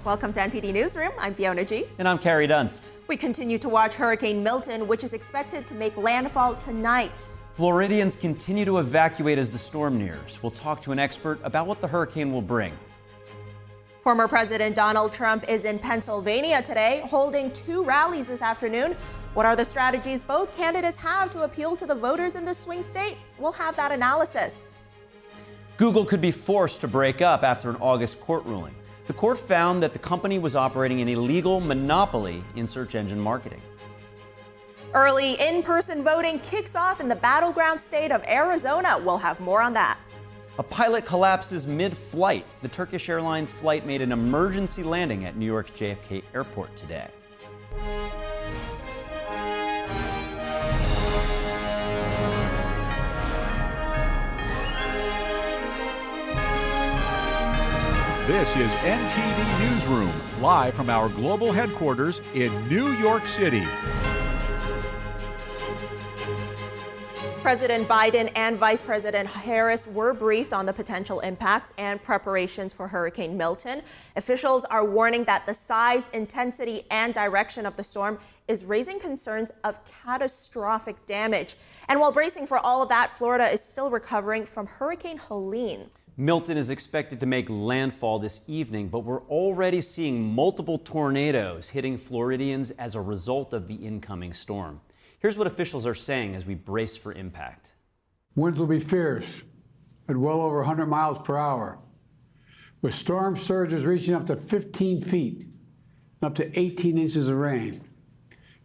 Welcome to NTD Newsroom. I'm Fiona G. And I'm Carrie Dunst. We continue to watch Hurricane Milton, which is expected to make landfall tonight. Floridians continue to evacuate as the storm nears. We'll talk to an expert about what the hurricane will bring. Former President Donald Trump is in Pennsylvania today, holding 2 rallies this afternoon. What are the strategies both candidates have to appeal to the voters in the swing state? We'll have that analysis. Google could be forced to break up after an August court ruling. The court found that the company was operating an illegal monopoly in search engine marketing. Early in-person voting kicks off in the battleground state of Arizona. We'll have more on that. A pilot collapses mid-flight. The Turkish Airlines flight made an emergency landing at New York's JFK Airport today. This is NTD Newsroom, live from our global headquarters in New York City. President Biden and Vice President Harris were briefed on the potential impacts and preparations for Hurricane Milton. Officials are warning that the size, intensity, and direction of the storm is raising concerns of catastrophic damage. And while bracing for all of that, Florida is still recovering from Hurricane Helene. Milton is expected to make landfall this evening, but we're already seeing multiple tornadoes hitting Floridians as a result of the incoming storm. Here's what officials are saying as we brace for impact. Winds will be fierce at well over 100 miles per hour, with storm surges reaching up to 15 feet and up to 18 inches of rain.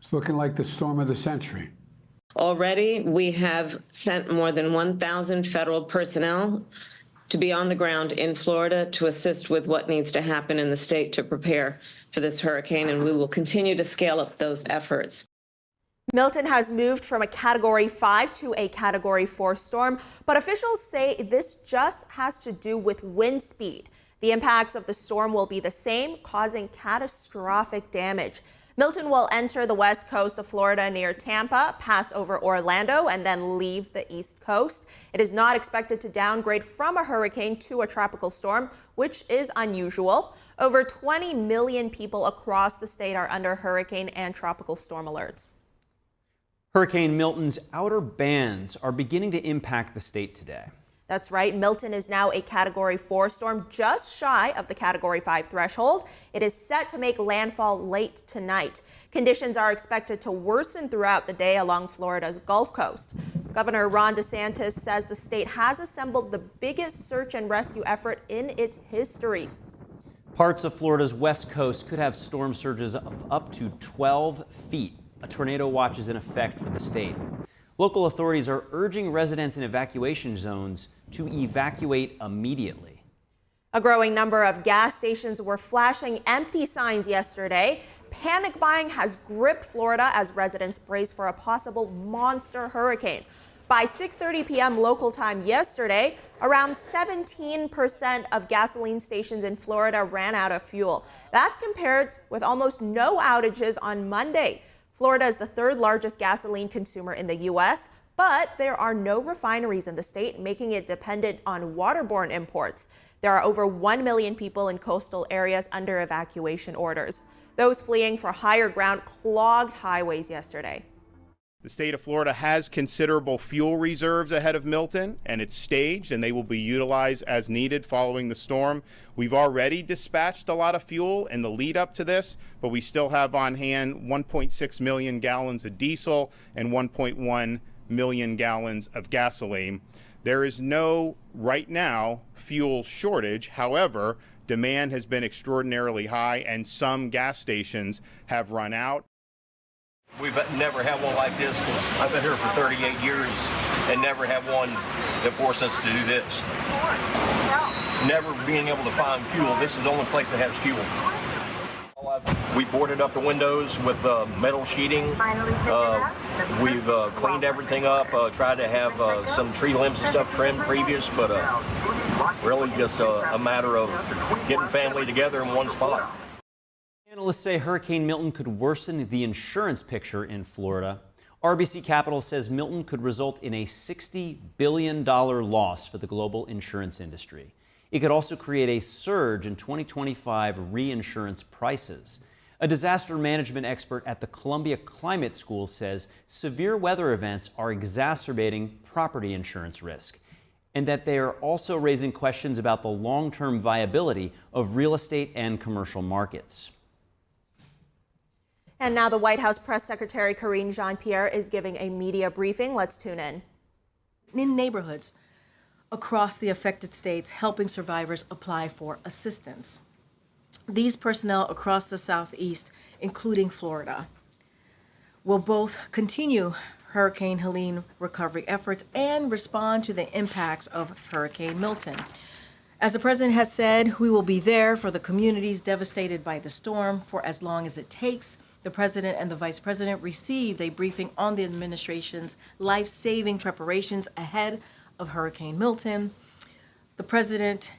It's looking like the storm of the century. Already, we have sent more than 1,000 federal personnel to be on the ground in Florida to assist with what needs to happen in the state to prepare for this hurricane, and we will continue to scale up those efforts. Milton has moved from a Category 5 to a Category 4 storm, but officials say this just has to do with wind speed. The impacts of the storm will be the same, causing catastrophic damage. Milton will enter the west coast of Florida near Tampa, pass over Orlando, and then leave the east coast. It is not expected to downgrade from a hurricane to a tropical storm, which is unusual. Over 20 million people across the state are under hurricane and tropical storm alerts. Hurricane Milton's outer bands are beginning to impact the state today. That's right. Milton is now a Category 4 storm, just shy of the Category 5 threshold. It is set to make landfall late tonight. Conditions are expected to worsen throughout the day along Florida's Gulf Coast. Governor Ron DeSantis says the state has assembled the biggest search and rescue effort in its history. Parts of Florida's west coast could have storm surges of up to 12 feet. A tornado watch is in effect for the state. Local authorities are urging residents in evacuation zones to evacuate immediately. A growing number of gas stations were flashing empty signs yesterday. Panic buying has gripped Florida as residents brace for a possible monster hurricane. By 6:30 p.m. local time yesterday, around 17% of gasoline stations in Florida ran out of fuel. That's compared with almost no outages on Monday. Florida is the 3rd largest gasoline consumer in the U.S., but there are no refineries in the state, making it dependent on waterborne imports. There are over 1 million people in coastal areas under evacuation orders. Those fleeing for higher ground clogged highways yesterday. The state of Florida has considerable fuel reserves ahead of Milton, and it's staged, and they will be utilized as needed following the storm. We've already dispatched a lot of fuel in the lead up to this, but we still have on hand 1.6 million gallons of diesel and 1.1 million gallons of gasoline. There is no, right now, fuel shortage. However, demand has been extraordinarily high, and some gas stations have run out. We've never had one like this. I've been here for 38 years and never had one that forced us to do this. Never being able to find fuel. This is the only place that has fuel. We boarded up the windows with metal sheeting. We've cleaned everything up, tried to have some tree limbs and stuff trimmed previous, but really just a matter of getting family together in one spot. Analysts say Hurricane Milton could worsen the insurance picture in Florida. RBC Capital says Milton could result in a $60 billion loss for the global insurance industry. It could also create a surge in 2025 reinsurance prices. A disaster management expert at the Columbia Climate School says severe weather events are exacerbating property insurance risk, and that they are also raising questions about the long-term viability of real estate and commercial markets. And now the White House Press Secretary Karine Jean-Pierre is giving a media briefing. Let's tune in. In neighborhoods across the affected states, helping survivors apply for assistance. These personnel across the Southeast, including Florida, will both continue Hurricane Helene recovery efforts and respond to the impacts of Hurricane Milton. As the president has said, we will be there for the communities devastated by the storm for as long as it takes. The president and the vice president received a briefing on the administration's life-saving preparations ahead of Hurricane Milton. The president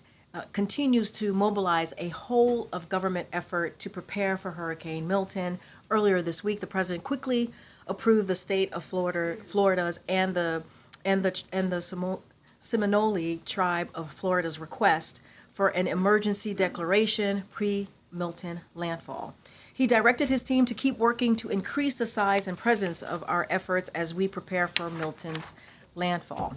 continues to mobilize a whole of government effort to prepare for Hurricane Milton. Earlier this week, the president quickly approved the state of Florida's and the Seminole tribe of Florida's request for an emergency declaration pre-Milton landfall. He directed his team to keep working to increase the size and presence of our efforts as we prepare for Milton's landfall.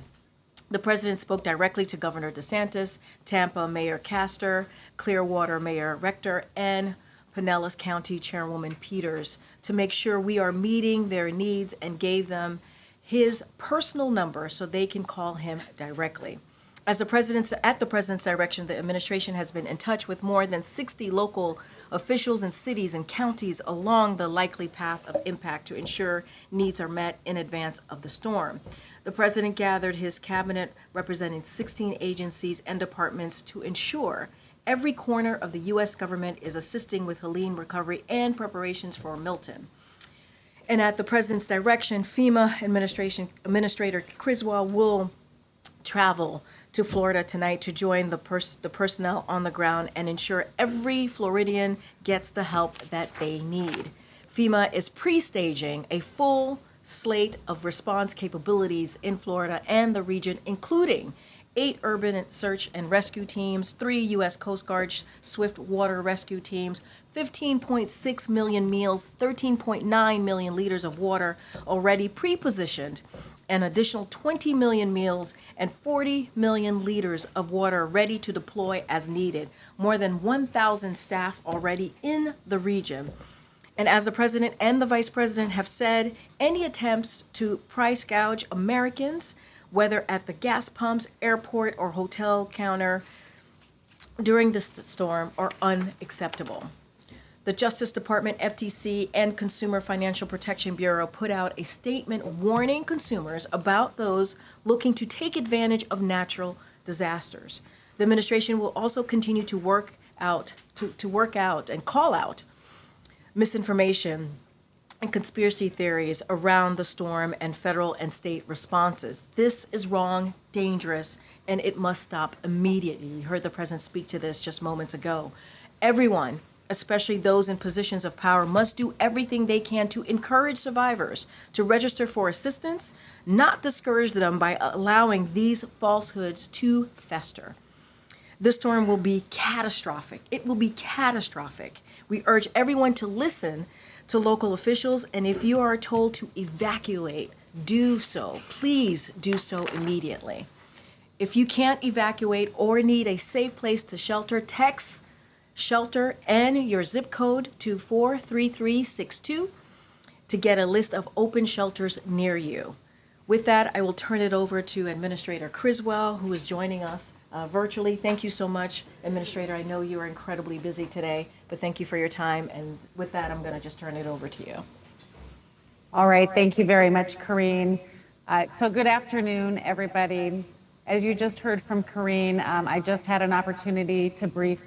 The president spoke directly to Governor DeSantis, Tampa Mayor Castor, Clearwater Mayor Rector, and Pinellas County Chairwoman Peters to make sure we are meeting their needs, and gave them his personal number so they can call him directly. At the president's direction, the administration has been in touch with more than 60 local officials in cities and counties along the likely path of impact to ensure needs are met in advance of the storm. The president gathered his cabinet representing 16 agencies and departments to ensure every corner of the U.S. government is assisting with Helene recovery and preparations for Milton. And at the president's direction, FEMA Administrator Criswell will travel to Florida tonight to join the personnel on the ground and ensure every Floridian gets the help that they need. FEMA is pre-staging a full slate of response capabilities in Florida and the region, including 8 urban search and rescue teams, 3 U.S. Coast Guard swift water rescue teams, 15.6 million meals, 13.9 million liters of water already pre-positioned, an additional 20 million meals and 40 million liters of water ready to deploy as needed. More than 1,000 staff already in the region. And as the president and the vice president have said, any attempts to price gouge Americans, whether at the gas pumps, airport, or hotel counter during this storm, are unacceptable. The Justice Department, FTC, and Consumer Financial Protection Bureau put out a statement warning consumers about those looking to take advantage of natural disasters. The administration will also continue to work out and call out misinformation and conspiracy theories around the storm and federal and state responses. This is wrong, dangerous, and it must stop immediately. You heard the president speak to this just moments ago. Everyone, especially those in positions of power, must do everything they can to encourage survivors to register for assistance, not discourage them by allowing these falsehoods to fester. This storm will be catastrophic. It will be catastrophic. We urge everyone to listen to local officials, and if you are told to evacuate, do so. Please do so immediately. If you can't evacuate or need a safe place to shelter, text shelter and your zip code to 43362 to get a list of open shelters near you. With that, I will turn it over to Administrator Criswell, who is joining us virtually. Thank you so much, Administrator. I know you are incredibly busy today, but thank you for your time. And with that, I'm going to just turn it over to you. All right. Thank you very much, Karine. So good afternoon, everybody. As you just heard from Karine, I just had an opportunity to brief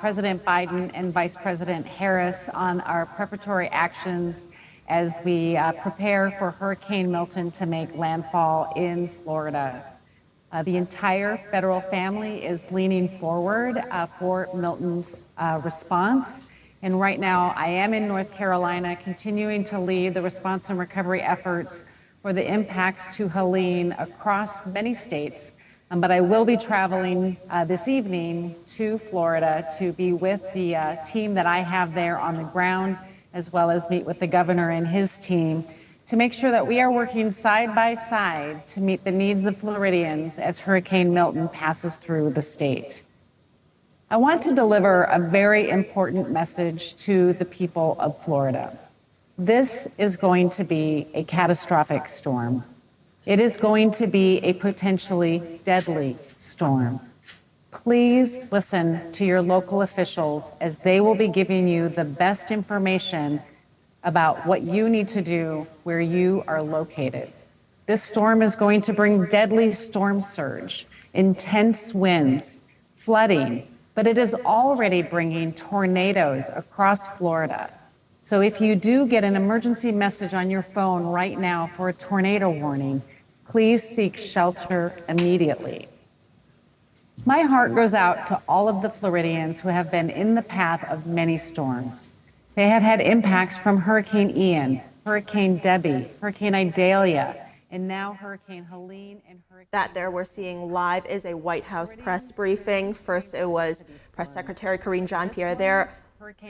President Biden and Vice President Harris on our preparatory actions as we prepare for Hurricane Milton to make landfall in Florida. The entire federal family is leaning forward for Milton's response. And right now, I am in North Carolina, continuing to lead the response and recovery efforts for the impacts to Helene across many states, But I will be traveling this evening to Florida to be with the team that I have there on the ground, as well as meet with the governor and his team to make sure that we are working side by side to meet the needs of Floridians as Hurricane Milton passes through the state. I want to deliver a very important message to the people of Florida. This is going to be a catastrophic storm. It is going to be a potentially deadly storm. Please listen to your local officials as they will be giving you the best information about what you need to do where you are located. This storm is going to bring deadly storm surge, intense winds, flooding, but it is already bringing tornadoes across Florida. So if you do get an emergency message on your phone right now for a tornado warning, please seek shelter immediately. My heart goes out to all of the Floridians who have been in the path of many storms. They have had impacts from Hurricane Ian, Hurricane Debbie, Hurricane Idalia, and now Hurricane Helene and Hurricane... That there we're seeing live is a White House press briefing. First, it was Press Secretary Karine Jean-Pierre there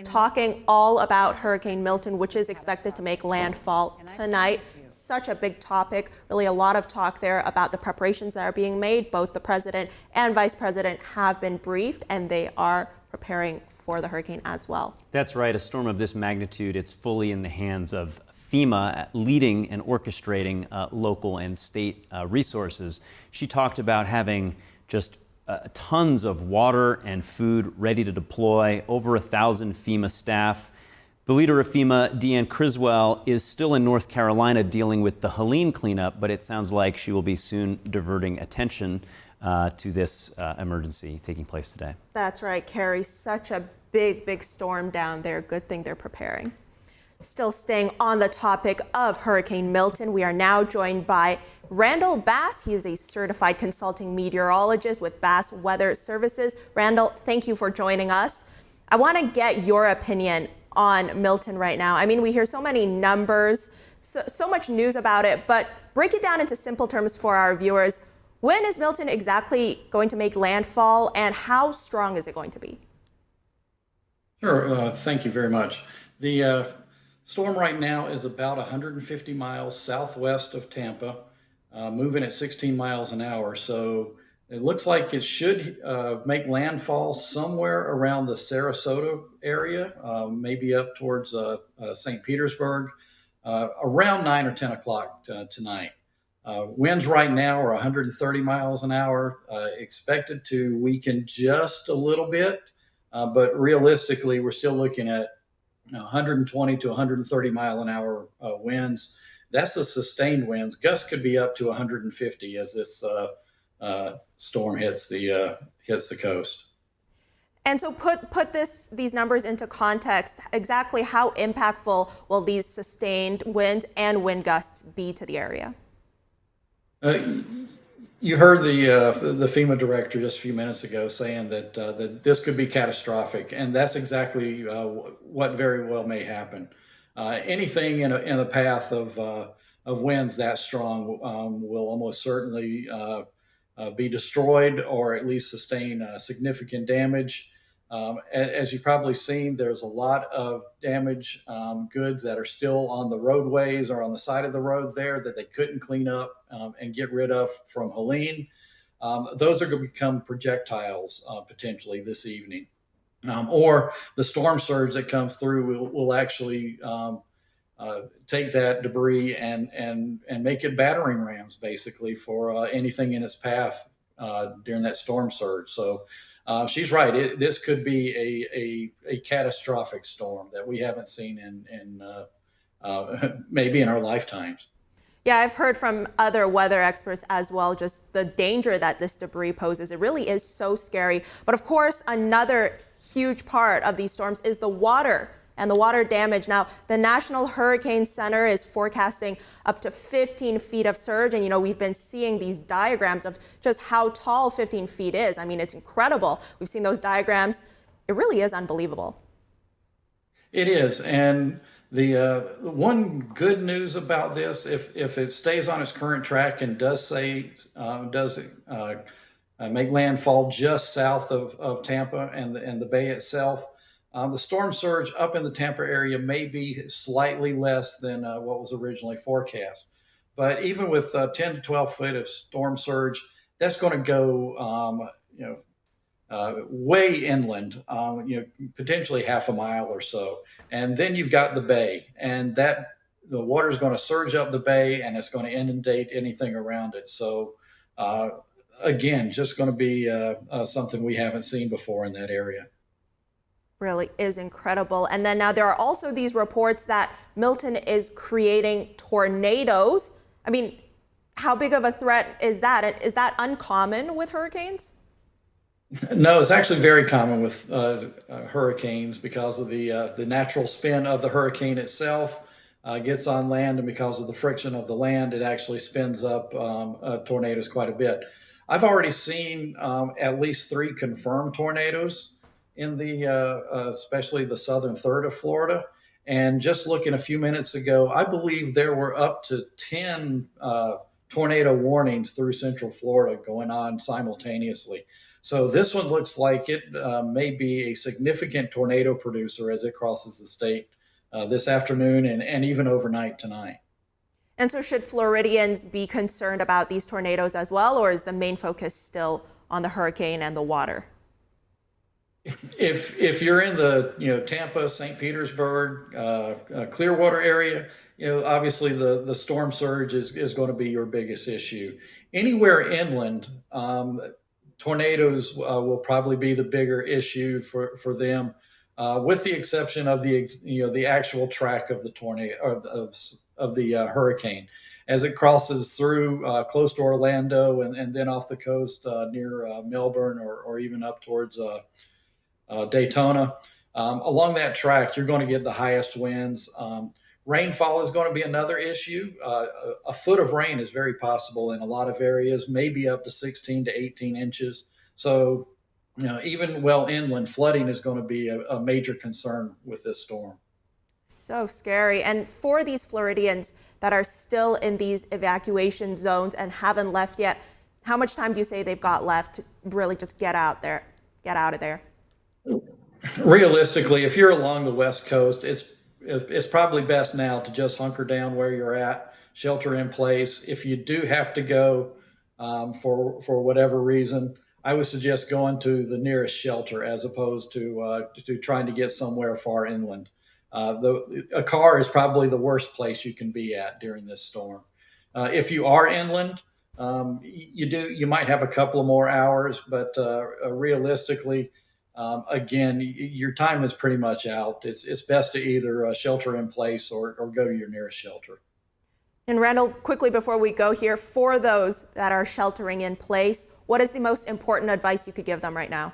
talking all about Hurricane Milton, which is expected to make landfall tonight. Such a big topic, really a lot of talk there about the preparations that are being made. Both the president and vice president have been briefed, and they are preparing for the hurricane as well. That's right. A storm of this magnitude, it's fully in the hands of FEMA leading and orchestrating local and state resources. She talked about having just tons of water and food ready to deploy, over 1,000 FEMA staff. The leader of FEMA, Deanne Criswell, is still in North Carolina dealing with the Helene cleanup, but it sounds like she will be soon diverting attention to this emergency taking place today. That's right, Carrie. Such a big storm down there. Good thing they're preparing. Still staying on the topic of Hurricane Milton, we are now joined by Randall Bass. He is a certified consulting meteorologist with Bass Weather Services. Randall, thank you for joining us. I want to get your opinion on Milton right now. I mean, we hear so many numbers, so much news about it, but break it down into simple terms for our viewers. When is Milton exactly going to make landfall, and how strong is it going to be? Sure. Thank you very much. The storm right now is about 150 miles southwest of Tampa, moving at 16 miles an hour. So it looks like it should make landfall somewhere around the Sarasota area, maybe up towards St. Petersburg, around 9 or 10 o'clock tonight. Winds right now are 130 miles an hour, expected to weaken just a little bit, but realistically, we're still looking at 120 to 130 mile an hour winds. That's the sustained winds. Gusts could be up to 150 as this storm hits the coast. And so put these numbers into context. Exactly how impactful will these sustained winds and wind gusts be to the area? You heard the FEMA director just a few minutes ago saying that that this could be catastrophic, and that's exactly what very well may happen. Anything in a path of winds that strong will almost certainly be destroyed or at least sustain significant damage. As you've probably seen, there's a lot of damage, goods that are still on the roadways or on the side of the road there that they couldn't clean up and get rid of from Helene. Those are going to become projectiles potentially this evening. Or the storm surge that comes through will actually take that debris and make it battering rams basically for anything in its path during that storm surge. So she's right. This could be a catastrophic storm that we haven't seen in maybe in our lifetimes. Yeah, I've heard from other weather experts as well, just the danger that this debris poses. It really is so scary. But of course, another huge part of these storms is the water and the water damage. Now, the National Hurricane Center is forecasting up to 15 feet of surge. And, you know, we've been seeing these diagrams of just how tall 15 feet is. I mean, it's incredible. We've seen those diagrams. It really is unbelievable. It is. And the one good news about this, if it stays on its current track and does make landfall just south of Tampa and the bay itself. The storm surge up in the Tampa area may be slightly less than what was originally forecast. But even with 10 to 12 foot of storm surge, that's going to go way inland, potentially half a mile or so. And then you've got the bay, and the water is going to surge up the bay, and it's going to inundate anything around it. So again, just going to be something we haven't seen before in that area. Really is incredible. And then now there are also these reports that Milton is creating tornadoes. I mean, how big of a threat is that? Is that uncommon with hurricanes? No, it's actually very common with hurricanes because of the natural spin of the hurricane itself. Gets on land, and because of the friction of the land, it actually spins up tornadoes quite a bit. I've already seen at least 3 confirmed tornadoes in especially the southern third of Florida. And just looking a few minutes ago, I believe there were up to 10 tornado warnings through central Florida going on simultaneously. So this one looks like it may be a significant tornado producer as it crosses the state this afternoon and even overnight tonight. And so should Floridians be concerned about these tornadoes as well, or is the main focus still on the hurricane and the water? If you're in the Tampa, St. Petersburg, Clearwater area, obviously the storm surge is going to be your biggest issue. Anywhere inland, tornadoes will probably be the bigger issue for them, with the exception of the actual track of the tornado or of the hurricane as it crosses through close to Orlando and then off the coast near Melbourne or even up towards Daytona. Along that track, you're going to get the highest winds. Rainfall is going to be another issue. A foot of rain is very possible in a lot of areas, maybe up to 16 to 18 inches. So, even well inland, flooding is going to be a major concern with this storm. So scary. And for these Floridians that are still in these evacuation zones and haven't left yet, how much time do you say they've got left to really just get out of there? Realistically, if you're along the West Coast, it's probably best now to just hunker down where you're at, shelter in place. If you do have to go for whatever reason, I would suggest going to the nearest shelter as opposed to trying to get somewhere far inland. A car is probably the worst place you can be at during this storm. If you are inland, you might have a couple of more hours, but realistically, again, your time is pretty much out. It's best to either shelter in place or go to your nearest shelter. And Randall, quickly before we go here, for those that are sheltering in place, what is the most important advice you could give them right now?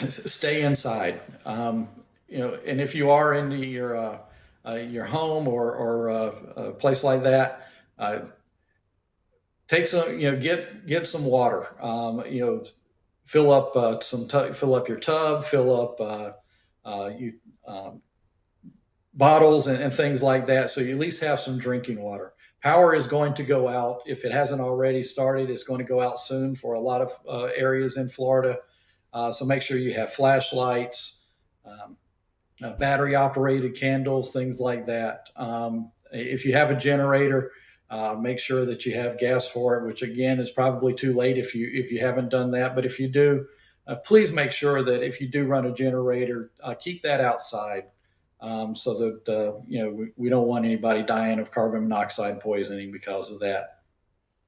Stay inside. And if you are in your home or a place like that, take some, get some water. Fill up fill up your tub, fill up bottles and things like that, so you at least have some drinking water. Power is going to go out. If it hasn't already started, it's going to go out soon for a lot of areas in Florida. So make sure you have flashlights, battery operated candles, things like that. If you have a generator, make sure that you have gas for it, which again is probably too late if you haven't done that. But if you do, please make sure that if you do run a generator, keep that outside, so that we don't want anybody dying of carbon monoxide poisoning because of that.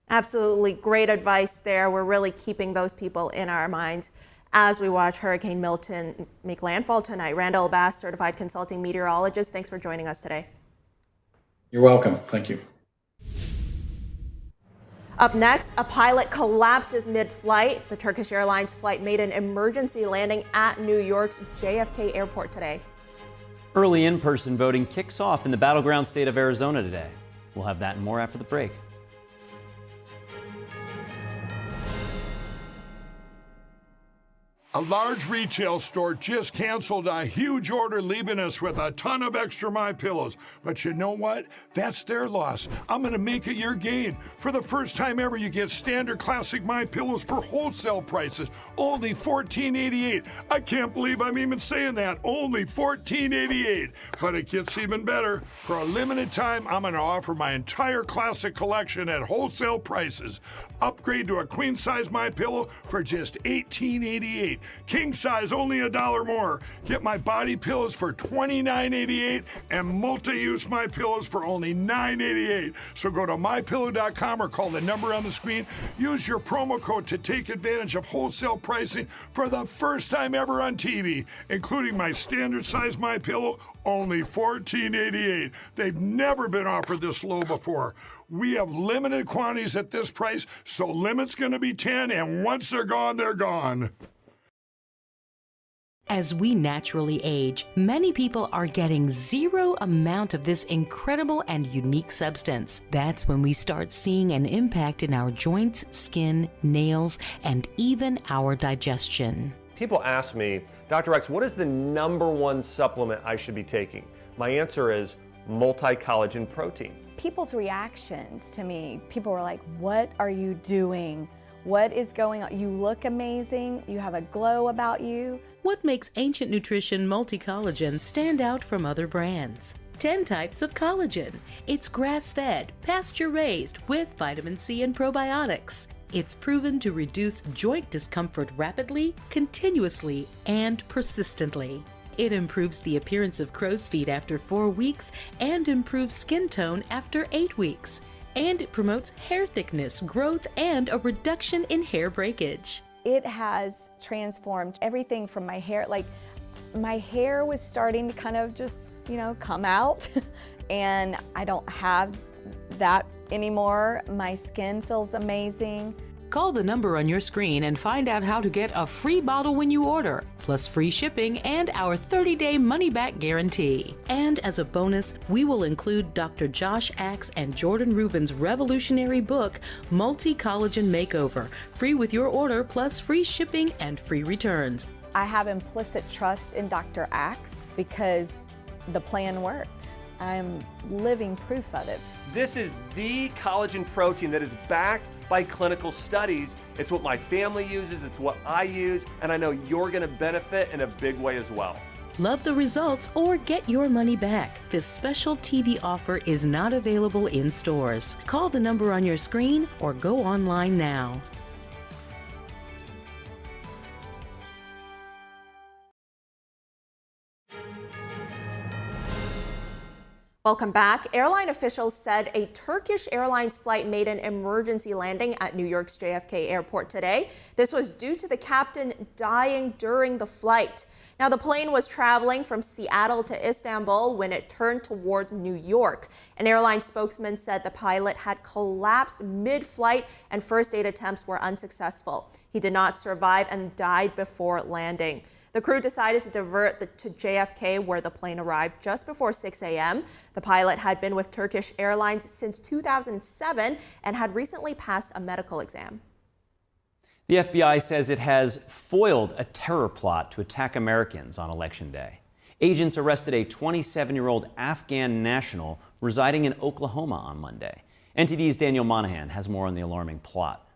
Absolutely great advice there. We're really keeping those people in our minds as we watch Hurricane Milton make landfall tonight. Randall Bass, certified consulting meteorologist, thanks for joining us today. You're welcome. Thank you. Up next, a pilot collapses mid-flight. The Turkish Airlines flight made an emergency landing at New York's JFK airport today. Early in-person voting kicks off in the battleground state of Arizona today. We'll have that and more after the break. A large retail store just canceled a huge order, leaving us with a ton of extra MyPillows. But you know what? That's their loss. I'm going to make it your gain. For the first time ever, you get standard classic MyPillows for wholesale prices, only $14.88. I can't believe I'm even saying that. Only $14.88. But it gets even better. For a limited time, I'm going to offer my entire classic collection at wholesale prices. Upgrade to a queen-size MyPillow for just $18.88. King size only $1 more. Get my body pillows for $29.88 and multi-use MyPillows for only $9.88. So go to mypillow.com or call the number on the screen. Use your promo code to take advantage of wholesale pricing for the first time ever on TV, including my standard size MyPillow, only $14.88. They've never been offered this low before. We have limited quantities at this price, so limit's going to be 10, and once they're gone, they're gone. As we naturally age, many people are getting zero amount of this incredible and unique substance. That's when we start seeing an impact in our joints, skin, nails, and even our digestion. People ask me, Dr. X, what is the #1 supplement I should be taking? My answer is multi-collagen protein. People's reactions to me, people were like, what are you doing? What is going on? You look amazing. You have a glow about you. What makes Ancient Nutrition Multi-Collagen stand out from other brands? 10 types of collagen. It's grass-fed, pasture-raised with vitamin C and probiotics. It's proven to reduce joint discomfort rapidly, continuously, and persistently. It improves the appearance of crow's feet after 4 weeks and improves skin tone after 8 weeks. And it promotes hair thickness, growth, and a reduction in hair breakage. It has transformed everything from my hair. Like, my hair was starting to kind of just, come out, and I don't have that anymore. My skin feels amazing. Call the number on your screen and find out how to get a free bottle when you order, plus free shipping and our 30-day money-back guarantee. And as a bonus, we will include Dr. Josh Axe and Jordan Rubin's revolutionary book, Multi-Collagen Makeover, free with your order, plus free shipping and free returns. I have implicit trust in Dr. Axe because the plan worked. I'm living proof of it. This is the collagen protein that is backed by clinical studies. It's what my family uses, it's what I use, and I know you're going to benefit in a big way as well. Love the results or get your money back. This special TV offer is not available in stores. Call the number on your screen or go online now. Welcome back. Airline officials said a Turkish Airlines flight made an emergency landing at New York's JFK airport today. This was due to the captain dying during the flight. Now, the plane was traveling from Seattle to Istanbul when it turned toward New York. An airline spokesman said the pilot had collapsed mid-flight and first aid attempts were unsuccessful. He did not survive and died before landing. The crew decided to divert to JFK, where the plane arrived just before 6 a.m. The pilot had been with Turkish Airlines since 2007 and had recently passed a medical exam. The FBI says it has foiled a terror plot to attack Americans on Election Day. Agents arrested a 27-year-old Afghan national residing in Oklahoma on Monday. NTD's Daniel Monahan has more on the alarming plot.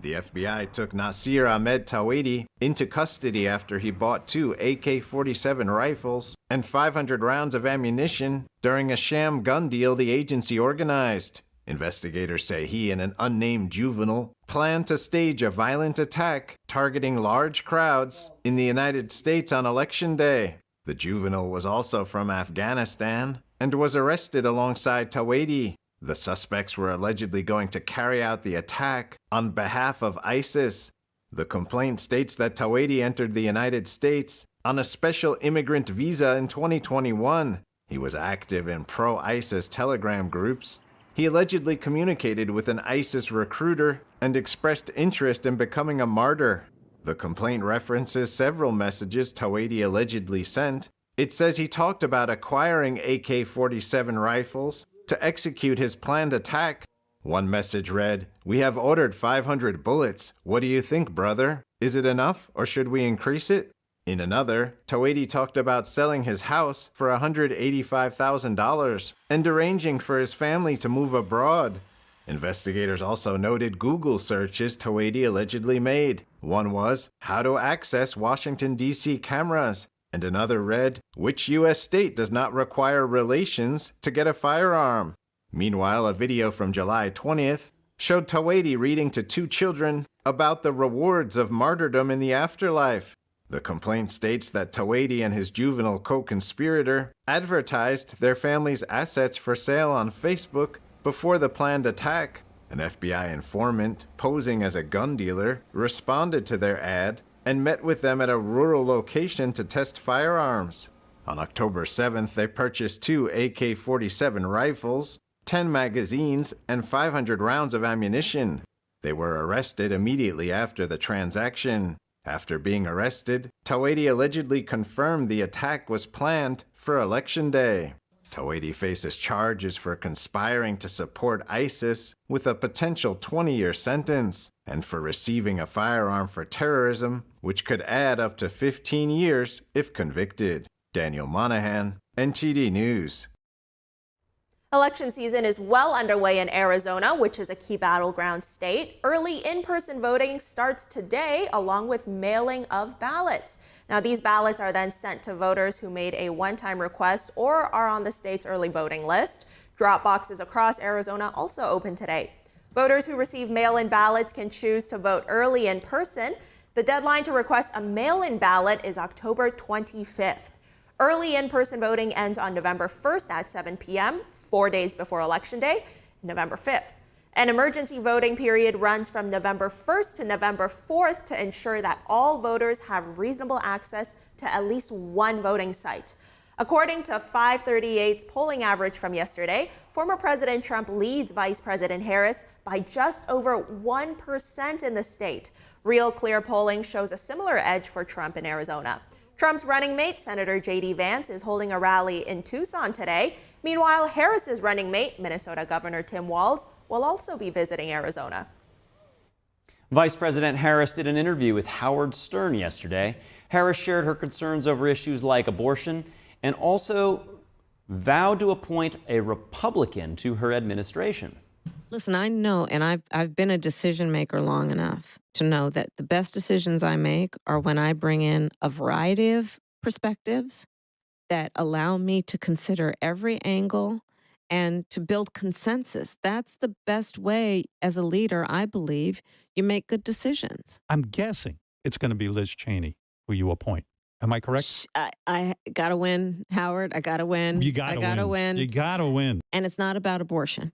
The FBI took Nasir Ahmed Tawedi into custody after he bought 2 AK-47 rifles and 500 rounds of ammunition during a sham gun deal the agency organized. Investigators say he and an unnamed juvenile planned to stage a violent attack targeting large crowds in the United States on Election Day. The juvenile was also from Afghanistan and was arrested alongside Tawedi. The suspects were allegedly going to carry out the attack on behalf of ISIS. The complaint states that Tawedi entered the United States on a special immigrant visa in 2021. He was active in pro-ISIS Telegram groups. He allegedly communicated with an ISIS recruiter and expressed interest in becoming a martyr. The complaint references several messages Tawedi allegedly sent. It says he talked about acquiring AK-47 rifles to execute his planned attack. One message read, "We have ordered 500 bullets. What do you think, brother?" Is it enough, or should we increase it? In another, Tawedi talked about selling his house for $185,000 and arranging for his family to move abroad. Investigators also noted Google searches Tawedi allegedly made. One was, how to access Washington, D.C. cameras, and another read, which U.S. state does not require relations to get a firearm? Meanwhile, a video from July 20th showed Tawedi reading to 2 children about the rewards of martyrdom in the afterlife. The complaint states that Tawedi and his juvenile co-conspirator advertised their family's assets for sale on Facebook before the planned attack. An FBI informant, posing as a gun dealer, responded to their ad and met with them at a rural location to test firearms. On October 7th, they purchased 2 AK-47 rifles, 10 magazines, and 500 rounds of ammunition. They were arrested immediately after the transaction. After being arrested, Tawedi allegedly confirmed the attack was planned for Election Day. Tawedi faces charges for conspiring to support ISIS with a potential 20-year sentence, and for receiving a firearm for terrorism, which could add up to 15 years if convicted. Daniel Monahan, NTD News. Election season is well underway in Arizona, which is a key battleground state. Early in-person voting starts today, along with mailing of ballots. Now, these ballots are then sent to voters who made a one-time request or are on the state's early voting list. Drop boxes across Arizona also open today. Voters who receive mail-in ballots can choose to vote early in person. The deadline to request a mail-in ballot is October 25th. Early in-person voting ends on November 1st at 7 p.m., 4 days before Election Day, November 5th. An emergency voting period runs from November 1st to November 4th to ensure that all voters have reasonable access to at least one voting site. According to 538's polling average from yesterday, former President Trump leads Vice President Harris by just over 1% in the state. Real Clear polling shows a similar edge for Trump in Arizona. Trump's running mate, Senator J.D. Vance, is holding a rally in Tucson today. Meanwhile, Harris's running mate, Minnesota Governor Tim Walz, will also be visiting Arizona. Vice President Harris did an interview with Howard Stern yesterday. Harris shared her concerns over issues like abortion and also vowed to appoint a Republican to her administration. Listen, I know, and I've been a decision maker long enough to know that the best decisions I make are when I bring in a variety of perspectives that allow me to consider every angle and to build consensus. That's the best way as a leader, I believe, you make good decisions. I'm guessing it's going to be Liz Cheney who you appoint. Am I correct? I got to win, Howard. I got to win. You got to win. You got to win. And it's not about abortion.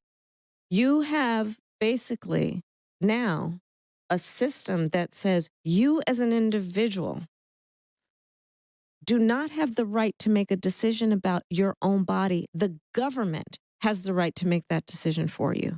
You have basically now a system that says you as an individual do not have the right to make a decision about your own body. The government has the right to make that decision for you.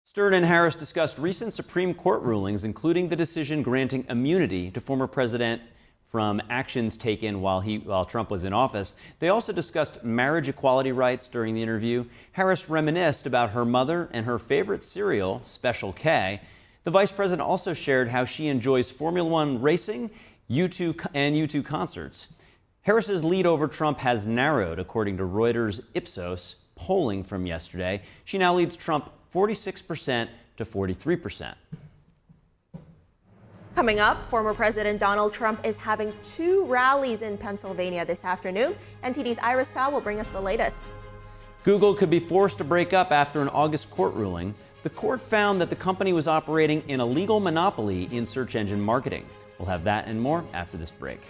Stern and Harris discussed recent Supreme Court rulings, including the decision granting immunity to former president from actions taken while Trump was in office. They also discussed marriage equality rights during the interview. Harris reminisced about her mother and her favorite cereal, Special K. The vice president also shared how she enjoys Formula One racing, U2 concerts. Harris's lead over Trump has narrowed, according to Reuters Ipsos polling from yesterday. She now leads Trump 46% to 43%. Coming up, former President Donald Trump is having 2 rallies in Pennsylvania this afternoon. NTD's Iris Tao will bring us the latest. Google could be forced to break up after an August court ruling. The court found that the company was operating in a legal monopoly in search engine marketing. We'll have that and more after this break.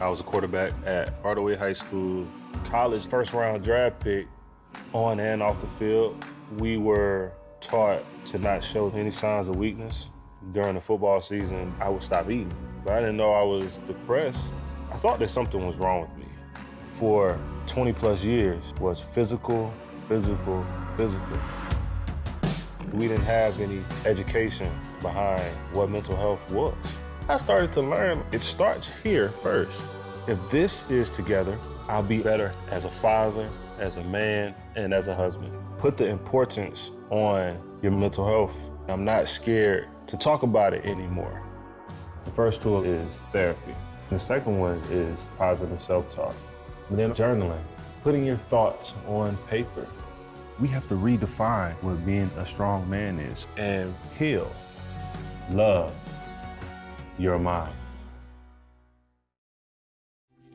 I was a quarterback at Hardaway High School, college first-round draft pick. On and off the field, we were taught to not show any signs of weakness. During the football season, I would stop eating. But I didn't know I was depressed. I thought that something was wrong with me. For 20 plus years was physical. We didn't have any education behind what mental health was. I started to learn it starts here first. If this is together, I'll be better as a father, as a man, and as a husband. put the importance on your mental health. I'm not scared to talk about it anymore. The first tool is therapy. The second one is positive self-talk. And then journaling, putting your thoughts on paper. We have to redefine what being a strong man is and heal, love your mind.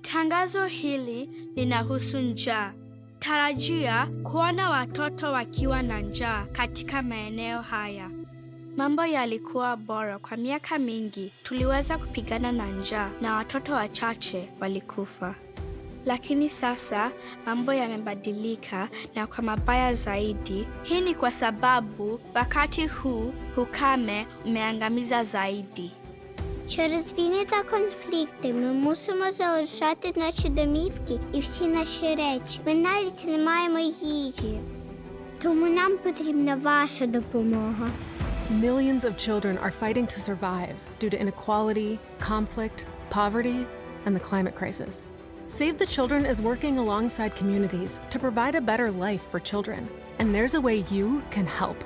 Tangazo hili linahusu njaa. Tarajia kuona watoto wakiwa na njaa katika maeneo haya. Mambo yalikuwa bora kwa miaka mingi. Tuliweza kupigana na njaa na watoto wachache walikufa. Lakini sasa mambo yamebadilika na kwa mabaya zaidi. Hii ni kwa sababu wakati huu ukame umeangamiza zaidi. Через війни та конфлікти ми мусимо залишати наші домівки і всі наші речі. Ми навіть не маємо їжі. Тому нам потрібна ваша допомога. Millions of children are fighting to survive due to inequality, conflict, poverty, and the climate crisis. Save the Children is working alongside communities to provide a better life for children. And there's a way you can help.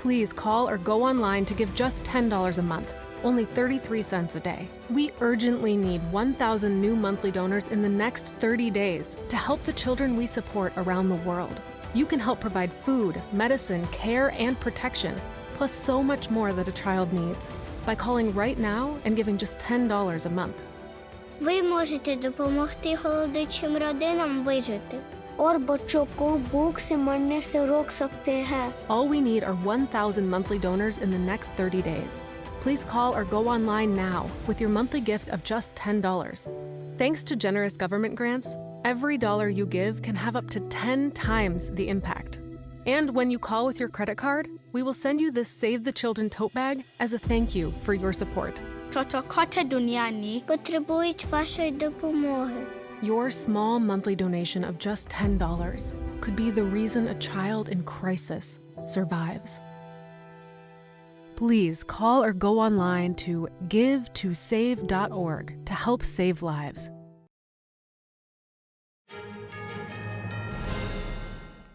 Please call or go online to give just $10 a month. Only 33 cents a day. We urgently need 1,000 new monthly donors in the next 30 days to help the children we support around the world. You can help provide food, medicine, care, and protection, plus so much more that a child needs, by calling right now and giving just $10 a month. Ви можете допомогти голодуючим родинам вижити. All we need are 1,000 monthly donors in the next 30 days. Please call or go online now with your monthly gift of just $10. Thanks to generous government grants, every dollar you give can have up to 10 times the impact. And when you call with your credit card, we will send you this Save the Children tote bag as a thank you for your support. Watoto kote duniani потребують вашої допомоги. Your small monthly donation of just $10 could be the reason a child in crisis survives. Please call or go online to givetosave.org to help save lives.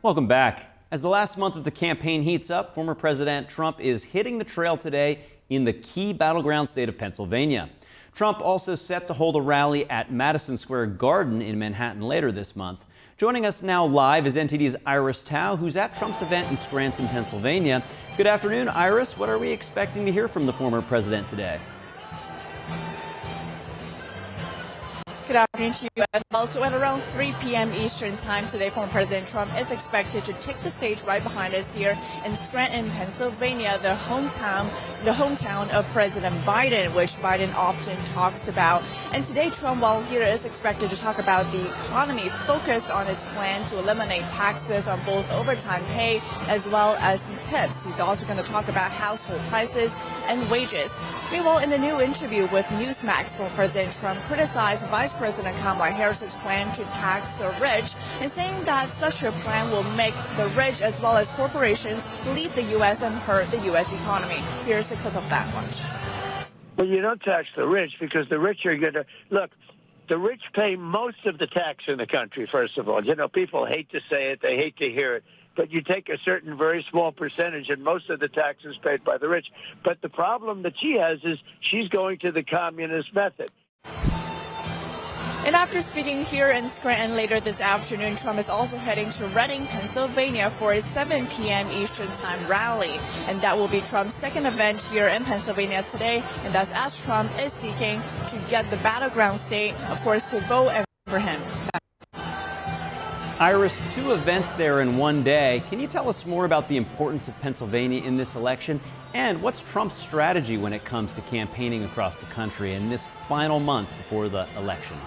Welcome back. As the last month of the campaign heats up, former President Trump is hitting the trail today in the key battleground state of Pennsylvania. Trump also set to hold a rally at Madison Square Garden in Manhattan later this month. Joining us now live is NTD's Iris Tao, who's at Trump's event in Scranton, Pennsylvania. Good afternoon, Iris. What are we expecting to hear from the former president today? Good afternoon to you as well. So at around 3 p.m. Eastern time today, former President Trump is expected to take the stage right behind us here in Scranton, Pennsylvania, the hometown of President Biden, which Biden often talks about. And today, Trump, while here, is expected to talk about the economy, focused on his plan to eliminate taxes on both overtime pay as well as tips. He's also going to talk about household prices and wages. Meanwhile, in a new interview with Newsmax, former President Trump criticized Vice President Kamala Harris's plan to tax the rich, and saying that such a plan will make the rich as well as corporations leave the U.S. and hurt the U.S. economy. Here's a clip of that one. Well, you don't tax the rich because the rich are going to look. The rich pay most of the tax in the country. First of all, you know, people hate to say it, they hate to hear it. But you take a certain very small percentage, and most of the tax is paid by the rich. But the problem that she has is she's going to the communist method. And after speaking here in Scranton later this afternoon, Trump is also heading to Reading, Pennsylvania for a 7 p.m. Eastern Time rally. And that will be Trump's second event here in Pennsylvania today. And that's as Trump is seeking to get the battleground state, of course, to vote for him. Iris, 2 events there in one day. Can you tell us more about the importance of Pennsylvania in this election? And what's Trump's strategy when it comes to campaigning across the country in this final month before the election?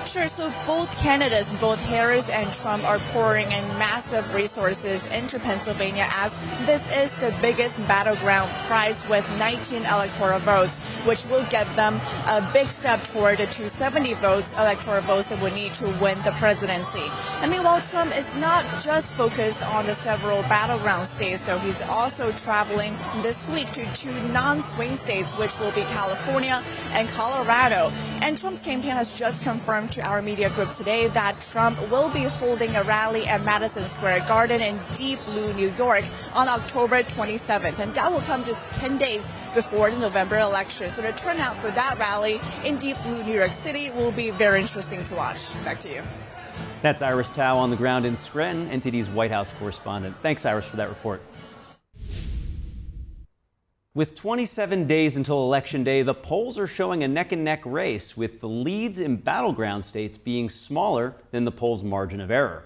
Sure. So both candidates, both Harris and Trump, are pouring in massive resources into Pennsylvania, as this is the biggest battleground prize with 19 electoral votes. which will get them a big step toward the 270 votes, electoral votes that would need to win the presidency. And meanwhile, Trump is not just focused on the several battleground states, though he's also traveling this week to two non-swing states, which will be California and Colorado. And Trump's campaign has just confirmed to our media group today that Trump will be holding a rally at Madison Square Garden in Deep Blue, New York on October 27th. And that will come just 10 days before the November election. So the turnout for that rally in Deep Blue, New York City will be very interesting to watch. Back to you. That's Iris Tao on the ground in Scranton, NTD's White House correspondent. Thanks, Iris, for that report. With 27 days until Election Day, the polls are showing a neck-and-neck race, with the leads in battleground states being smaller than the polls' margin of error.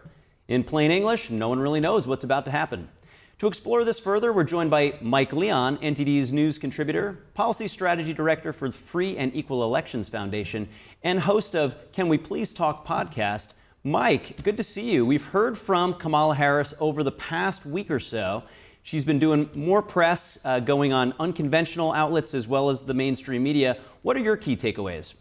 In plain English, no one really knows what's about to happen. To explore this further, we're joined by Mike Leon, NTD's news contributor, policy strategy director for the Free and Equal Elections Foundation, and host of Can We Please Talk podcast. Mike, good to see you. We've heard from Kamala Harris over the past week or so. She's been doing more press, going on unconventional outlets as well as the mainstream media. What are your key takeaways?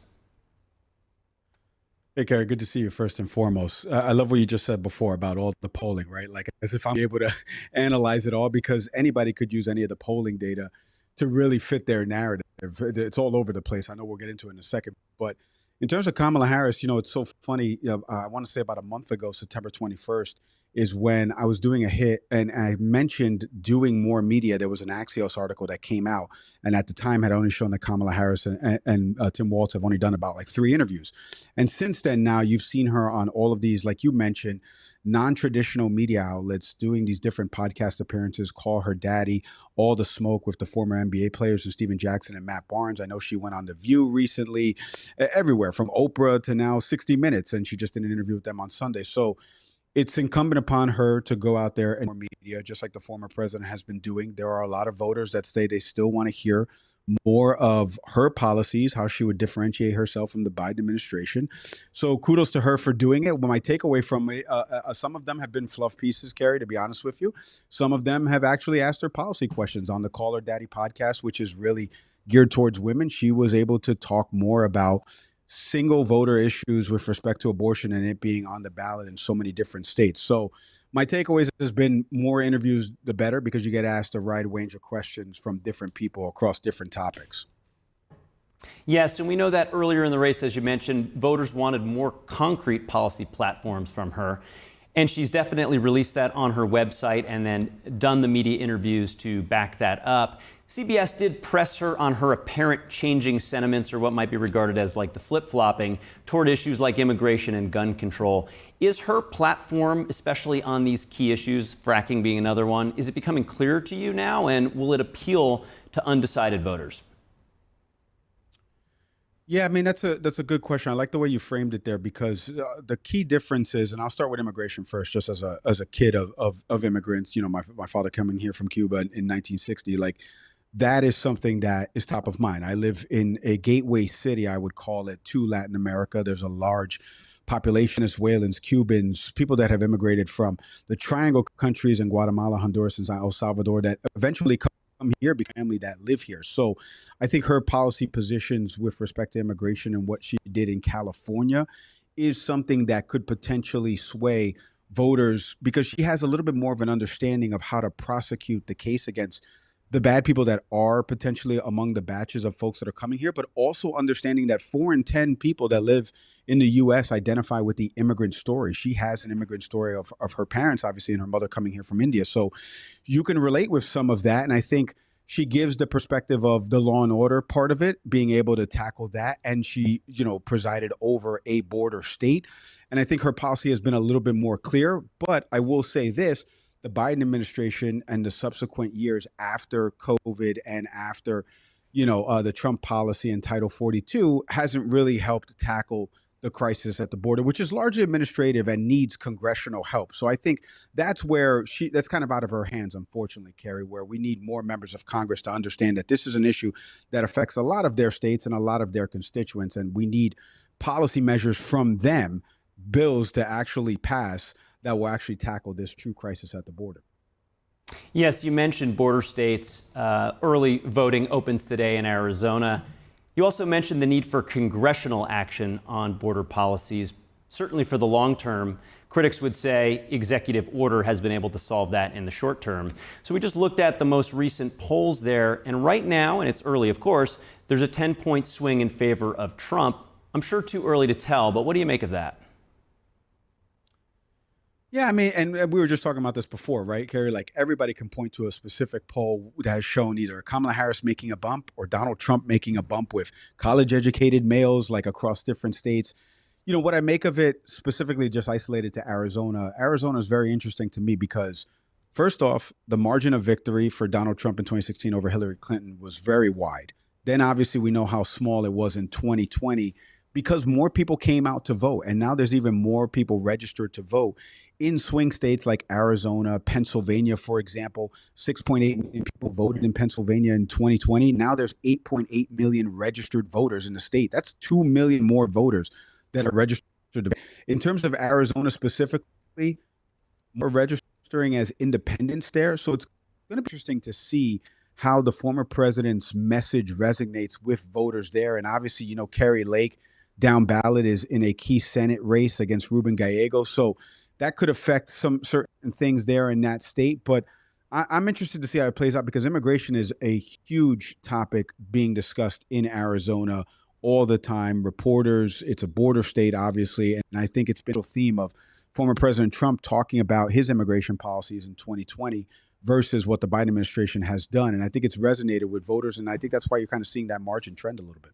Hey, Kerry, good to see you first and foremost. I love what you just said before about all the polling, right? Like, as if I'm able to analyze it all, because anybody could use any of the polling data to really fit their narrative. It's all over the place. I know we'll get into it in a second. But in terms of Kamala Harris, it's so funny. I want to say about a month ago, September 21st, is when I was doing a hit and I mentioned doing more media. There was an Axios article that came out, and at the time had only shown that Kamala Harris and Tim Walz have only done about like 3 interviews. And since then, now you've seen her on all of these, like you mentioned, non-traditional media outlets doing these different podcast appearances. Call Her Daddy, All the Smoke with the former NBA players and Steven Jackson and Matt Barnes. I know she went on The View recently, everywhere from Oprah to now 60 Minutes, and she just did an interview with them on Sunday. So it's incumbent upon her to go out there and more media, just like the former president has been doing. There are a lot of voters that say they still want to hear more of her policies, how she would differentiate herself from the Biden administration. So kudos to her for doing it. Well, my takeaway from it, some of them have been fluff pieces, Carrie, to be honest with you. Some of them have actually asked her policy questions on the Call Her Daddy podcast, which is really geared towards women. She was able to talk more about single voter issues with respect to abortion and it being on the ballot in so many different states. So my takeaways has been more interviews, the better, because you get asked a wide range of questions from different people across different topics. Yes, and we know that earlier in the race, as you mentioned, voters wanted more concrete policy platforms from her. And she's definitely released that on her website and then done the media interviews to back that up. CBS did press her on her apparent changing sentiments, or what might be regarded as like the flip-flopping, toward issues like immigration and gun control. Is her platform, especially on these key issues, fracking being another one, is it becoming clearer to you now, and will it appeal to undecided voters? Yeah, I mean, that's a good question. I like the way you framed it there, because the key difference is, and I'll start with immigration first, just as a kid of immigrants, my father coming here from Cuba in 1960, like that is something that is top of mind. I live in a gateway city, I would call it, to Latin America. There's a large population, Venezuelans, Cubans, people that have immigrated from the Triangle countries in Guatemala, Honduras, and El Salvador that eventually come here, be family that live here. So I think her policy positions with respect to immigration and what she did in California is something that could potentially sway voters, because she has a little bit more of an understanding of how to prosecute the case against the bad people that are potentially among the batches of folks that are coming here, but also understanding that 4 in 10 people that live in the U.S. identify with the immigrant story. She has an immigrant story of her parents, obviously, and her mother coming here from India. So you can relate with some of that. And I think she gives the perspective of the law and order part of it, being able to tackle that. And she, presided over a border state. And I think her policy has been a little bit more clear. But I will say this. The Biden administration and the subsequent years after COVID and after, the Trump policy and Title 42 hasn't really helped tackle the crisis at the border, which is largely administrative and needs congressional help. So I think that's where that's kind of out of her hands, unfortunately, Carrie, where we need more members of Congress to understand that this is an issue that affects a lot of their states and a lot of their constituents. And we need policy measures from them, bills to actually pass that will actually tackle this true crisis at the border. Yes, you mentioned border states. Early voting opens today in Arizona. You also mentioned the need for congressional action on border policies. Certainly for the long term, critics would say executive order has been able to solve that in the short term. So we just looked at the most recent polls there, and right now, and it's early of course, there's a 10-point swing in favor of Trump. I'm sure too early to tell, but what do you make of that? Yeah, I mean, and we were just talking about this before, right, Kerry? Like everybody can point to a specific poll that has shown either Kamala Harris making a bump or Donald Trump making a bump with college-educated males, like across different states. You know, what I make of it specifically just isolated to Arizona. Arizona is very interesting to me because, first off, the margin of victory for Donald Trump in 2016 over Hillary Clinton was very wide. Then obviously we know how small it was in 2020 because more people came out to vote. And now there's even more people registered to vote in swing states like Arizona, Pennsylvania, for example. 6.8 million people voted in Pennsylvania in 2020. Now there's 8.8 million registered voters in the state. That's 2 million more voters that are registered. In terms of Arizona specifically, more registering as independents there. So it's going to be interesting to see how the former president's message resonates with voters there. And obviously, you know, Kari Lake down ballot is in a key Senate race against Ruben Gallego. So that could affect some certain things there in that state. But I'm interested to see how it plays out because immigration is a huge topic being discussed in Arizona all the time. Reporters, it's a border state, obviously. And I think it's been a theme of former President Trump talking about his immigration policies in 2020 versus what the Biden administration has done. And I think it's resonated with voters. And I think that's why you're kind of seeing that margin trend a little bit.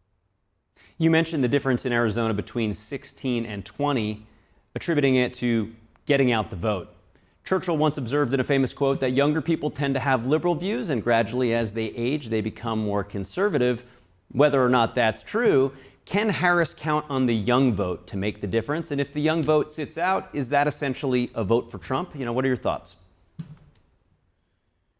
You mentioned the difference in Arizona between 16 and 20, attributing it to getting out the vote. Churchill once observed in a famous quote that younger people tend to have liberal views and gradually as they age, they become more conservative. Whether or not that's true, can Harris count on the young vote to make the difference? And if the young vote sits out, is that essentially a vote for Trump? You know, what are your thoughts?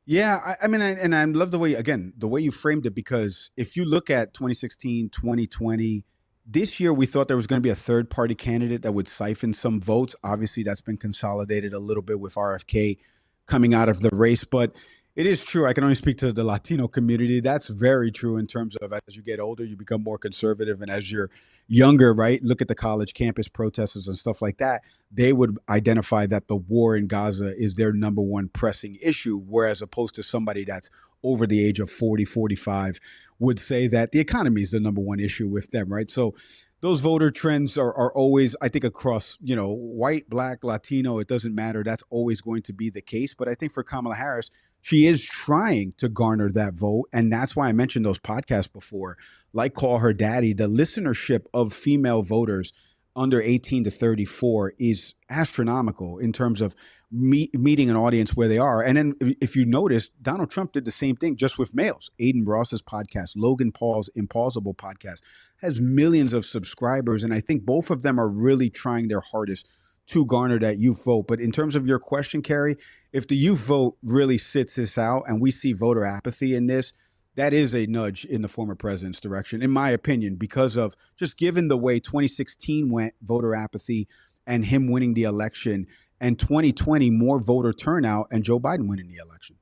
Yeah, I mean, and I love the way, again, the way you framed it, because if you look at 2016, 2020, this year we thought there was going to be a third party candidate that would siphon some votes. Obviously, that's been consolidated a little bit with RFK coming out of the race. But it is true. I can only speak to the Latino community. That's very true in terms of as you get older, you become more conservative. And as you're younger, right, look at the college campus protesters and stuff like that. They would identify that the war in Gaza is their number one pressing issue, whereas opposed to somebody that's over the age of 40, 45 would say that the economy is the number one issue with them, right? So those voter trends are always, I think, across, you know, white, black, Latino, it doesn't matter. That's always going to be the case. But I think for Kamala Harris, she is trying to garner that vote. And that's why I mentioned those podcasts before, like Call Her Daddy. The listenership of female voters under 18 to 34 is astronomical in terms of meeting an audience where they are. And then if you notice, Donald Trump did the same thing just with males. Aiden Ross's podcast, Logan Paul's Implausible podcast has millions of subscribers. And I think both of them are really trying their hardest to garner that youth vote. But in terms of your question, Carrie, if the youth vote really sits this out and we see voter apathy in this, that is a nudge in the former president's direction, in my opinion, because of just given the way 2016 went, voter apathy and him winning the election, and 2020, more voter turnout and Joe Biden winning the election.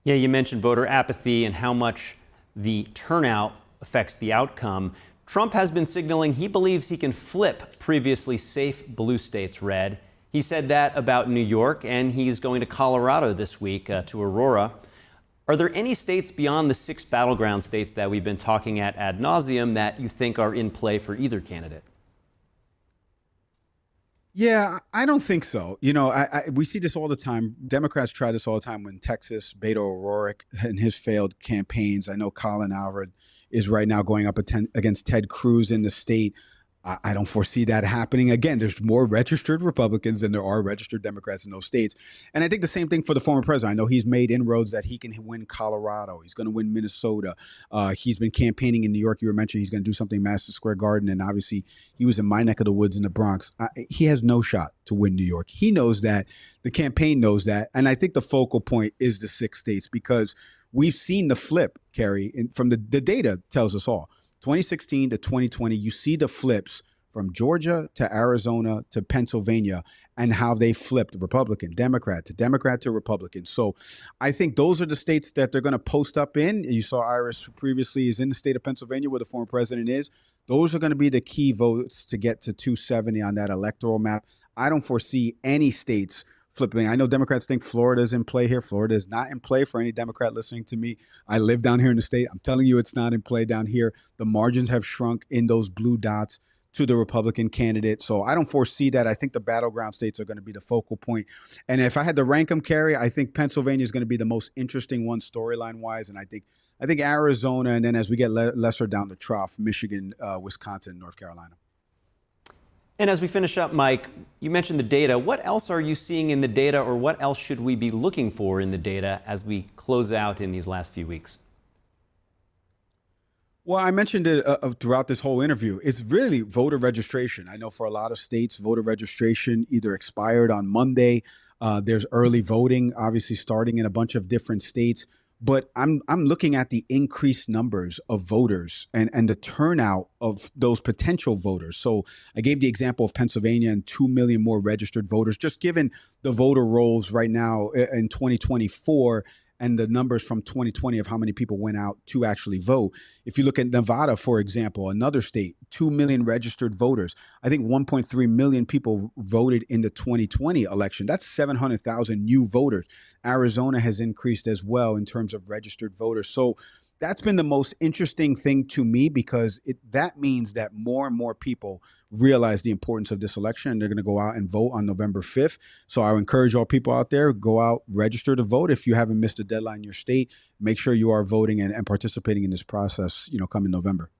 Yeah, you mentioned voter apathy and how much the turnout affects the outcome. Trump has been signaling he believes he can flip previously safe blue states red. He said that about New York, and he's going to Colorado this week to Aurora. Are there any states beyond the 6 battleground states that we've been talking at ad nauseum that you think are in play for either candidate? Yeah, I don't think so. You know, we see this all the time. Democrats try this all the time when Texas, Beto O'Rourke and his failed campaigns. I know Colin Alvarez is right now going up against Ted Cruz in the state. I don't foresee that happening. Again, there's more registered Republicans than there are registered Democrats in those states. And I think the same thing for the former president. I know he's made inroads that he can win Colorado. He's going to win Minnesota. He's been campaigning in New York. You were mentioning he's going to do something in Madison Square Garden. And obviously he was in my neck of the woods in the Bronx. He has no shot to win New York. He knows that. The campaign knows that. And I think the focal point is the 6 states because we've seen the flip, Carrie, from the data tells us all. 2016 to 2020, you see the flips from Georgia to Arizona to Pennsylvania, and how they flipped Republican, Democrat to Republican. So I think those are the states that they're going to post up in. You saw Iris previously is in the state of Pennsylvania where the former president is. Those are going to be the key votes to get to 270 on that electoral map. I don't foresee any states flipping. I know Democrats think Florida is in play here. Florida is not in play for any Democrat listening to me. I live down here in the state. I'm telling you, it's not in play down here. The margins have shrunk in those blue dots to the Republican candidate. So I don't foresee that. I think the battleground states are going to be the focal point. And if I had to rank them, Carrie, I think Pennsylvania is going to be the most interesting one storyline wise. And I think Arizona, and then as we get lesser down the trough, Michigan, Wisconsin, North Carolina. And as we finish up, Mike, you mentioned the data. What else are you seeing in the data, or what else should we be looking for in the data as we close out in these last few weeks? Well, I mentioned it throughout this whole interview. It's really voter registration. I know for a lot of states, voter registration either expired on Monday. There's early voting, obviously starting in a bunch of different states. But I'm looking at the increased numbers of voters and the turnout of those potential voters. So I gave the example of Pennsylvania and 2 million more registered voters, just given the voter rolls right now in 2024 and the numbers from 2020 of how many people went out to actually vote. If you look at Nevada, for example, another state, 2 million registered voters. I think 1.3 million people voted in the 2020 election. That's 700,000 new voters. Arizona has increased as well in terms of registered voters. So that's been the most interesting thing to me, because that means that more and more people realize the importance of this election, and they're going to go out and vote on November 5th. So I would encourage all people out there, go out, register to vote. If you haven't missed a deadline in your state, make sure you are voting and participating in this process, coming November.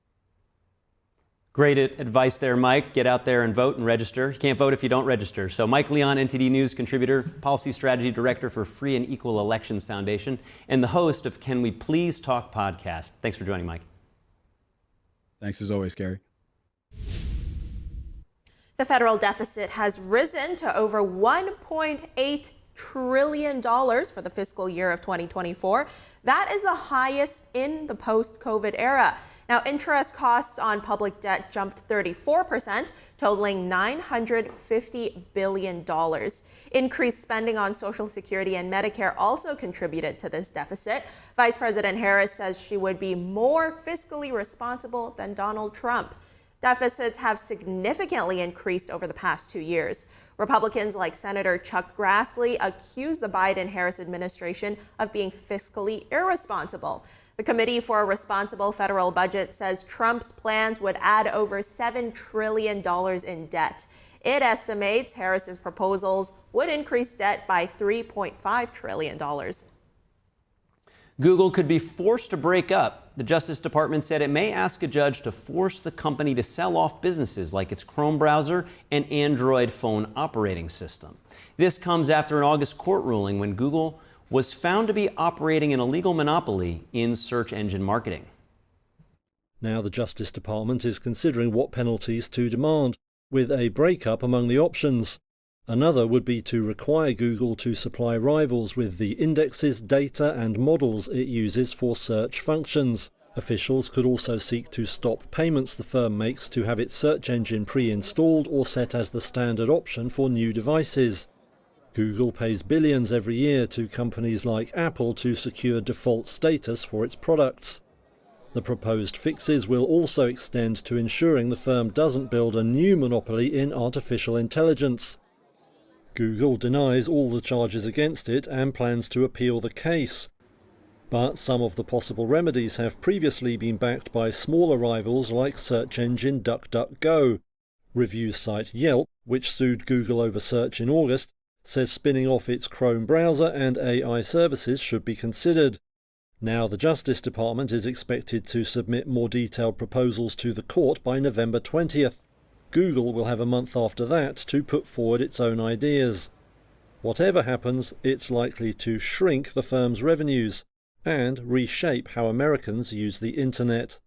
Great advice there, Mike. Get out there and vote and register. You can't vote if you don't register. So Mike Leon, NTD News contributor, Policy Strategy Director for Free and Equal Elections Foundation, and the host of Can We Please Talk podcast. Thanks for joining, Mike. Thanks as always, Gary. The federal deficit has risen to over $1.8 trillion for the fiscal year of 2024. That is the highest in the post-COVID era. Now, interest costs on public debt jumped 34%, totaling $950 billion. Increased spending on Social Security and Medicare also contributed to this deficit. Vice President Harris says she would be more fiscally responsible than Donald Trump. Deficits have significantly increased over the past 2 years. Republicans like Senator Chuck Grassley accuse the Biden-Harris administration of being fiscally irresponsible. The Committee for a Responsible Federal Budget says Trump's plans would add over $7 trillion in debt. It estimates Harris's proposals would increase debt by $3.5 trillion. Google could be forced to break up. The Justice Department said it may ask a judge to force the company to sell off businesses like its Chrome browser and Android phone operating system. This comes after an August court ruling when Google was found to be operating an illegal monopoly in search engine marketing. Now the Justice Department is considering what penalties to demand, with a breakup among the options. Another would be to require Google to supply rivals with the indexes, data and models it uses for search functions. Officials could also seek to stop payments the firm makes to have its search engine pre-installed or set as the standard option for new devices. Google pays billions every year to companies like Apple to secure default status for its products. The proposed fixes will also extend to ensuring the firm doesn't build a new monopoly in artificial intelligence. Google denies all the charges against it and plans to appeal the case. But some of the possible remedies have previously been backed by smaller rivals like search engine DuckDuckGo. Review site Yelp, which sued Google over search in August, says spinning off its Chrome browser and AI services should be considered. Now the Justice Department is expected to submit more detailed proposals to the court by November 20th. Google will have a month after that to put forward its own ideas. Whatever happens, it's likely to shrink the firm's revenues and reshape how Americans use the internet.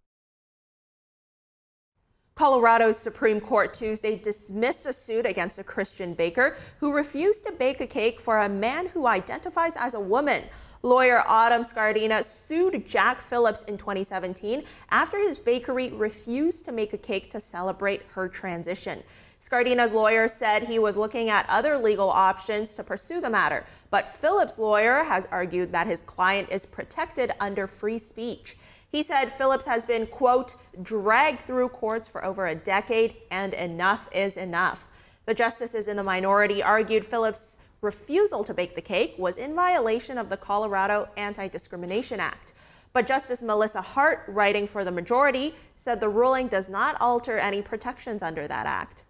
Colorado's Supreme Court Tuesday dismissed a suit against a Christian baker who refused to bake a cake for a man who identifies as a woman. Lawyer Autumn Scardina sued Jack Phillips in 2017 after his bakery refused to make a cake to celebrate her transition. Scardina's lawyer said he was looking at other legal options to pursue the matter, but Phillips' lawyer has argued that his client is protected under free speech. He said Phillips has been, quote, dragged through courts for over a decade and enough is enough. The justices in the minority argued Phillips' refusal to bake the cake was in violation of the Colorado Anti-Discrimination Act. But Justice Melissa Hart, writing for the majority, said the ruling does not alter any protections under that act.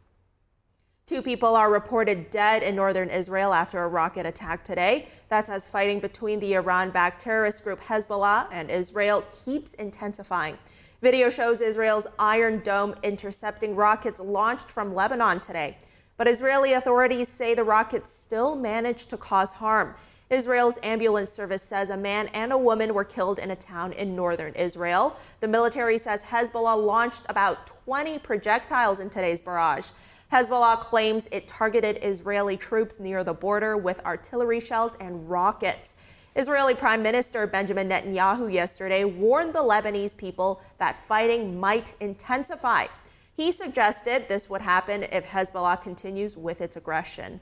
2 people are reported dead in northern Israel after a rocket attack today. That's as fighting between the Iran-backed terrorist group Hezbollah and Israel keeps intensifying. Video shows Israel's Iron Dome intercepting rockets launched from Lebanon today. But Israeli authorities say the rockets still managed to cause harm. Israel's ambulance service says a man and a woman were killed in a town in northern Israel. The military says Hezbollah launched about 20 projectiles in today's barrage. Hezbollah claims it targeted Israeli troops near the border with artillery shells and rockets. Israeli Prime Minister Benjamin Netanyahu yesterday warned the Lebanese people that fighting might intensify. He suggested this would happen if Hezbollah continues with its aggression.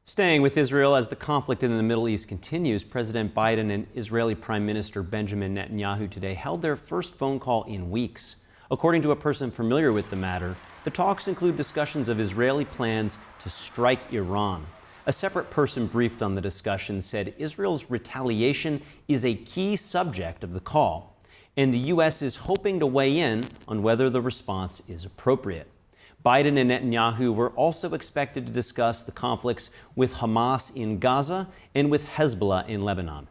Staying with Israel as the conflict in the Middle East continues, President Biden and Israeli Prime Minister Benjamin Netanyahu today held their first phone call in weeks. According to a person familiar with the matter, the talks include discussions of Israeli plans to strike Iran. A separate person briefed on the discussion said Israel's retaliation is a key subject of the call, and the U.S. is hoping to weigh in on whether the response is appropriate. Biden and Netanyahu were also expected to discuss the conflicts with Hamas in Gaza and with Hezbollah in Lebanon.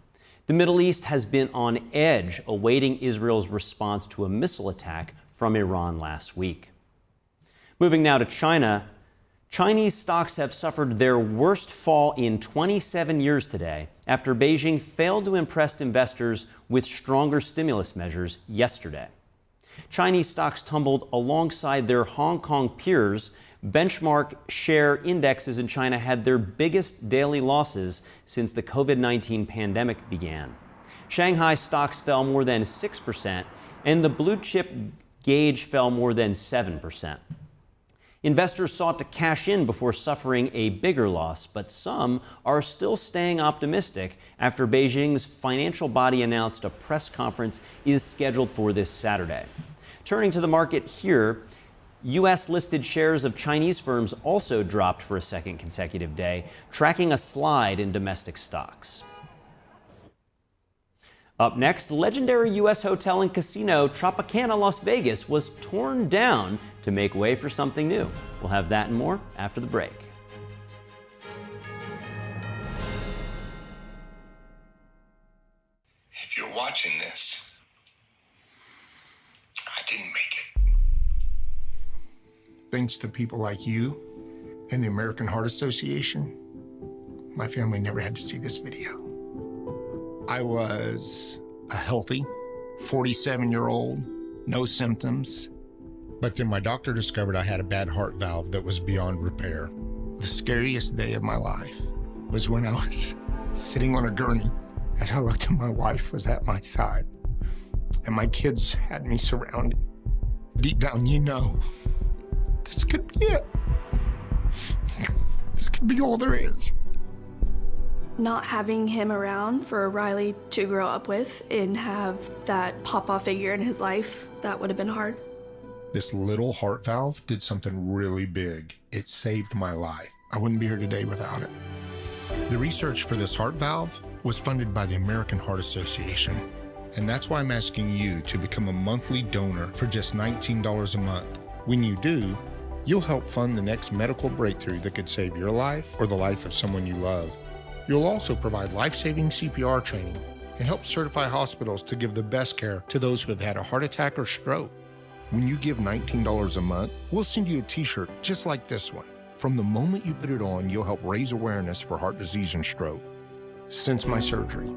The Middle East has been on edge awaiting Israel's response to a missile attack from Iran last week. Moving now to China, Chinese stocks have suffered their worst fall in 27 years today after Beijing failed to impress investors with stronger stimulus measures yesterday. Chinese stocks tumbled alongside their Hong Kong peers. Benchmark share indexes in China had their biggest daily losses since the COVID-19 pandemic began. Shanghai stocks fell more than 6%, and the blue chip gauge fell more than 7%. Investors sought to cash in before suffering a bigger loss, but some are still staying optimistic after Beijing's financial body announced a press conference is scheduled for this Saturday. Turning to the market here, U.S.-listed shares of Chinese firms also dropped for a second consecutive day, tracking a slide in domestic stocks. Up next, legendary U.S. hotel and casino Tropicana, Las Vegas was torn down to make way for something new. We'll have that and more after the break. If you're watching this, I didn't make it. Thanks to people like you and the American Heart Association, my family never had to see this video. I was a healthy 47-year-old, no symptoms. But then my doctor discovered I had a bad heart valve that was beyond repair. The scariest day of my life was when I was sitting on a gurney as I looked and my wife was at my side and my kids had me surrounded. Deep down, you know, this could be it. This could be all there is. Not having him around for Riley to grow up with and have that papa figure in his life, that would have been hard. This little heart valve did something really big. It saved my life. I wouldn't be here today without it. The research for this heart valve was funded by the American Heart Association. And that's why I'm asking you to become a monthly donor for just $19 a month. When you do, you'll help fund the next medical breakthrough that could save your life or the life of someone you love. You'll also provide life-saving CPR training and help certify hospitals to give the best care to those who have had a heart attack or stroke. When you give $19 a month, we'll send you a t-shirt just like this one. From the moment you put it on, you'll help raise awareness for heart disease and stroke. Since my surgery,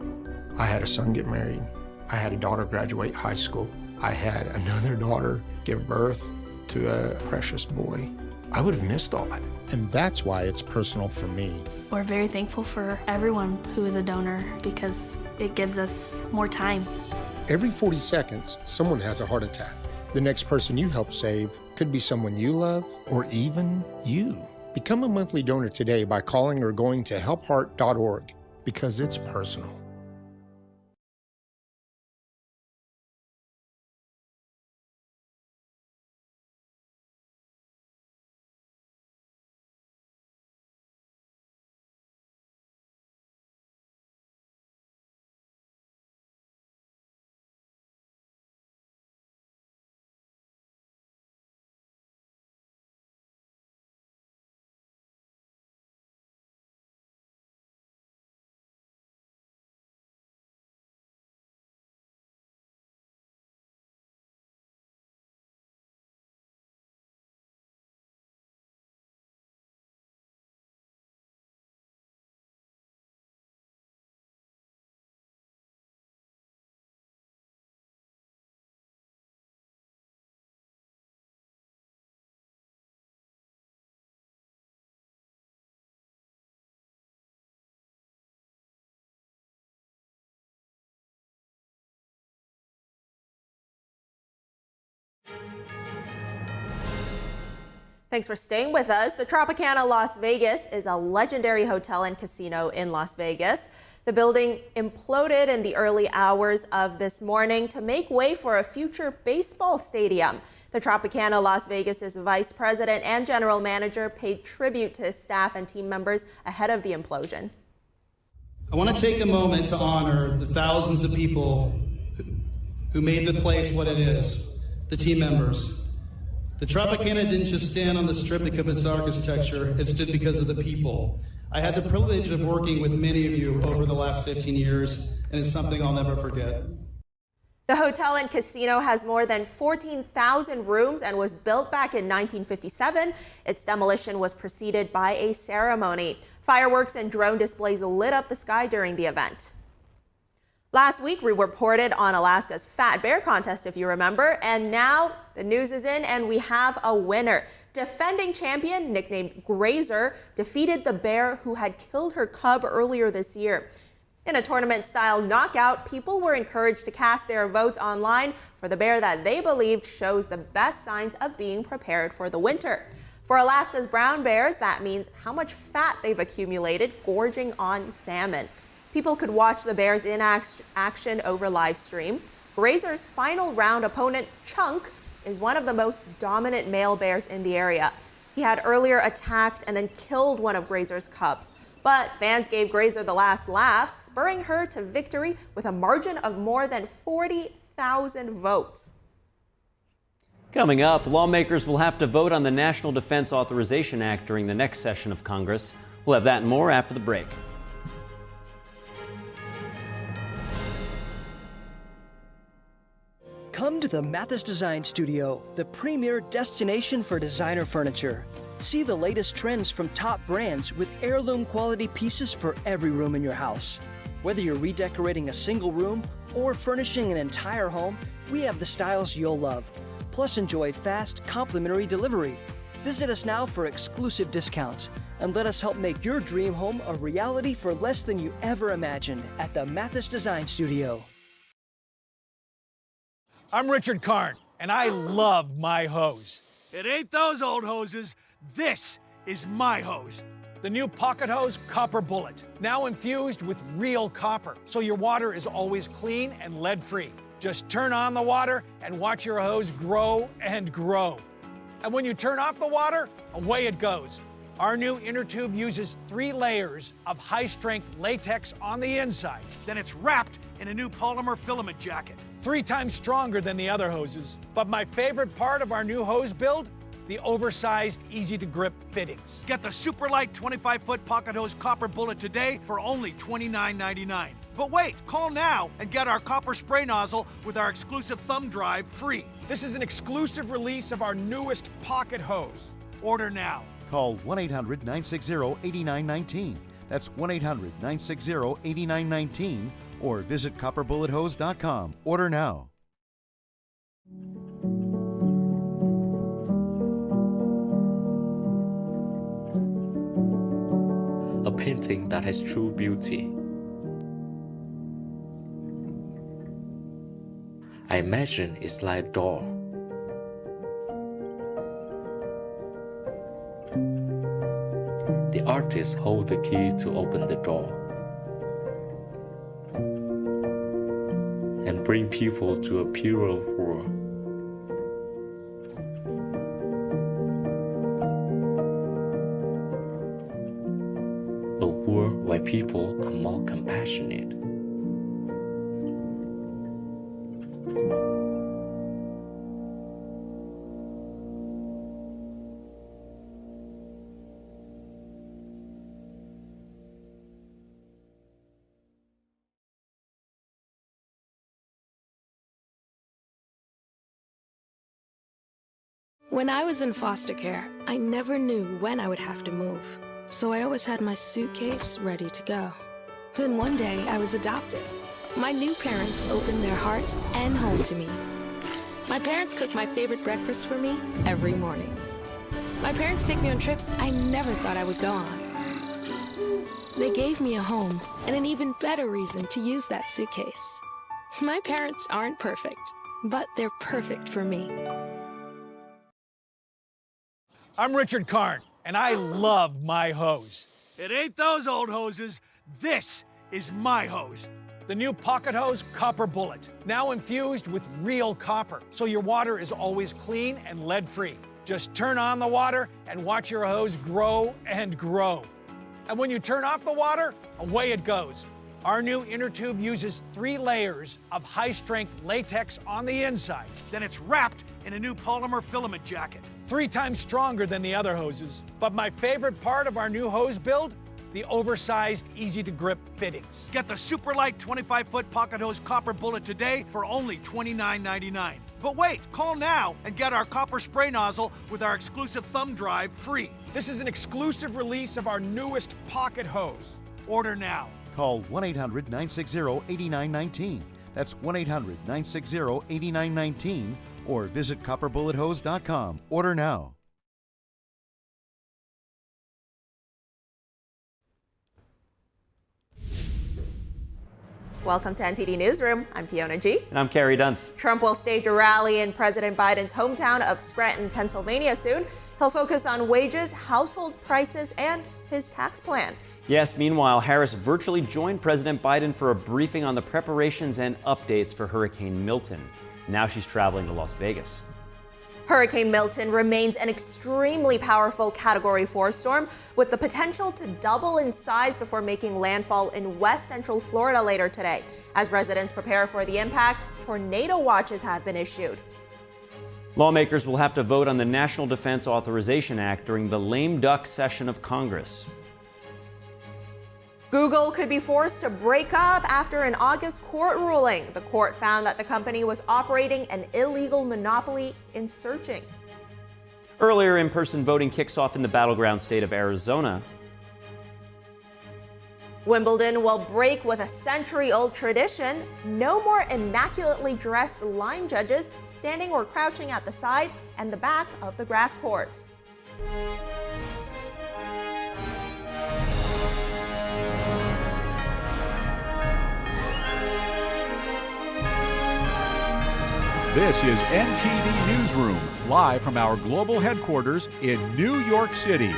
I had a son get married. I had a daughter graduate high school. I had another daughter give birth to a precious boy. I would have missed all that. And that's why it's personal for me. We're very thankful for everyone who is a donor because it gives us more time. Every 40 seconds, someone has a heart attack. The next person you help save could be someone you love or even you. Become a monthly donor today by calling or going to helpheart.org because it's personal. Thanks for staying with us. The Tropicana Las Vegas is a legendary hotel and casino in Las Vegas. The building imploded in the early hours of this morning to make way for a future baseball stadium. The Tropicana Las Vegas's vice president and general manager paid tribute to his staff and team members ahead of the implosion. I want to take a moment to honor the thousands of people who made the place what it is, the team members. The Tropicana didn't just stand on the strip because of its architecture, it stood because of the people. I had the privilege of working with many of you over the last 15 years, and it's something I'll never forget. The hotel and casino has more than 14,000 rooms and was built back in 1957. Its demolition was preceded by a ceremony. Fireworks and drone displays lit up the sky during the event. Last week, we reported on Alaska's Fat Bear Contest, if you remember, and now the news is in and we have a winner. Defending champion, nicknamed Grazer, defeated the bear who had killed her cub earlier this year. In a tournament-style knockout, people were encouraged to cast their votes online for the bear that they believed shows the best signs of being prepared for the winter. For Alaska's brown bears, that means how much fat they've accumulated gorging on salmon. People could watch the bears in action over live stream. Grazer's final round opponent, Chunk, is one of the most dominant male bears in the area. He had earlier attacked and then killed one of Grazer's cubs. But fans gave Grazer the last laugh, spurring her to victory with a margin of more than 40,000 votes. Coming up, lawmakers will have to vote on the National Defense Authorization Act during the next session of Congress. We'll have that and more after the break. Come to the Mathis Design Studio, the premier destination for designer furniture. See the latest trends from top brands with heirloom quality pieces for every room in your house. Whether you're redecorating a single room or furnishing an entire home, we have the styles you'll love. Plus, enjoy fast, complimentary delivery. Visit us now for exclusive discounts and let us help make your dream home a reality for less than you ever imagined at the Mathis Design Studio. I'm Richard Karn, and I love my hose. It ain't those old hoses. This is my hose. The new Pocket Hose Copper Bullet, now infused with real copper, so your water is always clean and lead-free. Just turn on the water and watch your hose grow and grow. And when you turn off the water, away it goes. Our new inner tube uses 3 layers of high-strength latex on the inside. Then it's wrapped in a new polymer filament jacket, 3 times stronger than the other hoses. But my favorite part of our new hose build, the oversized, easy-to-grip fittings. Get the super light 25-foot Pocket Hose Copper Bullet today for only $29.99. But wait, call now and get our copper spray nozzle with our exclusive thumb drive free. This is an exclusive release of our newest Pocket Hose. Order now. Call 1-800-960-8919. That's 1-800-960-8919 or visit copperbullet.hose.com. Order now. painting that has true beauty. I imagine it's like a door. The artist holds the key to open the door and bring people to a purer world. A world where people are more compassionate. When I was in foster care, I never knew when I would have to move, so I always had my suitcase ready to go. Then one day, I was adopted. My new parents opened their hearts and home to me. My parents cook my favorite breakfast for me every morning. My parents take me on trips I never thought I would go on. They gave me a home and an even better reason to use that suitcase. My parents aren't perfect, but they're perfect for me. I'm Richard Karn, and I love my hose. It ain't those old hoses. This is my hose. The new pocket hose Copper Bullet, now infused with real copper, so your water is always clean and lead-free. Just turn on the water and watch your hose grow and grow. And when you turn off the water, away it goes. Our new inner tube uses 3 layers of high-strength latex on the inside. Then it's wrapped in a new polymer filament jacket, 3 times stronger than the other hoses. But my favorite part of our new hose build, the oversized, easy-to-grip fittings. Get the super light 25-foot pocket hose Copper Bullet today for only $29.99. But wait, call now and get our copper spray nozzle with our exclusive thumb drive free. This is an exclusive release of our newest pocket hose. Order now. Call 1-800-960-8919. That's 1-800-960-8919 or visit copperbullet.hose.com. Order now. Welcome to NTD Newsroom. I'm Fiona G. And I'm Carrie Dunst. Trump will stage a rally in President Biden's hometown of Scranton, Pennsylvania soon. He'll focus on wages, household prices, and his tax plan. Yes, meanwhile, Harris virtually joined President Biden for a briefing on the preparations and updates for Hurricane Milton. Now she's traveling to Las Vegas. Hurricane Milton remains an extremely powerful Category 4 storm with the potential to double in size before making landfall in west central Florida later today. As residents prepare for the impact, tornado watches have been issued. Lawmakers will have to vote on the National Defense Authorization Act during the lame duck session of Congress. Google could be forced to break up after an August court ruling. The court found that the company was operating an illegal monopoly in searching. Earlier, in-person voting kicks off in the battleground state of Arizona. Wimbledon will break with a century-old tradition. No more immaculately dressed line judges standing or crouching at the side and the back of the grass courts. This is NTD Newsroom, live from our global headquarters in New York City.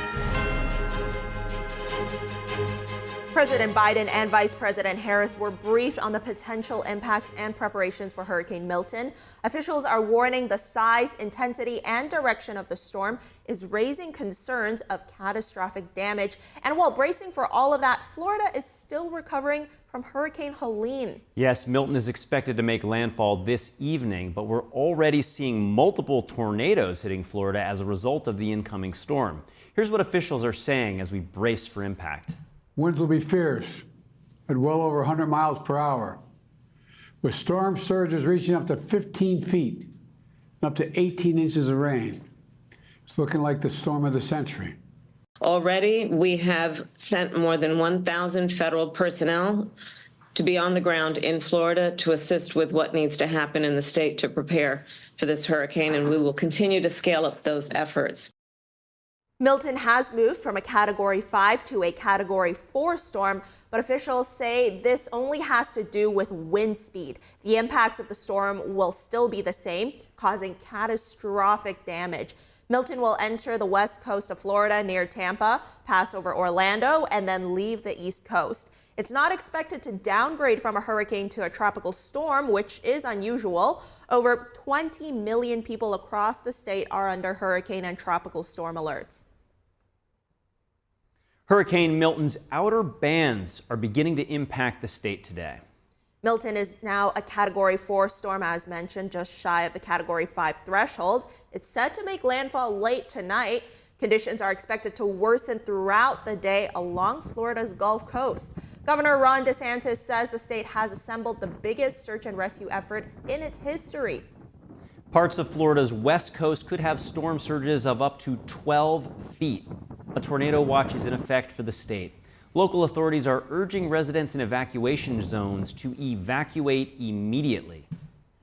President Biden and Vice President Harris were briefed on the potential impacts and preparations for Hurricane Milton. Officials are warning the size, intensity, and direction of the storm is raising concerns of catastrophic damage. And while bracing for all of that, Florida is still recovering from Hurricane Helene. Yes, Milton is expected to make landfall this evening, but we're already seeing multiple tornadoes hitting Florida as a result of the incoming storm. Here's what officials are saying as we brace for impact. Winds will be fierce at well over 100 miles per hour, with storm surges reaching up to 15 feet and up to 18 inches of rain. It's looking like the storm of the century. Already, we have sent more than 1,000 federal personnel to be on the ground in Florida to assist with what needs to happen in the state to prepare for this hurricane, and we will continue to scale up those efforts. Milton has moved from a Category 5 to a Category 4 storm, but officials say this only has to do with wind speed. The impacts of the storm will still be the same, causing catastrophic damage. Milton will enter the west coast of Florida near Tampa, pass over Orlando, and then leave the east coast. It's not expected to downgrade from a hurricane to a tropical storm, which is unusual. Over 20 million people across the state are under hurricane and tropical storm alerts. Hurricane Milton's outer bands are beginning to impact the state today. Milton is now a Category 4 storm, as mentioned, just shy of the Category 5 threshold. It's set to make landfall late tonight. Conditions are expected to worsen throughout the day along Florida's Gulf Coast. Governor Ron DeSantis says the state has assembled the biggest search and rescue effort in its history. Parts of Florida's west coast could have storm surges of up to 12 feet. A tornado watch is in effect for the state. Local authorities are urging residents in evacuation zones to evacuate immediately.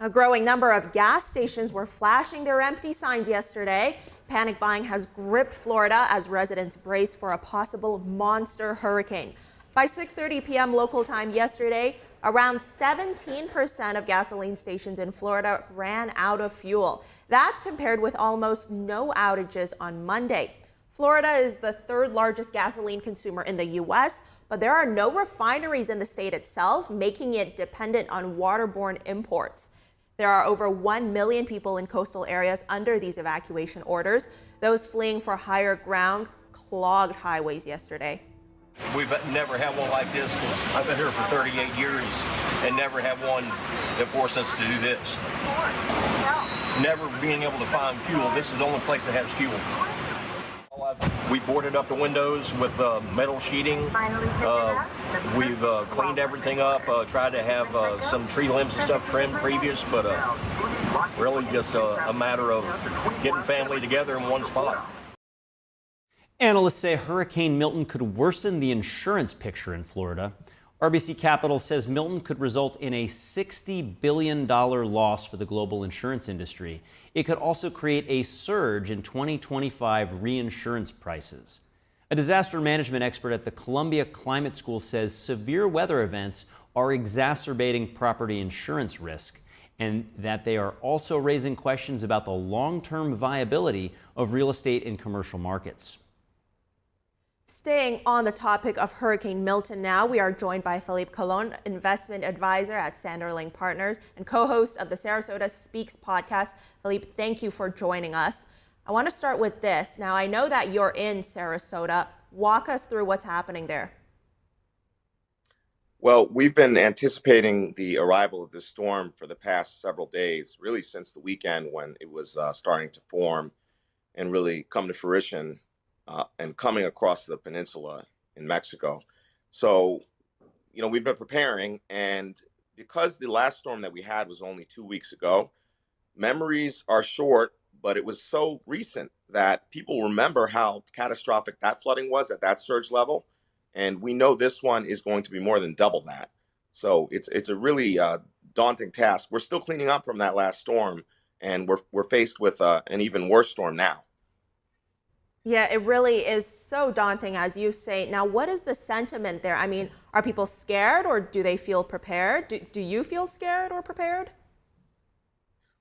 A growing number of gas stations were flashing their empty signs yesterday. Panic buying has gripped Florida as residents brace for a possible monster hurricane. By 6:30 p.m. local time yesterday, around 17% of gasoline stations in Florida ran out of fuel. That's compared with almost no outages on Monday. Florida is the third largest gasoline consumer in the U.S., but there are no refineries in the state itself, making it dependent on waterborne imports. There are over 1 million people in coastal areas under these evacuation orders. Those fleeing for higher ground clogged highways yesterday. We've never had one like this because I've been here for 38 years and never had one that forced us to do this. Never being able to find fuel. This is the only place that has fuel. We boarded up the windows with metal sheeting. We've cleaned everything up, tried to have some tree limbs and stuff trimmed previous, but really just a matter of getting family together in one spot. Analysts say Hurricane Milton could worsen the insurance picture in Florida. RBC Capital says Milton could result in a $60 billion loss for the global insurance industry. It could also create a surge in 2025 reinsurance prices. A disaster management expert at the Columbia Climate School says severe weather events are exacerbating property insurance risk, and that they are also raising questions about the long-term viability of real estate in commercial markets. Staying on the topic of Hurricane Milton now, we are joined by Felipe Colon, investment advisor at Sanderling Partners and co-host of the Sarasota Speaks podcast. Felipe, thank you for joining us. I want to start with this. Now, I know that you're in Sarasota. Walk us through what's happening there. Well, we've been anticipating the arrival of this storm for the past several days, really since the weekend when it was starting to form and really come to fruition. And coming across the peninsula in Mexico. So, we've been preparing, and because the last storm that we had was only 2 weeks ago, memories are short, but it was so recent that people remember how catastrophic that flooding was at that surge level. And we know this one is going to be more than double that. So it's a really daunting task. We're still cleaning up from that last storm, and we're faced with an even worse storm now. Yeah, it really is so daunting, as you say. Now, what is the sentiment there? I mean, are people scared or do they feel prepared? Do you feel scared or prepared?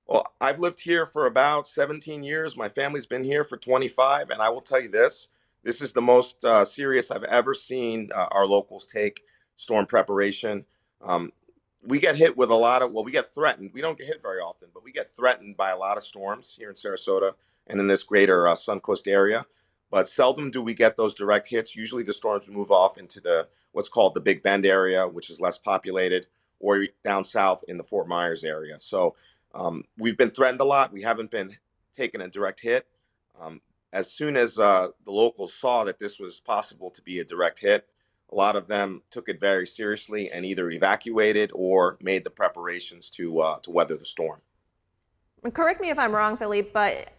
Well, I've lived here for about 17 years. My family's been here for 25. And I will tell you this is the most serious I've ever seen our locals take storm preparation. We get hit with we get threatened. We don't get hit very often, but we get threatened by a lot of storms here in Sarasota and in this greater Suncoast area. But seldom do we get those direct hits. Usually the storms move off into what's called the Big Bend area, which is less populated, or down south in the Fort Myers area. So we've been threatened a lot. We haven't been taking a direct hit. As soon as the locals saw that this was possible to be a direct hit, a lot of them took it very seriously and either evacuated or made the preparations to weather the storm. Correct me if I'm wrong, Felipe, but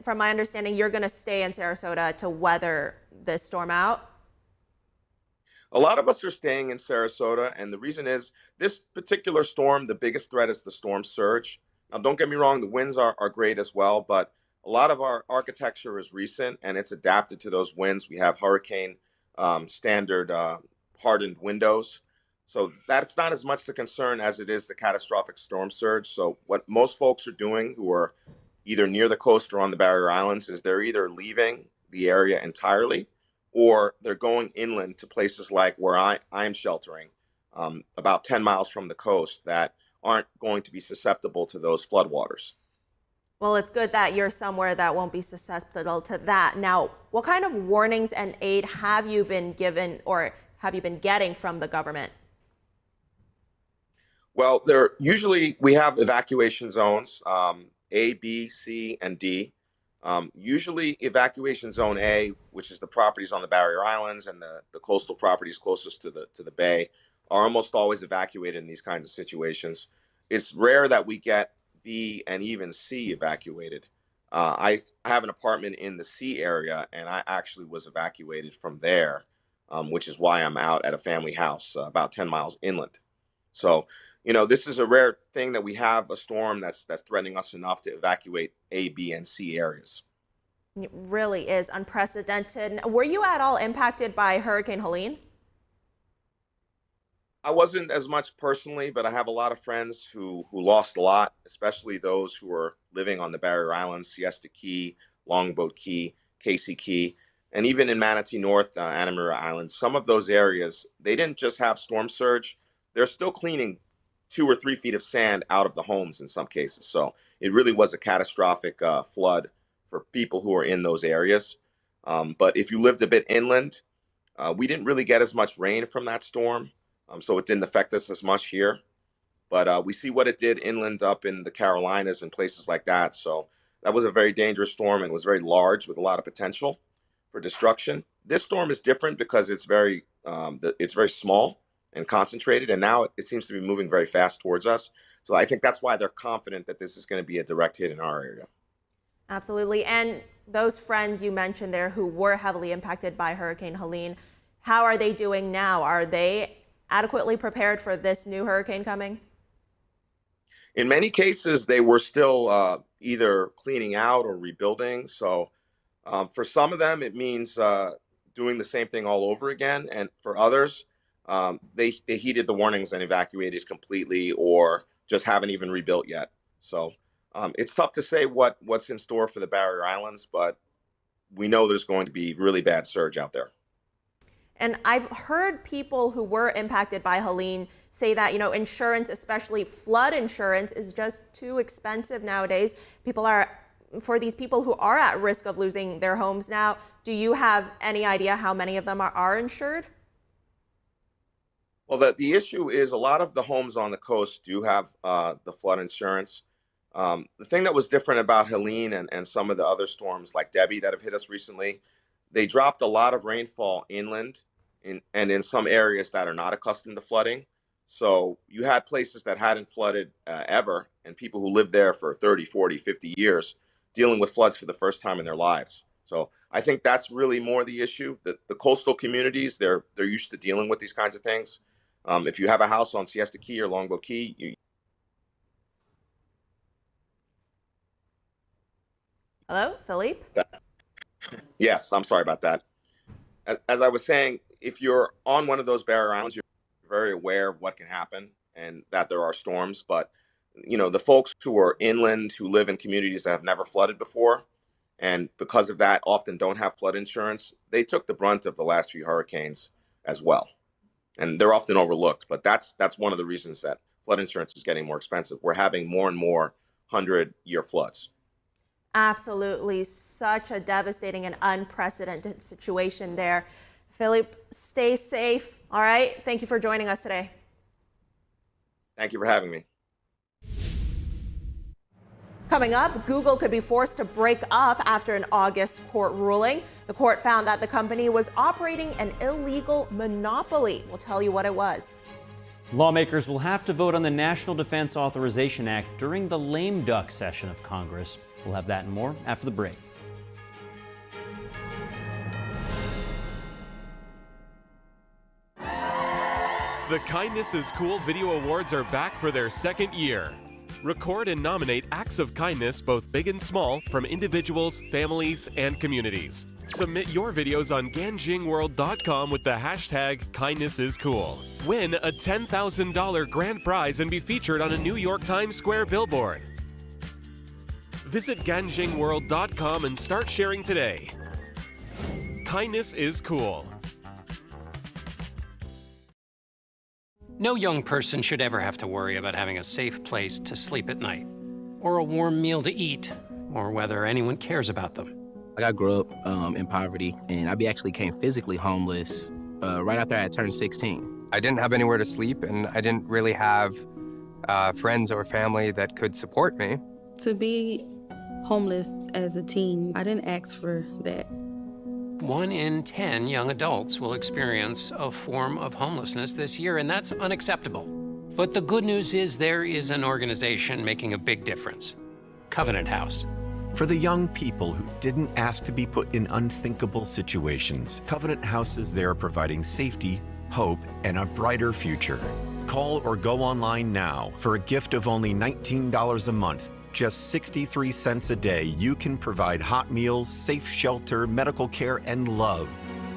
from my understanding, you're going to stay in Sarasota to weather this storm out? A lot of us are staying in Sarasota, and the reason is this particular storm, the biggest threat is the storm surge. Now, don't get me wrong, the winds are great as well, but a lot of our architecture is recent and it's adapted to those winds. We have hurricane standard hardened windows. So that's not as much the concern as it is the catastrophic storm surge. So what most folks are doing who are either near the coast or on the barrier islands is they're either leaving the area entirely or they're going inland to places like where I'm sheltering, about 10 miles from the coast, that aren't going to be susceptible to those floodwaters. Well, it's good that you're somewhere that won't be susceptible to that. Now, what kind of warnings and aid have you been given or have you been getting from the government? Well, usually we have evacuation zones, A, B, C, and D. Usually evacuation zone A, which is the properties on the barrier islands and the coastal properties closest to the bay, are almost always evacuated in these kinds of situations. It's rare that we get B and even C evacuated. I have an apartment in the C area, and I actually was evacuated from there, which is why I'm out at a family house about 10 miles inland. So, this is a rare thing that we have a storm that's threatening us enough to evacuate A, B, and C areas. It really is unprecedented. Were you at all impacted by Hurricane Helene? I wasn't as much personally, but I have a lot of friends who lost a lot, especially those who are living on the barrier islands, Siesta Key, Longboat Key, Casey Key, and even in Manatee North, Anna Maria Island. Some of those areas, they didn't just have storm surge, they're still cleaning 2 or 3 feet of sand out of the homes in some cases. So it really was a catastrophic flood for people who are in those areas. But if you lived a bit inland, we didn't really get as much rain from that storm. So it didn't affect us as much here. But we see what it did inland up in the Carolinas and places like that. So that was a very dangerous storm and was very large with a lot of potential for destruction. This storm is different because it's very small and concentrated, and now it seems to be moving very fast towards us. So I think that's why they're confident that this is going to be a direct hit in our area. Absolutely. And those friends you mentioned there who were heavily impacted by Hurricane Helene, how are they doing now? Are they adequately prepared for this new hurricane coming? In many cases, they were still either cleaning out or rebuilding. So for some of them, it means doing the same thing all over again. And for others, they heeded the warnings and evacuated completely or just haven't even rebuilt yet. So it's tough to say what's in store for the barrier islands, but we know there's going to be really bad surge out there. And I've heard people who were impacted by Helene say that, insurance, especially flood insurance, is just too expensive nowadays. For these people who are at risk of losing their homes now, do you have any idea how many of them are insured? Well, the issue is a lot of the homes on the coast do have the flood insurance. The thing that was different about Helene and some of the other storms like Debbie that have hit us recently, they dropped a lot of rainfall inland and in some areas that are not accustomed to flooding. So you had places that hadn't flooded ever, and people who lived there for 30, 40, 50 years dealing with floods for the first time in their lives. So I think that's really more the issue. The coastal communities, they're used to dealing with these kinds of things. If you have a house on Siesta Key or Longboat Key, Hello, Philippe? Yes, I'm sorry about that. As I was saying, if you're on one of those barrier islands, you're very aware of what can happen and that there are storms. But, the folks who are inland, who live in communities that have never flooded before, and because of that often don't have flood insurance, they took the brunt of the last few hurricanes as well. And they're often overlooked. But that's one of the reasons that flood insurance is getting more expensive. We're having more and more 100-year floods. Absolutely. Such a devastating and unprecedented situation there. Philippe, stay safe. All right. Thank you for joining us today. Thank you for having me. Coming up, Google could be forced to break up after an August court ruling. The court found that the company was operating an illegal monopoly. We'll tell you what it was. Lawmakers will have to vote on the National Defense Authorization Act during the lame duck session of Congress. We'll have that and more after the break. The Kindness is Cool Video Awards are back for their second year. Record and nominate acts of kindness, both big and small, from individuals, families, and communities. Submit your videos on ganjingworld.com with the hashtag #KindnessIsCool. Win a $10,000 grand prize and be featured on a New York Times Square billboard. Visit ganjingworld.com and start sharing today. Kindness is cool. No young person should ever have to worry about having a safe place to sleep at night, or a warm meal to eat, or whether anyone cares about them. I grew up in poverty, and I actually became physically homeless right after I turned 16. I didn't have anywhere to sleep, and I didn't really have friends or family that could support me. To be homeless as a teen, I didn't ask for that. 1 in 10 young adults will experience a form of homelessness this year, and that's unacceptable. But the good news is there is an organization making a big difference: Covenant House. For the young people who didn't ask to be put in unthinkable situations, Covenant House is there providing safety, hope, and a brighter future. Call or go online now. For a gift of only $19 a month, just 63 cents a day, you can provide hot meals, safe shelter, medical care, and love.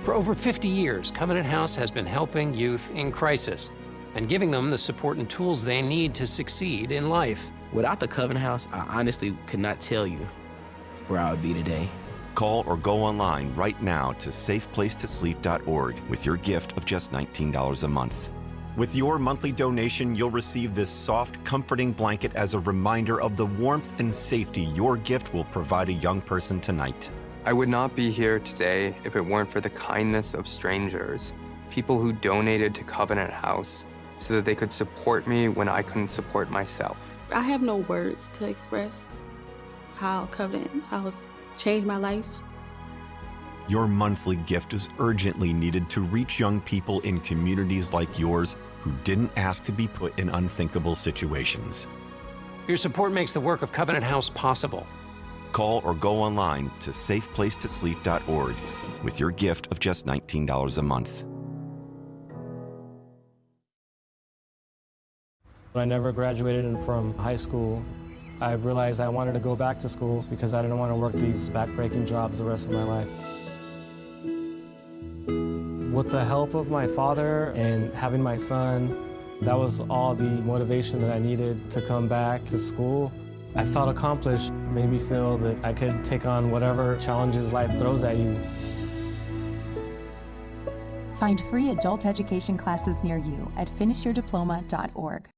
For over 50 years, Covenant House has been helping youth in crisis and giving them the support and tools they need to succeed in life. Without the Covenant House, I honestly could not tell you where I would be today. Call or go online right now to safeplacetosleep.org with your gift of just $19 a month. With your monthly donation, you'll receive this soft, comforting blanket as a reminder of the warmth and safety your gift will provide a young person tonight. I would not be here today if it weren't for the kindness of strangers, people who donated to Covenant House so that they could support me when I couldn't support myself. I have no words to express how Covenant House changed my life. Your monthly gift is urgently needed to reach young people in communities like yours who didn't ask to be put in unthinkable situations. Your support makes the work of Covenant House possible. Call or go online to safeplacetosleep.org with your gift of just $19 a month. When I never graduated from high school, I realized I wanted to go back to school because I didn't want to work these back-breaking jobs the rest of my life. With the help of my father and having my son, that was all the motivation that I needed to come back to school. I felt accomplished, made me feel that I could take on whatever challenges life throws at you. Find free adult education classes near you at finishyourdiploma.org.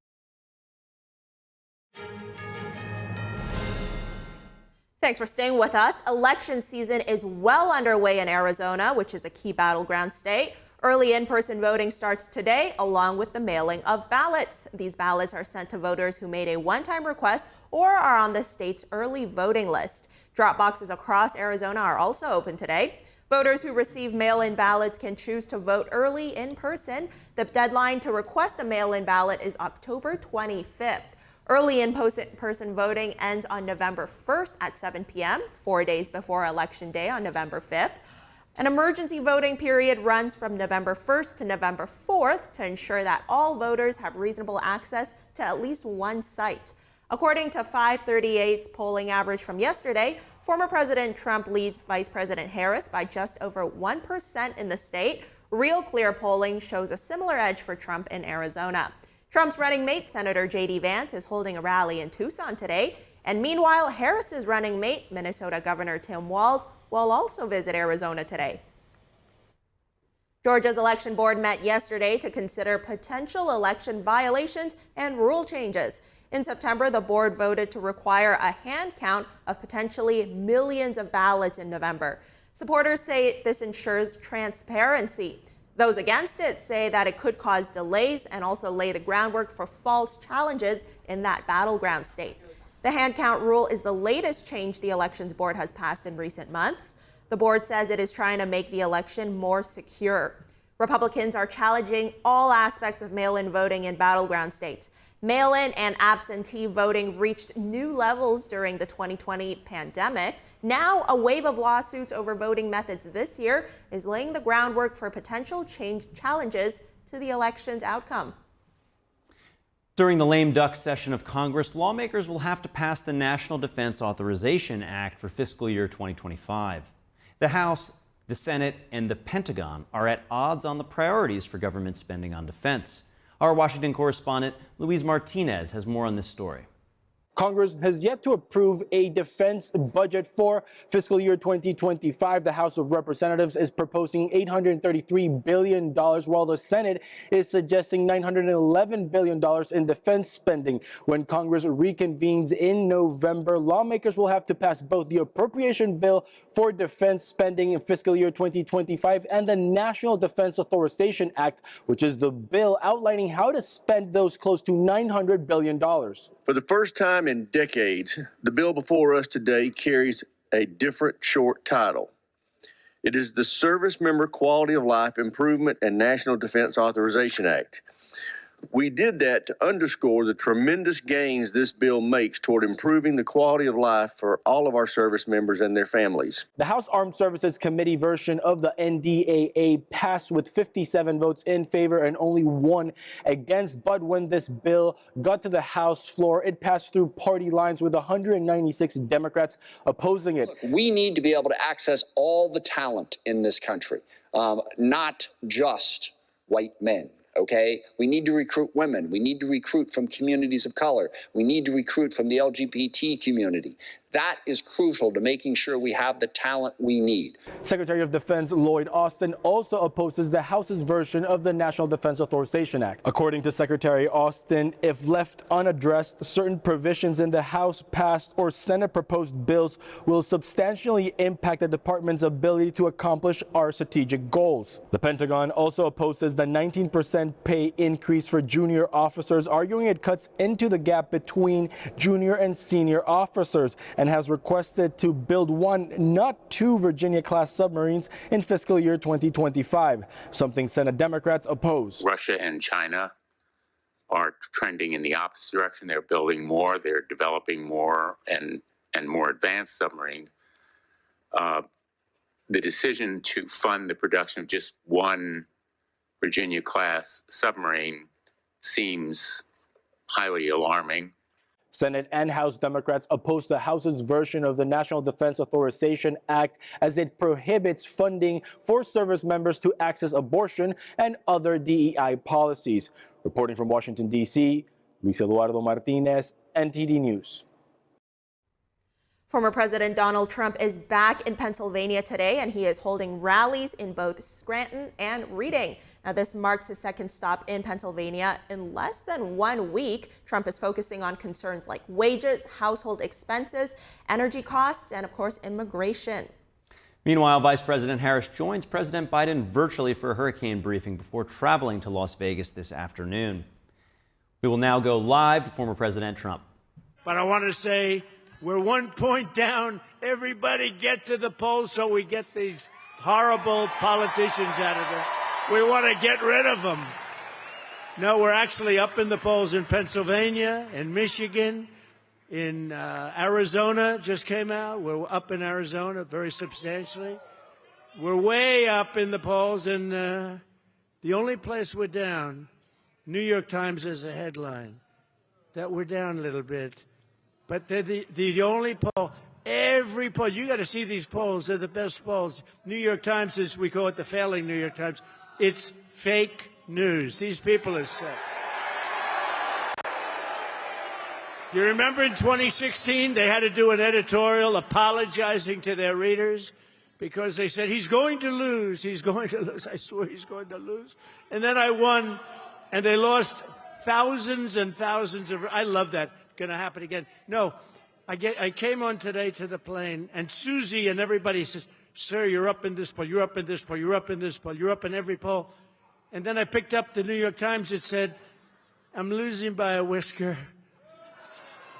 Thanks for staying with us. Election season is well underway in Arizona, which is a key battleground state. Early in-person voting starts today, along with the mailing of ballots. These ballots are sent to voters who made a one-time request or are on the state's early voting list. Drop boxes across Arizona are also open today. Voters who receive mail-in ballots can choose to vote early in person. The deadline to request a mail-in ballot is October 25th. Early in-person voting ends on November 1st at 7 p.m., 4 days before Election Day on November 5th. An emergency voting period runs from November 1st to November 4th to ensure that all voters have reasonable access to at least one site. According to 538's polling average from yesterday, former President Trump leads Vice President Harris by just over 1% in the state. Real Clear polling shows a similar edge for Trump in Arizona. Trump's running mate, Senator J.D. Vance, is holding a rally in Tucson today. And meanwhile, Harris's running mate, Minnesota Governor Tim Walz, will also visit Arizona today. Georgia's election board met yesterday to consider potential election violations and rule changes. In September, the board voted to require a hand count of potentially millions of ballots in November. Supporters say this ensures transparency. Those against it say that it could cause delays and also lay the groundwork for false challenges in that battleground state. The hand count rule is the latest change the Elections Board has passed in recent months. The board says it is trying to make the election more secure. Republicans are challenging all aspects of mail-in voting in battleground states. Mail-in and absentee voting reached new levels during the 2020 pandemic. Now, a wave of lawsuits over voting methods this year is laying the groundwork for potential challenges to the election's outcome. During the lame duck session of Congress, lawmakers will have to pass the National Defense Authorization Act for fiscal year 2025. The House, the Senate, and the Pentagon are at odds on the priorities for government spending on defense. Our Washington correspondent, Luis Martinez, has more on this story. Congress has yet to approve a defense budget for fiscal year 2025. The House of Representatives is proposing $833 billion, while the Senate is suggesting $911 billion in defense spending. When Congress reconvenes in November, lawmakers will have to pass both the appropriation bill for defense spending in fiscal year 2025 and the National Defense Authorization Act, which is the bill outlining how to spend those close to $900 billion. For the first time in decades, the bill before us today carries a different short title. It is the Service Member Quality of Life Improvement and National Defense Authorization Act. We did that to underscore the tremendous gains this bill makes toward improving the quality of life for all of our service members and their families. The House Armed Services Committee version of the NDAA passed with 57 votes in favor and only 1 against. But when this bill got to the House floor, it passed through party lines with 196 Democrats opposing it. We need to be able to access all the talent in this country, not just white men. Okay, we need to recruit women. We need to recruit from communities of color. We need to recruit from the LGBT community. That is crucial to making sure we have the talent we need. Secretary of Defense Lloyd Austin also opposes the House's version of the National Defense Authorization Act. According to Secretary Austin, if left unaddressed, certain provisions in the House passed or Senate proposed bills will substantially impact the department's ability to accomplish our strategic goals. The Pentagon also opposes the 19% pay increase for junior officers, arguing it cuts into the gap between junior and senior officers, and has requested to build 1, not 2 Virginia-class submarines in fiscal year 2025, something Senate Democrats oppose. Russia and China are trending in the opposite direction. They're building more, they're developing more and more advanced submarines. The decision to fund the production of just 1 Virginia-class submarine seems highly alarming. Senate and House Democrats oppose the House's version of the National Defense Authorization Act as it prohibits funding for service members to access abortion and other DEI policies. Reporting from Washington, D.C., Luis Eduardo Martinez, NTD News. Former President Donald Trump is back in Pennsylvania today, and he is holding rallies in both Scranton and Reading. Now, this marks his second stop in Pennsylvania in less than 1 week. Trump is focusing on concerns like wages, household expenses, energy costs, and of course, immigration. Meanwhile, Vice President Harris joins President Biden virtually for a hurricane briefing before traveling to Las Vegas this afternoon. We will now go live to former President Trump. But I want to say, we're 1 point down. Everybody get to the polls so we get these horrible politicians out of there. We want to get rid of them. No, we're actually up in the polls in Pennsylvania, in Michigan, in Arizona just came out. We're up in Arizona very substantially. We're way up in the polls, and the only place we're down, New York Times has a headline that we're down a little bit. But they're the only poll. Every poll, you got to see these polls. They're the best polls. New York Times is, we call it the failing New York Times. It's fake news. These people are sick. You remember in 2016, they had to do an editorial apologizing to their readers because they said, he's going to lose. He's going to lose. I swear he's going to lose. And then I won, and they lost thousands and thousands of, I love that. Going to happen again. No, I came on today to the plane, and Susie and everybody says, sir, you're up in this poll, you're up in this poll, you're up in this poll, you're up in every poll. And then I picked up the New York Times. It said, I'm losing by a whisker.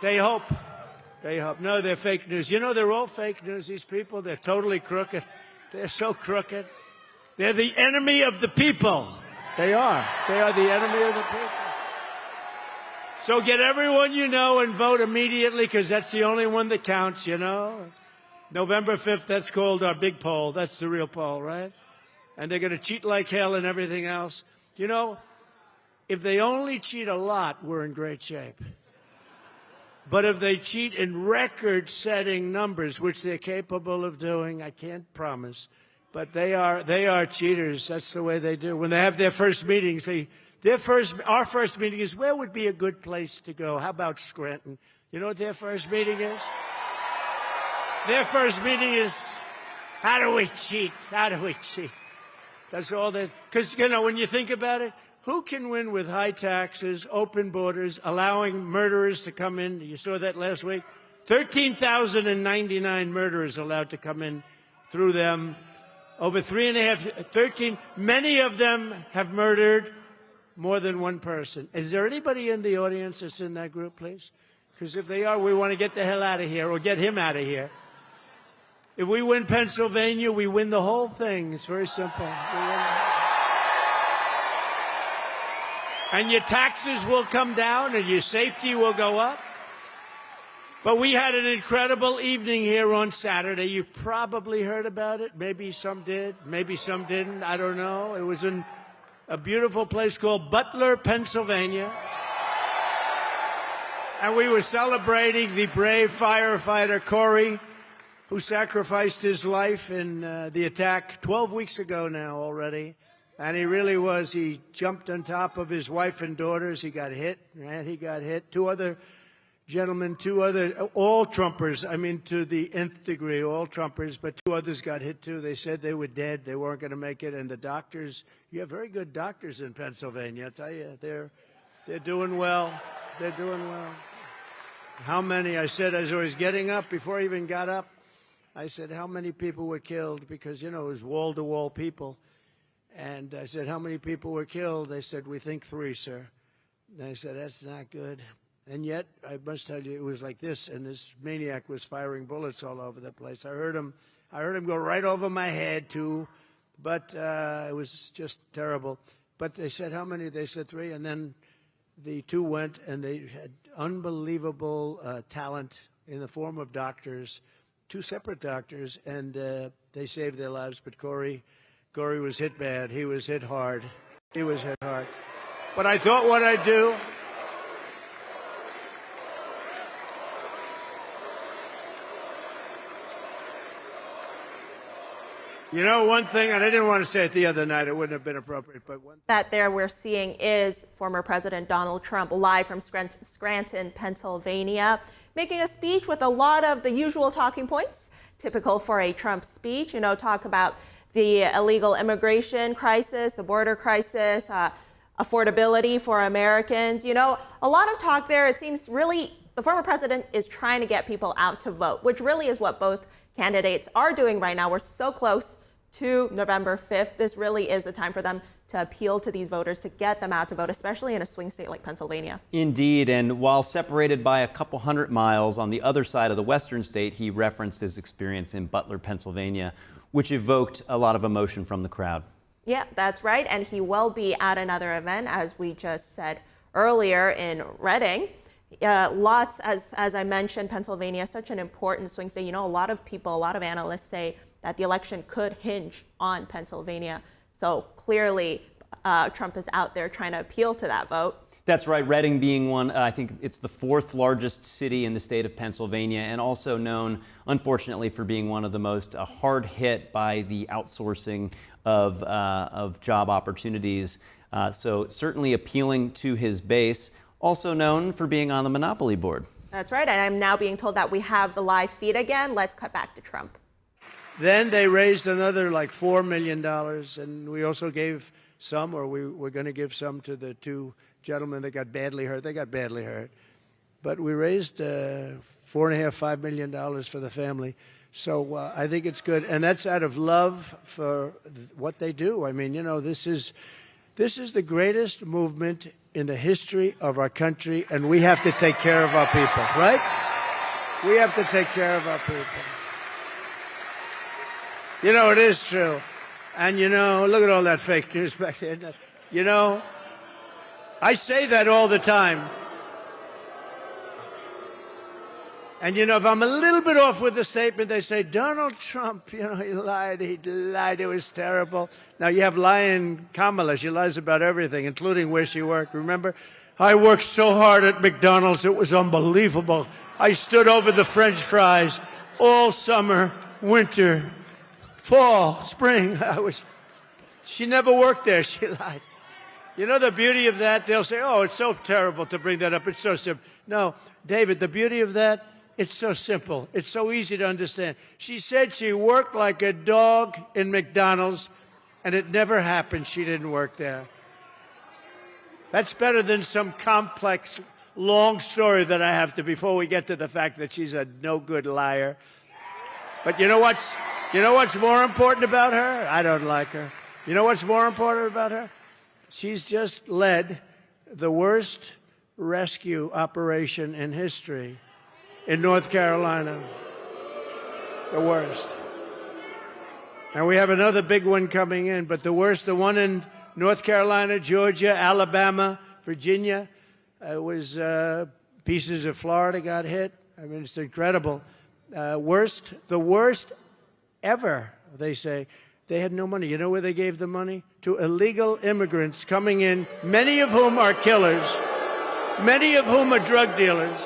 They hope. They hope. No, they're fake news. You know, they're all fake news, these people. They're totally crooked. They're so crooked. They're the enemy of the people. They are. They are the enemy of the people. So get everyone you know and vote immediately, because that's the only one that counts, you know. November 5th, that's called our big poll. That's the real poll, right? And they're going to cheat like hell and everything else. You know, if they only cheat a lot, we're in great shape. But if they cheat in record-setting numbers, which they're capable of doing, I can't promise, but they are cheaters. That's the way they do. When they have their first meetings, our first meeting is, where would be a good place to go? How about Scranton? You know what their first meeting is? Their first meeting is, how do we cheat? How do we cheat? That's all that, because, you know, when you think about it, who can win with high taxes, open borders, allowing murderers to come in? You saw that last week? 13,099 murderers allowed to come in through them. Over 13, many of them have murdered more than one person. Is there anybody in the audience that's in that group, please? Because if they are, we want to get the hell out of here, or get him out of here. If we win Pennsylvania, we win the whole thing. It's very simple. And your taxes will come down and your safety will go up. But we had an incredible evening here on Saturday. You probably heard about it. Maybe some did, maybe some didn't. I don't know. It was in a beautiful place called Butler, Pennsylvania. And we were celebrating the brave firefighter Corey, who sacrificed his life in the attack 12 weeks ago now already. And he really was. He jumped on top of his wife and daughters. He got hit, right? He got hit. Two other gentlemen, all Trumpers, I mean, to the nth degree, all Trumpers, but two others got hit too. They said they were dead. They weren't going to make it. And the doctors, you have very good doctors in Pennsylvania. I tell you, they're doing well. They're doing well. How many? I said, as I was getting up, before I even got up, I said, how many people were killed? Because, you know, it was wall-to-wall people. And I said, how many people were killed? They said, we think 3, sir. And I said, that's not good. And yet, I must tell you, it was like this, and this maniac was firing bullets all over the place. I heard him go right over my head, too, but it was just terrible. But they said, how many? They said 3, and then the 2 went, and they had unbelievable talent in the form of doctors, 2 separate doctors, and they saved their lives. But Corey was hit bad. He was hit hard. He was hit hard. But I thought what I'd do, you know, one thing, and I didn't want to say it the other night, it wouldn't have been appropriate, but one that there we're seeing is former President Donald Trump live from Scranton, Pennsylvania, making a speech with a lot of the usual talking points, typical for a Trump speech. You know, talk about the illegal immigration crisis, the border crisis, affordability for Americans. You know, a lot of talk there. It seems really the former president is trying to get people out to vote, which really is what both candidates are doing right now. We're so close to November 5th. This really is the time for them to appeal to these voters, to get them out to vote, especially in a swing state like Pennsylvania. Indeed, and while separated by a couple hundred miles on the other side of the western state, he referenced his experience in Butler, Pennsylvania, which evoked a lot of emotion from the crowd. Yeah, that's right. And he will be at another event, as we just said earlier, in Reading. Lots, as I mentioned, Pennsylvania is such an important swing state. You know, a lot of people, a lot of analysts say that the election could hinge on Pennsylvania. So clearly, Trump is out there trying to appeal to that vote. That's right. Reading being one, I think it's the 4th largest city in the state of Pennsylvania, and also known, unfortunately, for being one of the most hard hit by the outsourcing of job opportunities. So certainly appealing to his base. Also known for being on the Monopoly board. That's right. And I'm now being told that we have the live feed again. Let's cut back to Trump. Then they raised another like $4 million, and we also gave some, or we were going to give some to the 2 gentlemen that got badly hurt. They got badly hurt. But we raised $4.5 million for the family. So I think it's good. And that's out of love for what they do. I mean, you know, this is the greatest movement in the history of our country, and we have to take care of our people, right? We have to take care of our people. You know, it is true. And, you know, look at all that fake news back there. You know, I say that all the time. And, you know, if I'm a little bit off with the statement, they say, Donald Trump, you know, he lied, it was terrible. Now, you have lying Kamala. She lies about everything, including where she worked. Remember? I worked so hard at McDonald's, it was unbelievable. I stood over the French fries all summer, winter, fall, spring. She never worked there. She lied. You know the beauty of that? They'll say, oh, it's so terrible to bring that up. It's so simple. No, David, the beauty of that, it's so simple. It's so easy to understand. She said she worked like a dog in McDonald's, and it never happened. She didn't work there. That's better than some complex, long story that I have to before we get to the fact that she's a no-good liar. But you know what's more important about her? I don't like her. You know what's more important about her? She's just led the worst rescue operation in history in North Carolina. The worst. And we have another big one coming in, but the worst, the one in North Carolina, Georgia, Alabama, Virginia, pieces of Florida got hit. I mean, it's incredible. The worst ever, they say. They had no money. You know where they gave the money? To illegal immigrants coming in, many of whom are killers, many of whom are drug dealers,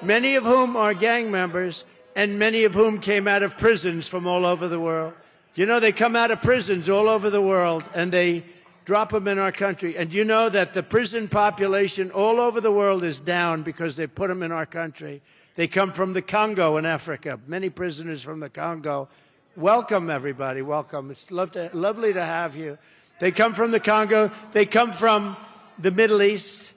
many of whom are gang members, and many of whom came out of prisons from all over the world. You know, they come out of prisons all over the world, and they drop them in our country. And you know that the prison population all over the world is down because they put them in our country. They come from the Congo in Africa, many prisoners from the Congo. Welcome, everybody. Welcome. It's lovely to have you. They come from the Congo. They come from the Middle East.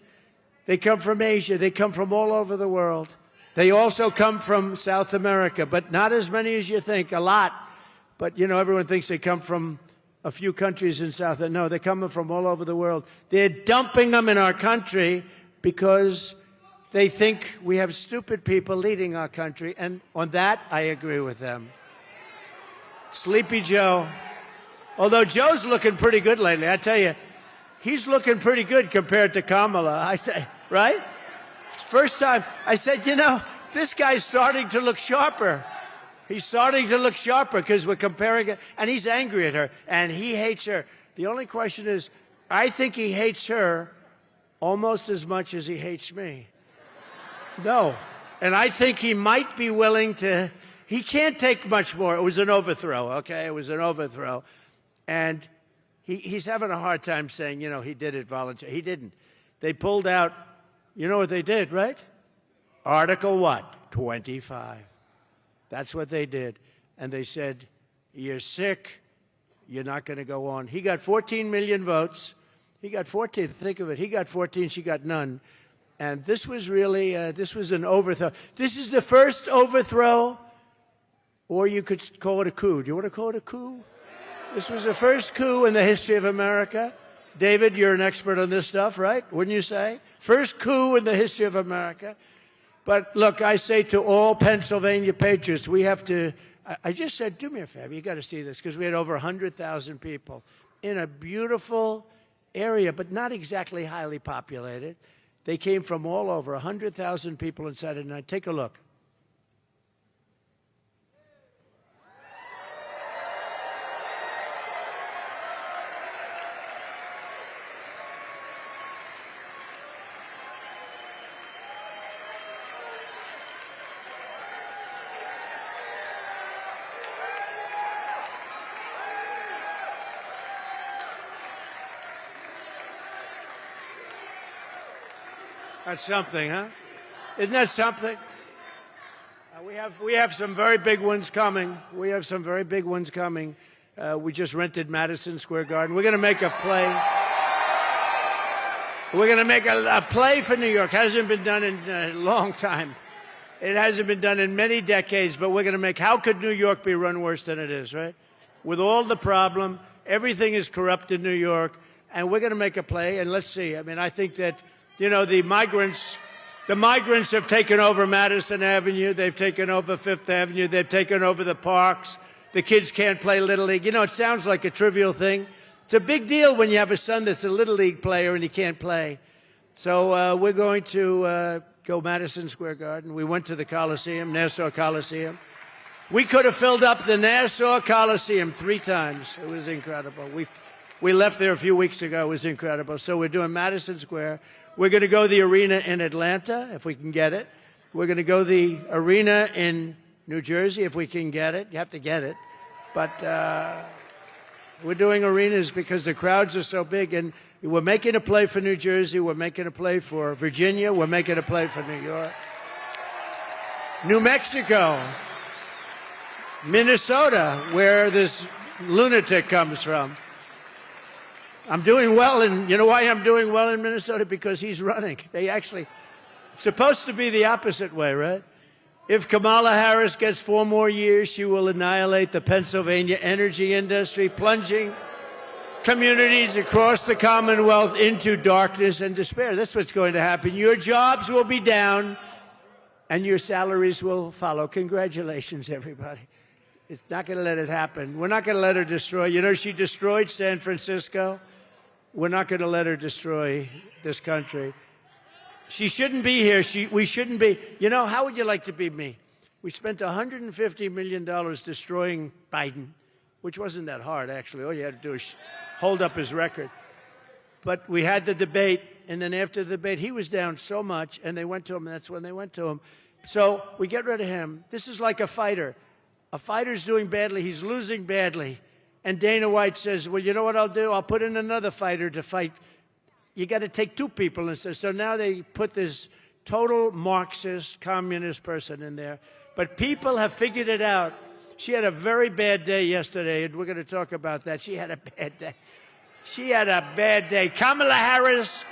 They come from Asia. They come from all over the world. They also come from South America, but not as many as you think, a lot. But, you know, everyone thinks they come from a few countries in South. No, they're coming from all over the world. They're dumping them in our country because they think we have stupid people leading our country. And on that, I agree with them. Sleepy Joe. Although Joe's looking pretty good lately, I tell you, he's looking pretty good compared to Kamala, I say, right? First time, I said, you know, this guy's starting to look sharper. He's starting to look sharper because we're comparing it, and he's angry at her, and he hates her. The only question is, I think he hates her almost as much as he hates me. No. And I think he might be willing to. He can't take much more. It was an overthrow, okay? It was an overthrow. And he's having a hard time saying, you know, he did it voluntarily. He didn't. They pulled out, you know what they did, right? Article what? 25. That's what they did. And they said, you're sick. You're not going to go on. He got 14 million votes. He got 14. Think of it. He got 14. She got none. And this was really, this was an overthrow. This is the first overthrow. Or you could call it a coup. Do you want to call it a coup? This was the first coup in the history of America. David, you're an expert on this stuff, right? Wouldn't you say? First coup in the history of America. But look, I say to all Pennsylvania patriots, we have to, I just said, do me a favor, you got to see this, because we had over 100,000 people in a beautiful area, but not exactly highly populated. They came from all over, 100,000 people inside it. Now, take a look. That's something, huh? Isn't that something? We have some very big ones coming. We have some very big ones coming. We just rented Madison Square Garden. We're going to make a play. We're going to make a play for New York. Hasn't been done in a long time. It hasn't been done in many decades, but we're going to make, how could New York be run worse than it is, right? With all the problem, everything is corrupt in New York, and we're going to make a play, and let's see. I mean, I think that, you know, the migrants have taken over Madison Avenue. They've taken over Fifth Avenue. They've taken over the parks. The kids can't play Little League. You know, it sounds like a trivial thing. It's a big deal when you have a son that's a Little League player and he can't play. So we're going to go Madison Square Garden. We went to the Coliseum, Nassau Coliseum. We could have filled up the Nassau Coliseum 3 times. It was incredible. We left there a few weeks ago. It was incredible. So we're doing Madison Square. We're going to go the arena in Atlanta, if we can get it. We're going to go the arena in New Jersey, if we can get it. You have to get it. But we're doing arenas because the crowds are so big. And we're making a play for New Jersey. We're making a play for Virginia. We're making a play for New York. New Mexico. Minnesota, where this lunatic comes from. I'm doing well, and you know why I'm doing well in Minnesota? Because he's running. It's supposed to be the opposite way, right? If Kamala Harris gets 4 more years, she will annihilate the Pennsylvania energy industry, plunging communities across the Commonwealth into darkness and despair. That's what's going to happen. Your jobs will be down, and your salaries will follow. Congratulations, everybody. It's not going to let it happen. We're not going to let her destroy. You know, she destroyed San Francisco. We're not going to let her destroy this country. She shouldn't be here. We shouldn't be. You know, how would you like to be me? We spent $150 million destroying Biden, which wasn't that hard, actually. All you had to do is hold up his record. But we had the debate, and then after the debate, he was down so much, and they went to him, and that's when they went to him. So we get rid of him. This is like a fighter. A fighter's doing badly. He's losing badly. And Dana White says, well, you know what I'll do? I'll put in another fighter to fight. You got to take 2 people. And so now they put this total Marxist, communist person in there. But people have figured it out. She had a very bad day yesterday, and we're going to talk about that. She had a bad day. She had a bad day. Kamala Harris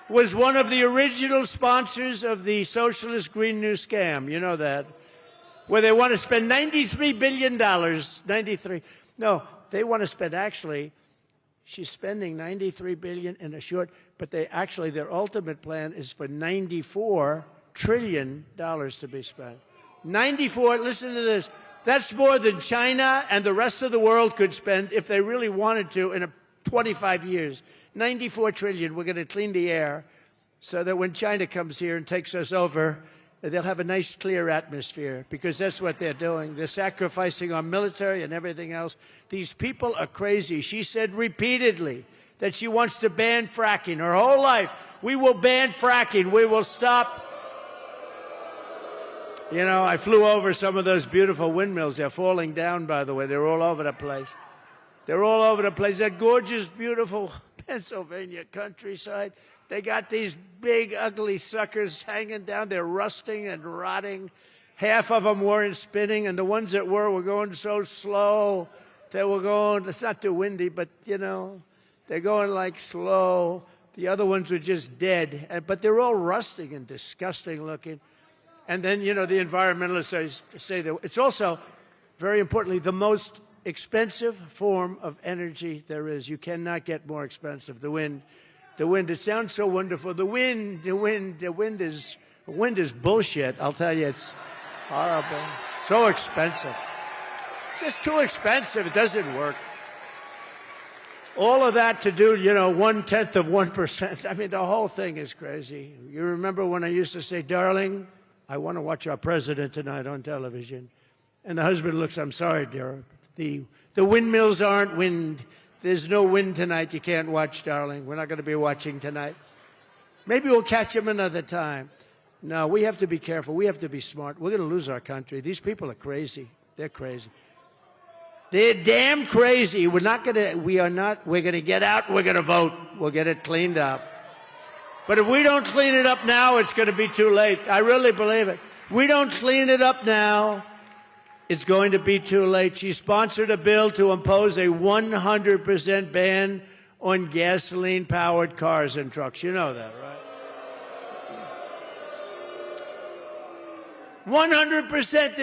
was one of the original sponsors of the socialist Green New scam. You know that. Where they want to spend $93 billion. 93. No, they want to spend, actually, she's spending $93 billion in a short, but their ultimate plan is for $94 trillion to be spent. 94, listen to this. That's more than China and the rest of the world could spend if they really wanted to in 25 years. 94 trillion. We're going to clean the air so that when China comes here and takes us over, they'll have a nice, clear atmosphere, because that's what they're doing. They're sacrificing our military and everything else. These people are crazy. She said repeatedly that she wants to ban fracking her whole life. We will ban fracking. We will stop. You know, I flew over some of those beautiful windmills. They're falling down, by the way. They're all over the place. They're all over the place. That gorgeous, beautiful Pennsylvania countryside. They got these big, ugly suckers hanging down. They're rusting and rotting. Half of them weren't spinning, and the ones that were going so slow. They were going, it's not too windy, but, you know, they're going like slow. The other ones were just dead. But they're all rusting and disgusting looking. And then, you know, the environmentalists say that it's also, very importantly, the most expensive form of energy there is. You cannot get more expensive. The wind, it sounds so wonderful. The wind is bullshit. I'll tell you, it's horrible. So expensive. It's just too expensive. It doesn't work. All of that to do, you know, 1/10 of 1%. I mean, the whole thing is crazy. You remember when I used to say, darling, I want to watch our president tonight on television. And the husband looks, I'm sorry, dear. The windmills aren't wind. There's no wind tonight. You can't watch, darling. We're not going to be watching tonight. Maybe we'll catch him another time. No, we have to be careful. We have to be smart. We're going to lose our country. These people are crazy. They're crazy. They're damn crazy. We're going to get out. We're going to vote. We'll get it cleaned up. But if we don't clean it up now, it's going to be too late. I really believe it. We don't clean it up now, it's going to be too late. She sponsored a bill to impose a 100% ban on gasoline-powered cars and trucks. You know that, right? 100%,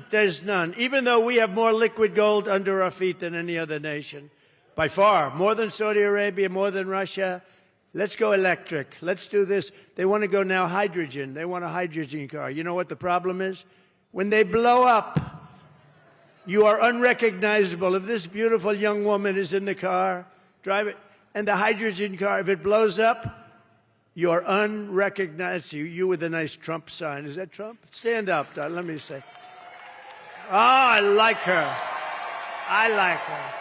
there's none. Even though we have more liquid gold under our feet than any other nation. By far. More than Saudi Arabia, more than Russia. Let's go electric. Let's do this. They want to go now hydrogen. They want a hydrogen car. You know what the problem is? When they blow up, you are unrecognizable. If this beautiful young woman is in the car, drive it, and the hydrogen car, if it blows up, You're unrecognized. You with a nice Trump sign. Is that Trump? Stand up. Let me say. Oh, I like her. I like her.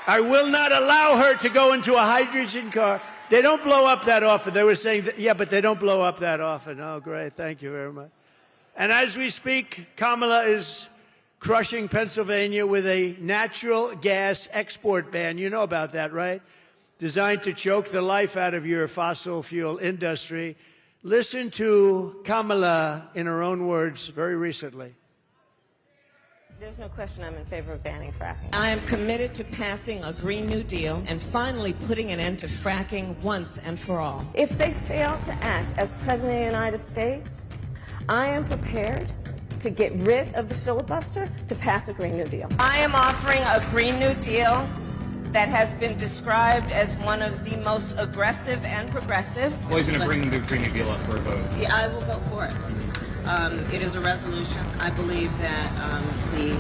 I will not allow her to go into a hydrogen car. They don't blow up that often. They were saying, that, yeah, but they don't blow up that often. Oh, great. Thank you very much. And as we speak, Kamala is crushing Pennsylvania with a natural gas export ban. You know about that, right? Designed to choke the life out of your fossil fuel industry. Listen to Kamala in her own words very recently. There's no question I'm in favor of banning fracking. I am committed to passing a Green New Deal and finally putting an end to fracking once and for all. If they fail to act as President of the United States, I am prepared to get rid of the filibuster to pass a Green New Deal. I am offering a Green New Deal that has been described as one of the most aggressive and progressive. Well, he's going to bring the Green New Deal up for a vote. Yeah, I will vote for it. It is a resolution. I believe that the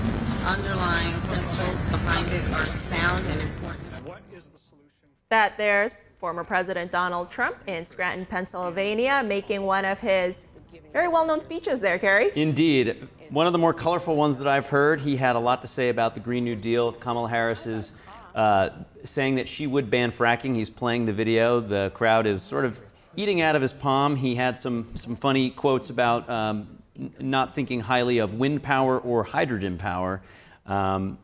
underlying principles behind it are sound and important. What is the solution? That there's former President Donald Trump in Scranton, Pennsylvania, making one of his very well-known speeches there, Carrie. Indeed. One of the more colorful ones that I've heard. He had a lot to say about the Green New Deal. Kamala Harris is saying that she would ban fracking. He's playing the video. The crowd is sort of eating out of his palm. He had some funny quotes about not thinking highly of wind power or hydrogen power.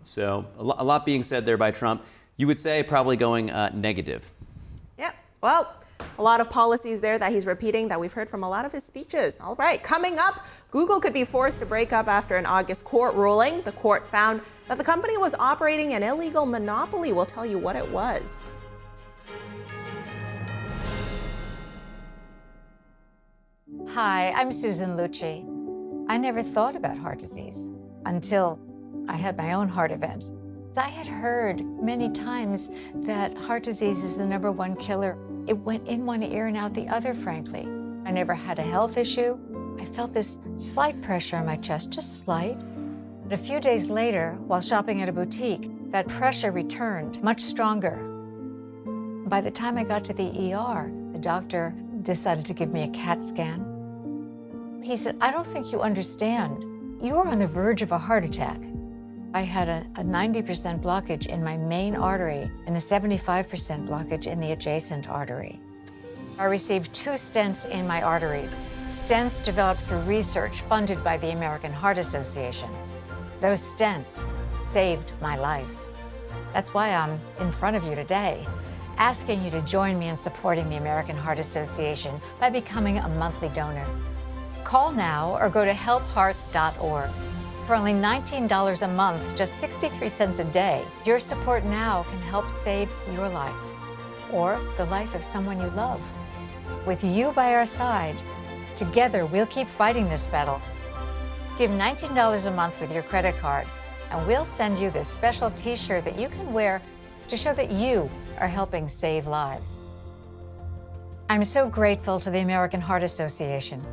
So a lot being said there by Trump. You would say probably going negative. Yep. Well, a lot of policies there that he's repeating that we've heard from a lot of his speeches. All right, coming up, Google could be forced to break up after an August court ruling. The court found that the company was operating an illegal monopoly. We'll tell you what it was. Hi, I'm Susan Lucci. I never thought about heart disease until I had my own heart event. I had heard many times that heart disease is the #1 killer. It went in one ear and out the other, frankly. I never had a health issue. I felt this slight pressure on my chest, just slight. But a few days later, while shopping at a boutique, that pressure returned, much stronger. By the time I got to the ER, the doctor decided to give me a CAT scan. He said, "I don't think you understand. You are on the verge of a heart attack." I had a 90% blockage in my main artery and a 75% blockage in the adjacent artery. I received 2 stents in my arteries, stents developed through research funded by the American Heart Association. Those stents saved my life. That's why I'm in front of you today, asking you to join me in supporting the American Heart Association by becoming a monthly donor. Call now or go to helpheart.org. For only $19 a month, just 63 cents a day, your support now can help save your life or the life of someone you love. With you by our side, together we'll keep fighting this battle. Give $19 a month with your credit card, and we'll send you this special t-shirt that you can wear to show that you are helping save lives. I'm so grateful to the American Heart Association.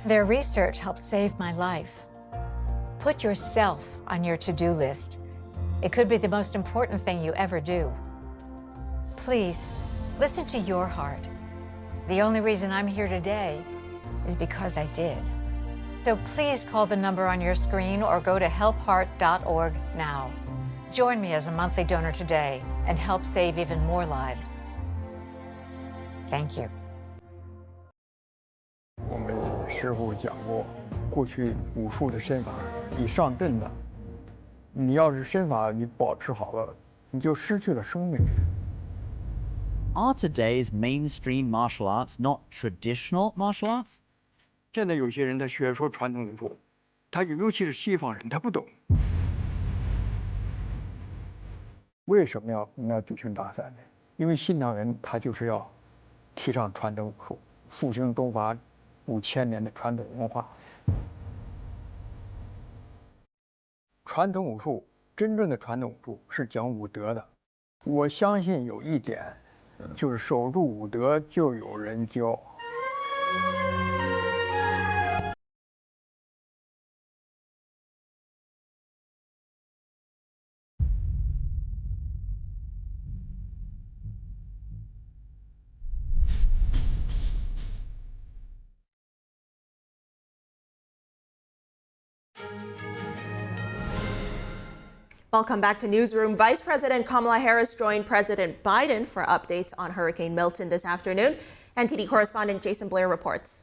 Their research helped save my life. Put yourself on your to-do list. It could be the most important thing you ever do. Please, listen to your heart. The only reason I'm here today is because I did. So please call the number on your screen or go to helpheart.org now. Join me as a monthly donor today and help save even more lives. Thank you. 我们师傅讲过，过去武术的身法，你上阵了，你要是身法你保持好了，你就失去了生命。Are today's mainstream martial arts not traditional martial arts? 现在有些人他学说传统武术，他尤其是西方人，他不懂。为什么要举行大赛呢？因为新唐人他就是要提倡传统武术，复兴中华5000年的传统文化。传统武术，真正的传统武术是讲武德的。我相信有一点，就是守住武德，就有人教。Welcome back to Newsroom. Vice President Kamala Harris joined President Biden for updates on Hurricane Milton this afternoon. NTD correspondent Jason Blair reports.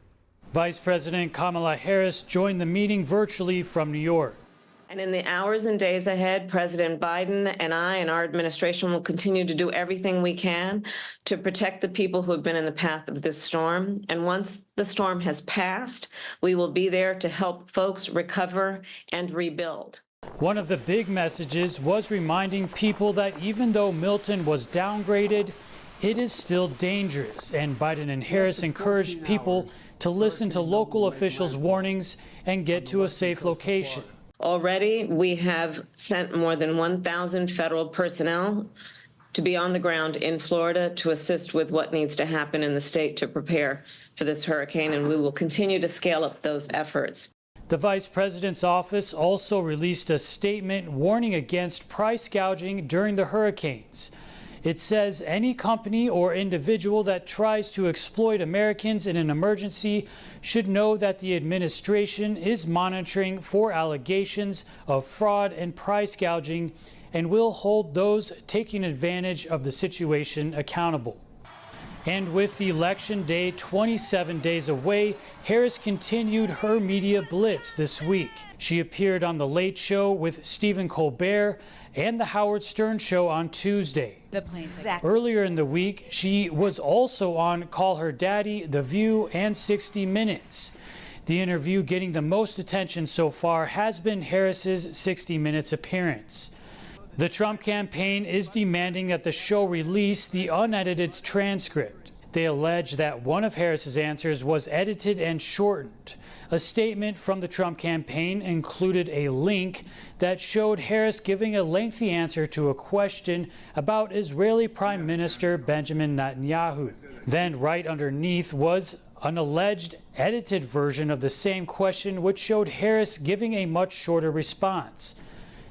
Vice President Kamala Harris joined the meeting virtually from New York. And in the hours and days ahead, President Biden and I and our administration will continue to do everything we can to protect the people who have been in the path of this storm. And once the storm has passed, we will be there to help folks recover and rebuild. One of the big messages was reminding people that even though Milton was downgraded, it is still dangerous. And Biden and Harris encouraged people to listen to local officials' warnings and get to a safe location. Already, we have sent more than 1,000 federal personnel to be on the ground in Florida to assist with what needs to happen in the state to prepare for this hurricane, and we will continue to scale up those efforts. The vice president's office also released a statement warning against price gouging during the hurricanes. It says any company or individual that tries to exploit Americans in an emergency should know that the administration is monitoring for allegations of fraud and price gouging and will hold those taking advantage of the situation accountable. And with Election Day 27 days away, Harris continued her media blitz this week. She appeared on The Late Show with Stephen Colbert and The Howard Stern Show on Tuesday. Earlier in the week, she was also on Call Her Daddy, The View, and 60 Minutes. The interview getting the most attention so far has been Harris's 60 Minutes appearance. The Trump campaign is demanding that the show release the unedited transcript. They allege that one of Harris's answers was edited and shortened. A statement from the Trump campaign included a link that showed Harris giving a lengthy answer to a question about Israeli Prime Minister Benjamin Netanyahu. Then right underneath was an alleged edited version of the same question, which showed Harris giving a much shorter response.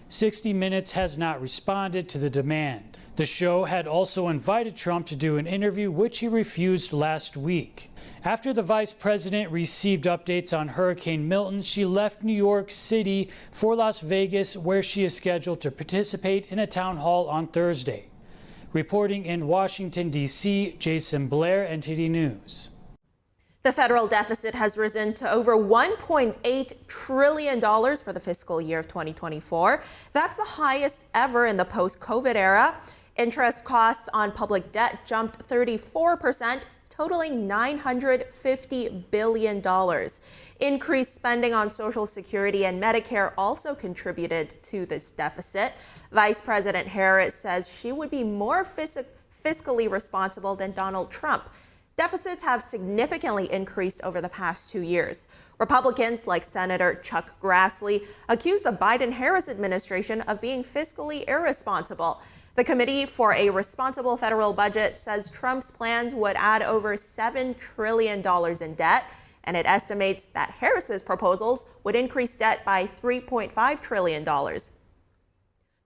60 Minutes has not responded to the demand. The show had also invited Trump to do an interview, which he refused last week. After the vice president received updates on Hurricane Milton, she left New York City for Las Vegas, where she is scheduled to participate in a town hall on Thursday. Reporting in Washington, D.C., Jason Blair, NTD News. The federal deficit has risen to over $1.8 trillion for the fiscal year of 2024. That's the highest ever in the post-COVID era. Interest costs on public debt jumped 34%, totaling $950 billion. Increased spending on Social Security and Medicare also contributed to this deficit. Vice President Harris says she would be more fiscally responsible than Donald Trump. Deficits have significantly increased over the past 2 years. Republicans like Senator Chuck Grassley accuse the Biden-Harris administration of being fiscally irresponsible. The Committee for a Responsible Federal Budget says Trump's plans would add over $7 trillion in debt, and it estimates that Harris's proposals would increase debt by $3.5 trillion.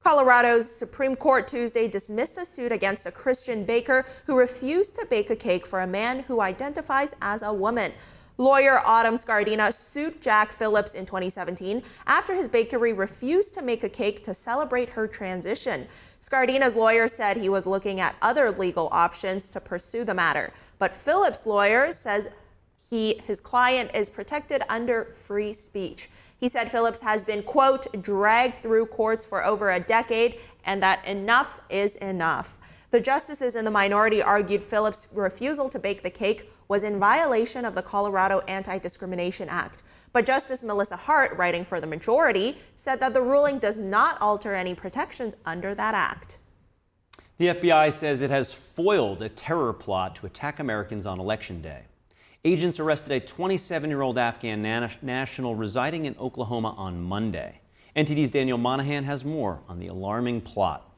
Colorado's Supreme Court Tuesday dismissed a suit against a Christian baker who refused to bake a cake for a man who identifies as a woman. Lawyer Autumn Scardina sued Jack Phillips in 2017 after his bakery refused to make a cake to celebrate her transition. Scardina's lawyer said he was looking at other legal options to pursue the matter, but Phillips' lawyer says his client is protected under free speech. He said Phillips has been, quote, dragged through courts for over a decade and that enough is enough. The justices in the minority argued Phillips' refusal to bake the cake was in violation of the Colorado Anti-Discrimination Act. But Justice Melissa Hart, writing for the majority, said that the ruling does not alter any protections under that act. The FBI says it has foiled a terror plot to attack Americans on Election Day. Agents arrested a 27-year-old Afghan national residing in Oklahoma on Monday. NTD's Daniel Monahan has more on the alarming plot.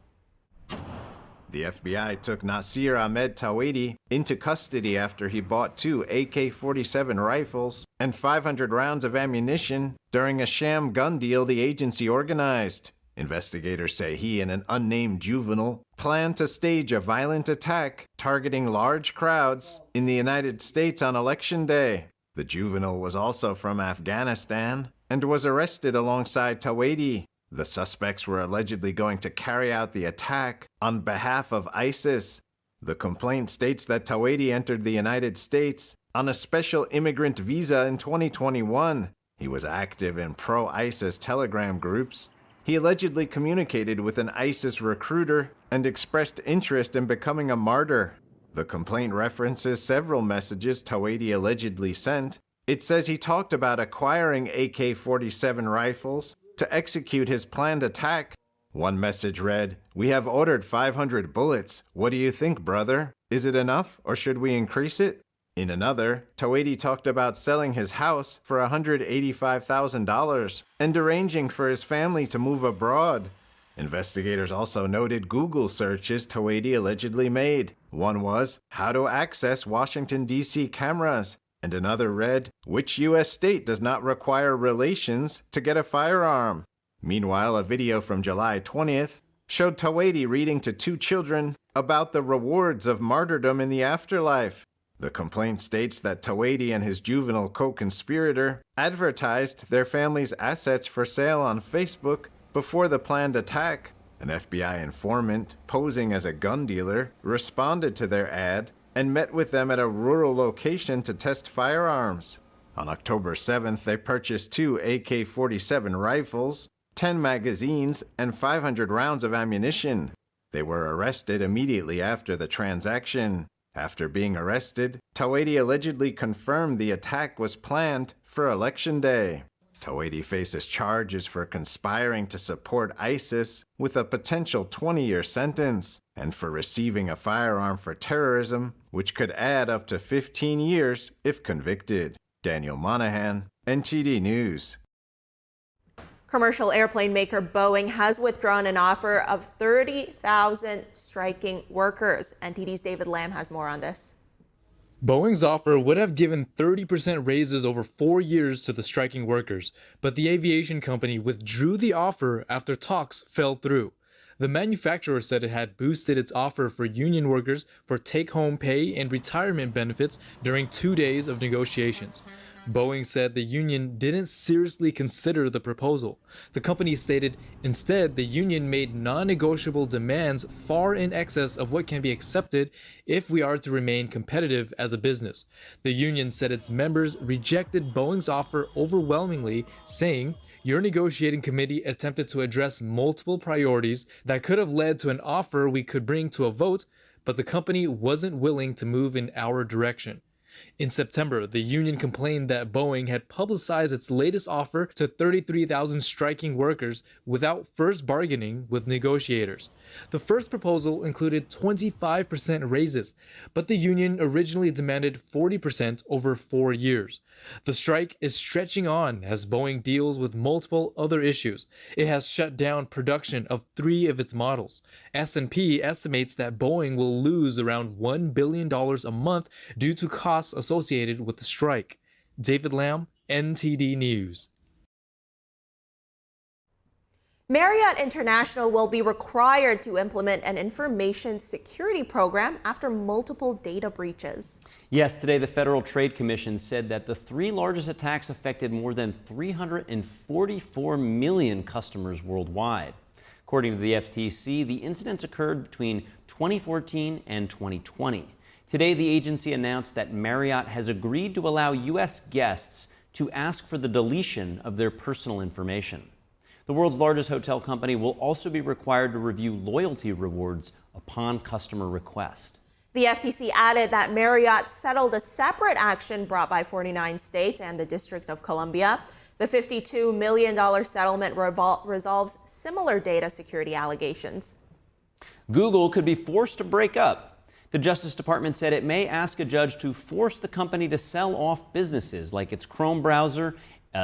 The FBI took Nasir Ahmed Tawedi into custody after he bought 2 AK-47 rifles and 500 rounds of ammunition during a sham gun deal the agency organized. Investigators say he and an unnamed juvenile planned to stage a violent attack targeting large crowds in the United States on Election Day. The juvenile was also from Afghanistan and was arrested alongside Tawedi. The suspects were allegedly going to carry out the attack on behalf of ISIS. The complaint states that Tawedi entered the United States on a special immigrant visa in 2021. He was active in pro-ISIS Telegram groups. He allegedly communicated with an ISIS recruiter and expressed interest in becoming a martyr. The complaint references several messages Tawedi allegedly sent. It says he talked about acquiring AK-47 rifles to execute his planned attack. One message read, "We have ordered 500 bullets. What do you think, brother? Is it enough, or should we increase it?" In another, Tawedi talked about selling his house for $185,000 and arranging for his family to move abroad. Investigators also noted Google searches Tawedi allegedly made. One was, "How to access Washington, D.C. cameras," and another read, "Which U.S. state does not require relations to get a firearm?" Meanwhile, a video from July 20th showed Tawedi reading to 2 children about the rewards of martyrdom in the afterlife. The complaint states that Tawedi and his juvenile co-conspirator advertised their family's assets for sale on Facebook before the planned attack. An FBI informant, posing as a gun dealer, responded to their ad and met with them at a rural location to test firearms. On October 7th, they purchased 2 AK-47 rifles, 10 magazines, and 500 rounds of ammunition. They were arrested immediately after the transaction. After being arrested, Tawedi allegedly confirmed the attack was planned for Election Day. Tawedi faces charges for conspiring to support ISIS with a potential 20-year sentence, and for receiving a firearm for terrorism, which could add up to 15 years if convicted. Daniel Monahan, NTD News. Commercial airplane maker Boeing has withdrawn an offer of 30,000 striking workers. NTD's David Lamb has more on this. Boeing's offer would have given 30% raises over 4 years to the striking workers, but the aviation company withdrew the offer after talks fell through. The manufacturer said it had boosted its offer for union workers for take-home pay and retirement benefits during 2 days of negotiations. Boeing said the union didn't seriously consider the proposal. The company stated, instead, the union made non-negotiable demands far in excess of what can be accepted if we are to remain competitive as a business. The union said its members rejected Boeing's offer overwhelmingly, saying, "Your negotiating committee attempted to address multiple priorities that could have led to an offer we could bring to a vote, but the company wasn't willing to move in our direction." In September, the union complained that Boeing had publicized its latest offer to 33,000 striking workers without first bargaining with negotiators. The first proposal included 25% raises, but the union originally demanded 40% over 4 years. The strike is stretching on as Boeing deals with multiple other issues. It has shut down production of 3 of its models. S&P estimates that Boeing will lose around $1 billion a month due to costs associated with the strike. David Lamb, NTD News. Marriott International will be required to implement an information security program after multiple data breaches. Yes, today the Federal Trade Commission said that the 3 largest attacks affected more than 344 million customers worldwide. According to the FTC, the incidents occurred between 2014 and 2020. Today, the agency announced that Marriott has agreed to allow U.S. guests to ask for the deletion of their personal information. The world's largest hotel company will also be required to review loyalty rewards upon customer request. The FTC added that Marriott settled a separate action brought by 49 states and the District of Columbia. The $52 million settlement resolves similar data security allegations. Google could be forced to break up. The Justice Department said it may ask a judge to force the company to sell off businesses like its Chrome browser,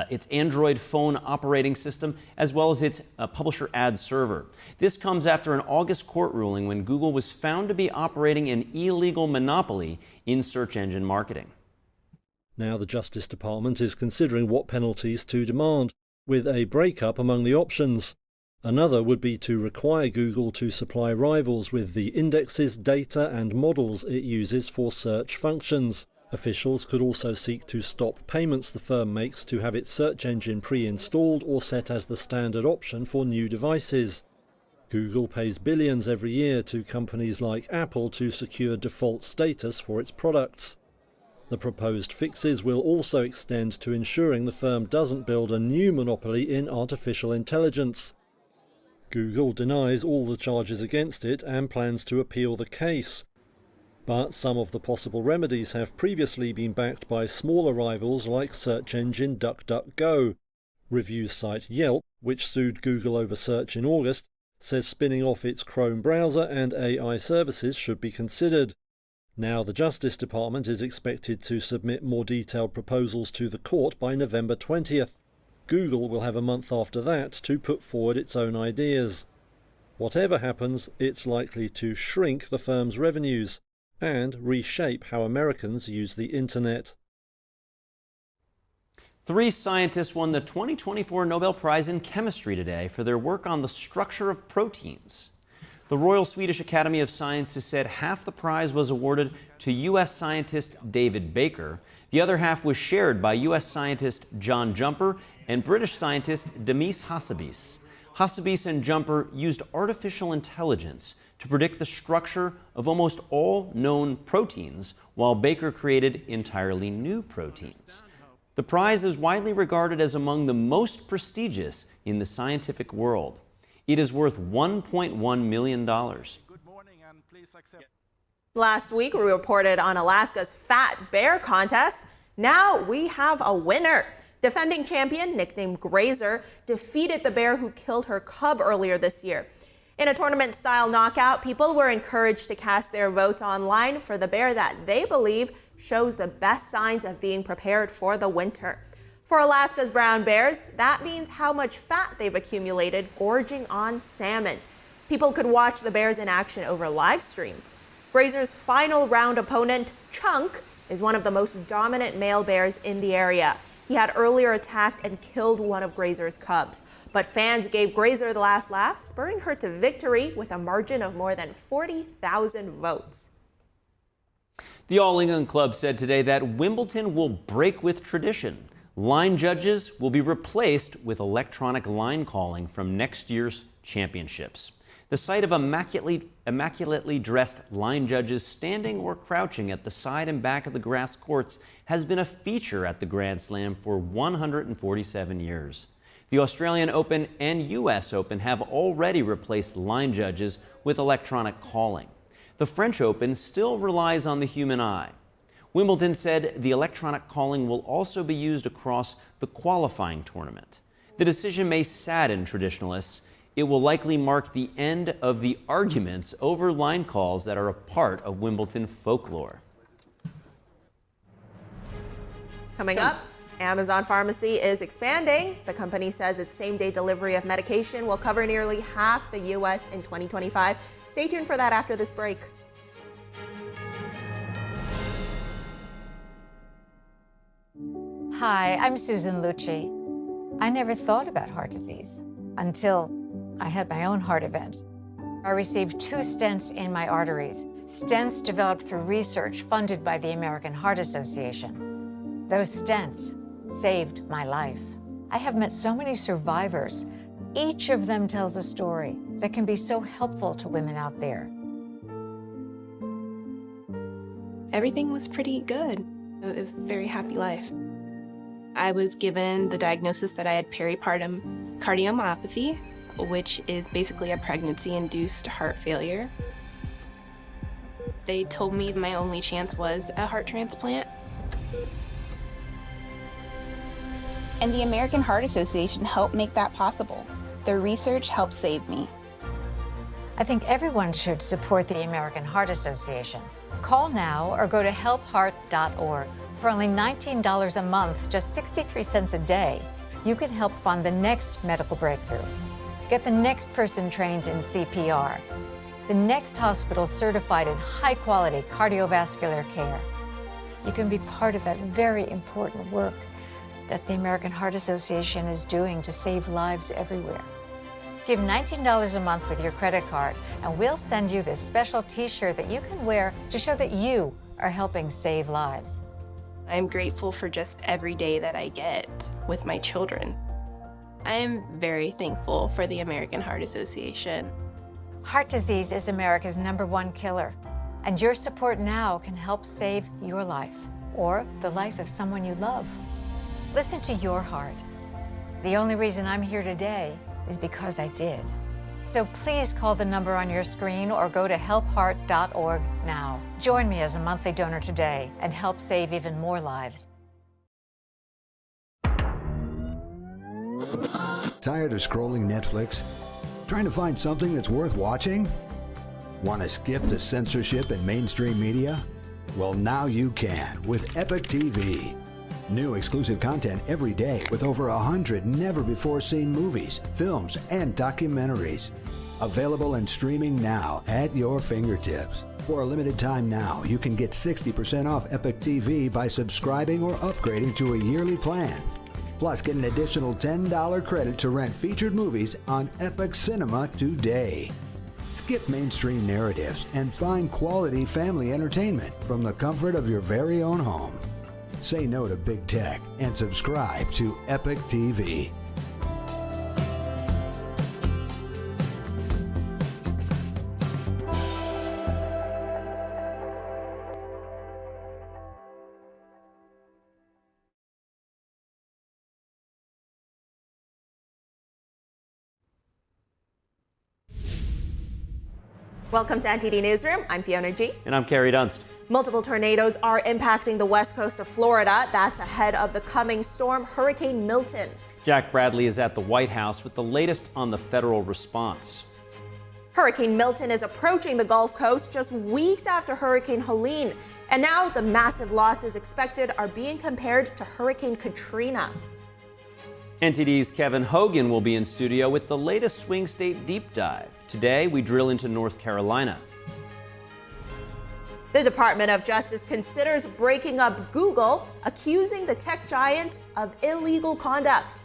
its Android phone operating system, as well as its publisher ad server. This comes after an August court ruling when Google was found to be operating an illegal monopoly in search engine marketing. Now the Justice Department is considering what penalties to demand, with a breakup among the options. Another would be to require Google to supply rivals with the indexes, data and models it uses for search functions. Officials could also seek to stop payments the firm makes to have its search engine pre-installed or set as the standard option for new devices. Google pays billions every year to companies like Apple to secure default status for its products. The proposed fixes will also extend to ensuring the firm doesn't build a new monopoly in artificial intelligence. Google denies all the charges against it and plans to appeal the case. But some of the possible remedies have previously been backed by smaller rivals like search engine DuckDuckGo. Reviews site Yelp, which sued Google over search in August, says spinning off its Chrome browser and AI services should be considered. Now the Justice Department is expected to submit more detailed proposals to the court by November 20th. Google will have a month after that to put forward its own ideas. Whatever happens, it's likely to shrink the firm's revenues and reshape how Americans use the internet. 3 scientists won the 2024 Nobel Prize in Chemistry today for their work on the structure of proteins. The Royal Swedish Academy of Sciences said half the prize was awarded to U.S. scientist David Baker. The other half was shared by U.S. scientist John Jumper and British scientist Demis Hassabis. Hassabis and Jumper used artificial intelligence to predict the structure of almost all known proteins, while Baker created entirely new proteins. The prize is widely regarded as among the most prestigious in the scientific world. It is worth $1.1 million. Last week, we reported on Alaska's Fat Bear contest. Now we have a winner. Defending champion, nicknamed Grazer, defeated the bear who killed her cub earlier this year. In a tournament-style knockout, people were encouraged to cast their votes online for the bear that they believe shows the best signs of being prepared for the winter. For Alaska's brown bears, that means how much fat they've accumulated gorging on salmon. People could watch the bears in action over live stream. Grazer's final round opponent, Chunk, is one of the most dominant male bears in the area. He had earlier attacked and killed one of Grazer's cubs. But fans gave Grazer the last laugh, spurring her to victory with a margin of more than 40,000 votes. The All England Club said today that Wimbledon will break with tradition. Line judges will be replaced with electronic line calling from next year's championships. The sight of immaculately dressed line judges standing or crouching at the side and back of the grass courts has been a feature at the Grand Slam for 147 years. The Australian Open and US Open have already replaced line judges with electronic calling. The French Open still relies on the human eye. Wimbledon said the electronic calling will also be used across the qualifying tournament. The decision may sadden traditionalists. It will likely mark the end of the arguments over line calls that are a part of Wimbledon folklore. Coming up, Amazon Pharmacy is expanding. The company says its same-day delivery of medication will cover nearly half the U.S. in 2025. Stay tuned for that after this break. Hi, I'm Susan Lucci. I never thought about heart disease until I had my own heart event. I received 2 stents in my arteries, stents developed through research funded by the American Heart Association. Those stents saved my life. I have met so many survivors. Each of them tells a story that can be so helpful to women out there. Everything was pretty good. It was a very happy life. I was given the diagnosis that I had peripartum cardiomyopathy, which is basically a pregnancy-induced heart failure. They told me my only chance was a heart transplant. And the American Heart Association helped make that possible. Their research helped save me. I think everyone should support the American Heart Association. Call now or go to helpheart.org. For only $19 a month, just 63 cents a day, you can help fund the next medical breakthrough. Get the next person trained in CPR, the next hospital certified in high-quality cardiovascular care. You can be part of that very important work that the American Heart Association is doing to save lives everywhere. Give $19 a month with your credit card, and we'll send you this special t-shirt that you can wear to show that you are helping save lives. I'm grateful for just every day that I get with my children. I am very thankful for the American Heart Association. Heart disease is America's #1 killer, and your support now can help save your life or the life of someone you love. Listen to your heart. The only reason I'm here today is because I did. So please call the number on your screen or go to helpheart.org now. Join me as a monthly donor today and help save even more lives. Tired of scrolling Netflix? Trying to find something that's worth watching? Want to skip the censorship in mainstream media? Well, now you can with Epic TV. New exclusive content every day with over 100 never-before-seen movies, films, and documentaries. Available and streaming now at your fingertips. For a limited time now, you can get 60% off Epic TV by subscribing or upgrading to a yearly plan. Plus, get an additional $10 credit to rent featured movies on Epic Cinema today. Skip mainstream narratives and find quality family entertainment from the comfort of your very own home. Say no to big tech and subscribe to Epic TV. Welcome to NTD Newsroom. I'm Fiona G. And I'm Carrie Dunst. Multiple tornadoes are impacting the west coast of Florida. That's ahead of the coming storm, Hurricane Milton. Jack Bradley is at the White House with the latest on the federal response. Hurricane Milton is approaching the Gulf Coast just weeks after Hurricane Helene. And now the massive losses expected are being compared to Hurricane Katrina. NTD's Kevin Hogan will be in studio with the latest swing state deep dive. Today, we drill into North Carolina. The Department of Justice considers breaking up Google, accusing the tech giant of illegal conduct.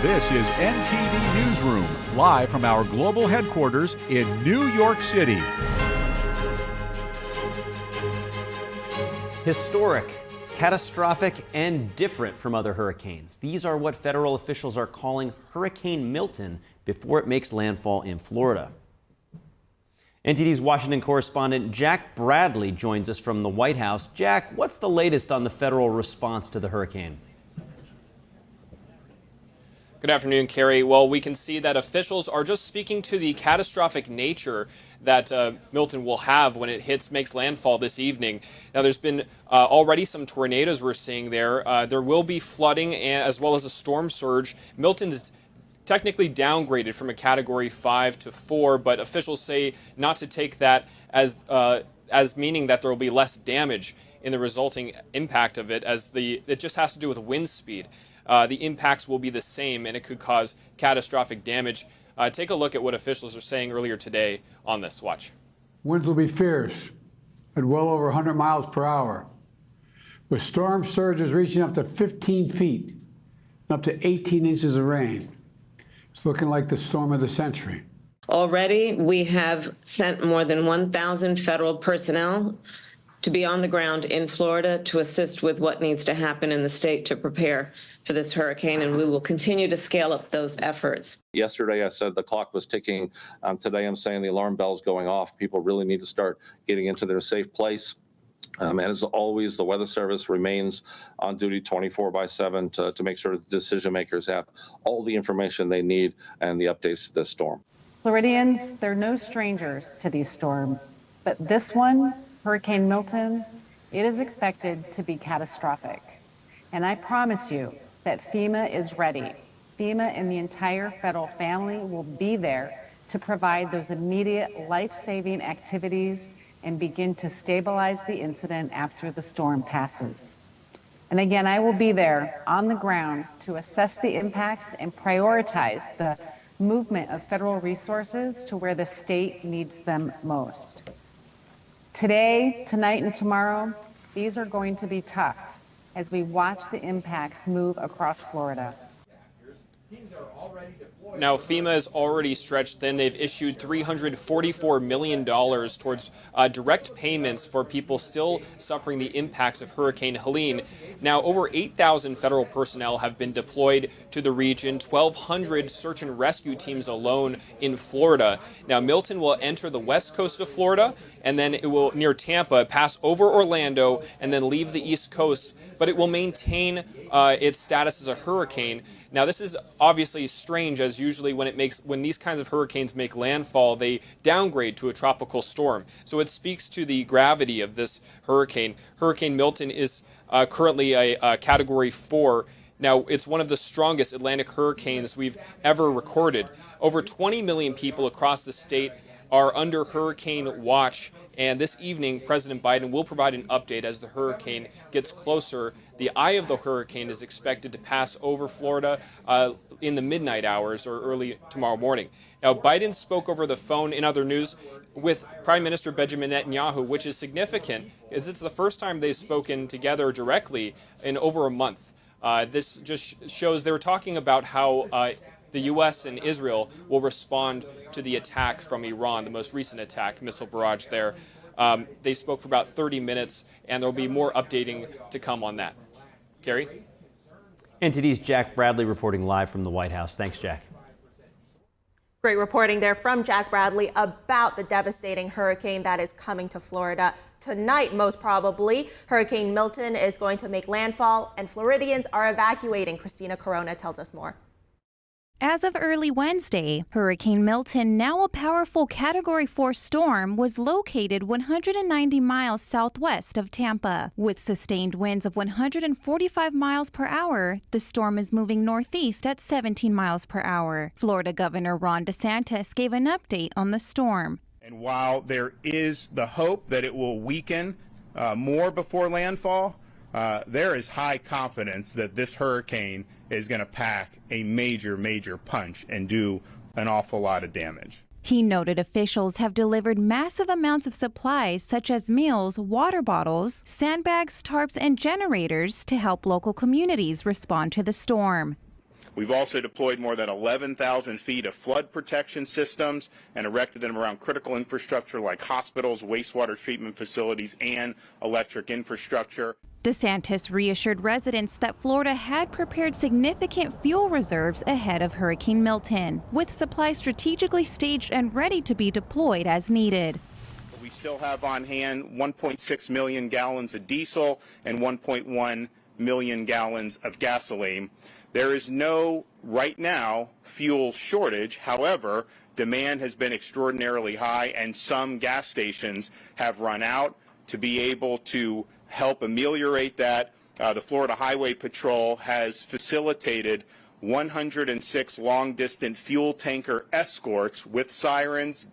This is NTD Newsroom, live from our global headquarters in New York City. Historic, catastrophic, and different from other hurricanes. These are what federal officials are calling Hurricane Milton before it makes landfall in Florida. NTD's Washington correspondent Jack Bradley joins us from the White House. Jack, what's the latest on the federal response to the hurricane? Good afternoon, Carrie. Well, we can see that officials are just speaking to the catastrophic nature that Milton will have when it makes landfall this evening. Now, there's been already some tornadoes we're seeing there. There will be flooding as well as a storm surge. Milton is technically downgraded from a Category 5 to 4, but officials say not to take that as meaning that there will be less damage in the resulting impact of it, as it just has to do with wind speed. The impacts will be the same, and it could cause catastrophic damage. Take a look at what officials are saying earlier today on this. Watch. Winds will be fierce at well over 100 miles per hour, with storm surges reaching up to 15 feet and up to 18 inches of rain. It's looking like the storm of the century. Already, we have sent more than 1,000 federal personnel to be on the ground in Florida to assist with what needs to happen in the state to prepare for this hurricane, and we will continue to scale up those efforts. Yesterday, I said the clock was ticking. Today, I'm saying the alarm bell's going off. People really need to start getting into their safe place. And as always, the Weather Service remains on duty 24/7 to make sure that decision makers have all the information they need and the updates to this storm. Floridians, they're no strangers to these storms, but this one, Hurricane Milton, it is expected to be catastrophic. And I promise you that FEMA is ready. FEMA and the entire federal family will be there to provide those immediate life-saving activities and begin to stabilize the incident after the storm passes. And again, I will be there on the ground to assess the impacts and prioritize the movement of federal resources to where the state needs them most. Today, tonight, and tomorrow, these are going to be tough as we watch the impacts move across Florida. Now, FEMA is already stretched thin. They've issued $344 million towards direct payments for people still suffering the impacts of Hurricane Helene. Now, over 8,000 federal personnel have been deployed to the region, 1,200 search and rescue teams alone in Florida. Now, Milton will enter the west coast of Florida, and then it will, near Tampa, pass over Orlando, and then leave the east coast, but it will maintain its status as a hurricane. Now, this is obviously strange, as usually when these kinds of hurricanes make landfall, they downgrade to a tropical storm. So it speaks to the gravity of this hurricane. Hurricane Milton is currently a Category 4. Now, it's one of the strongest Atlantic hurricanes we've ever recorded. Over 20 million people across the state are under hurricane watch, and this evening President Biden will provide an update as the hurricane gets closer. The eye of the hurricane is expected to pass over Florida in the midnight hours or early tomorrow morning. Now, Biden spoke over the phone in other news with Prime Minister Benjamin Netanyahu, which is significant, as it's the first time they've spoken together directly in over a month. This just shows they were talking about how the U.S. and Israel will respond to the attack from Iran, the most recent attack, missile barrage there. They spoke for about 30 minutes, and there will be more updating to come on that. Carrie? NTD's Jack Bradley reporting live from the White House. Thanks, Jack. Great reporting there from Jack Bradley about the devastating hurricane that is coming to Florida tonight, most probably. Hurricane Milton is going to make landfall, and Floridians are evacuating. Christina Corona tells us more. As of early Wednesday, Hurricane Milton, now a powerful Category 4 storm, was located 190 miles southwest of Tampa. With sustained winds of 145 miles per hour, the storm is moving northeast at 17 miles per hour. Florida Governor Ron DeSantis gave an update on the storm. And while there is the hope that it will weaken more before landfall, there is high confidence that this hurricane is going to pack a major punch and do an awful lot of damage. He noted officials have delivered massive amounts of supplies such as meals, water bottles, sandbags, tarps, and generators to help local communities respond to the storm. We've also deployed more than 11,000 feet of flood protection systems and erected them around critical infrastructure like hospitals, wastewater treatment facilities, and electric infrastructure. DeSantis reassured residents that Florida had prepared significant fuel reserves ahead of Hurricane Milton, with supplies strategically staged and ready to be deployed as needed. We still have on hand 1.6 million gallons of diesel and 1.1 million gallons of gasoline. There is no, right now, fuel shortage. However, demand has been extraordinarily high, and some gas stations have run out. To be able to help ameliorate that, the Florida Highway Patrol has facilitated 106 long-distance fuel tanker escorts with sirens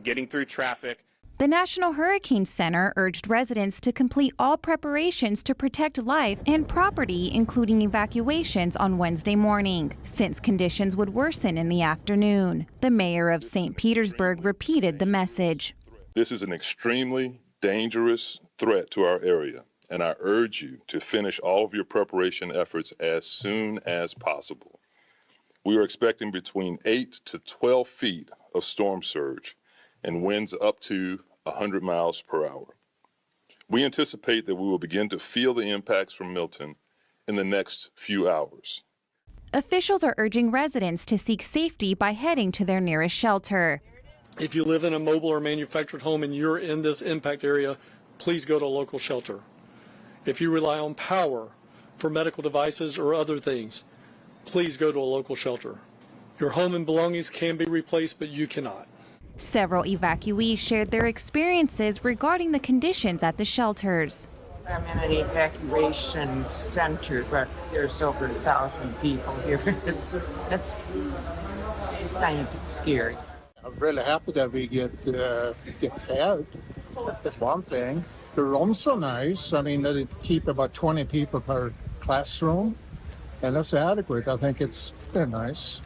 getting through traffic. The National Hurricane Center urged residents to complete all preparations to protect life and property, including evacuations on Wednesday morning, since conditions would worsen in the afternoon. The mayor of St. Petersburg repeated the message. This is an extremely dangerous threat to our area, and I urge you to finish all of your preparation efforts as soon as possible. We are expecting between 8 to 12 feet of storm surge and winds up to 100 miles per hour. We anticipate that we will begin to feel the impacts from Milton in the next few hours. Officials are urging residents to seek safety by heading to their nearest shelter. If you live in a mobile or manufactured home and you're in this impact area, please go to a local shelter. If you rely on power for medical devices or other things, please go to a local shelter. Your home and belongings can be replaced, but you cannot. Several evacuees shared their experiences regarding the conditions at the shelters. I'm in an evacuation center, but there's over 1,000 people here. It's kind of scary. I'm really happy that we get fed. That's one thing. The rooms are nice. I mean, they keep about 20 people per classroom, and that's adequate. I think they're nice.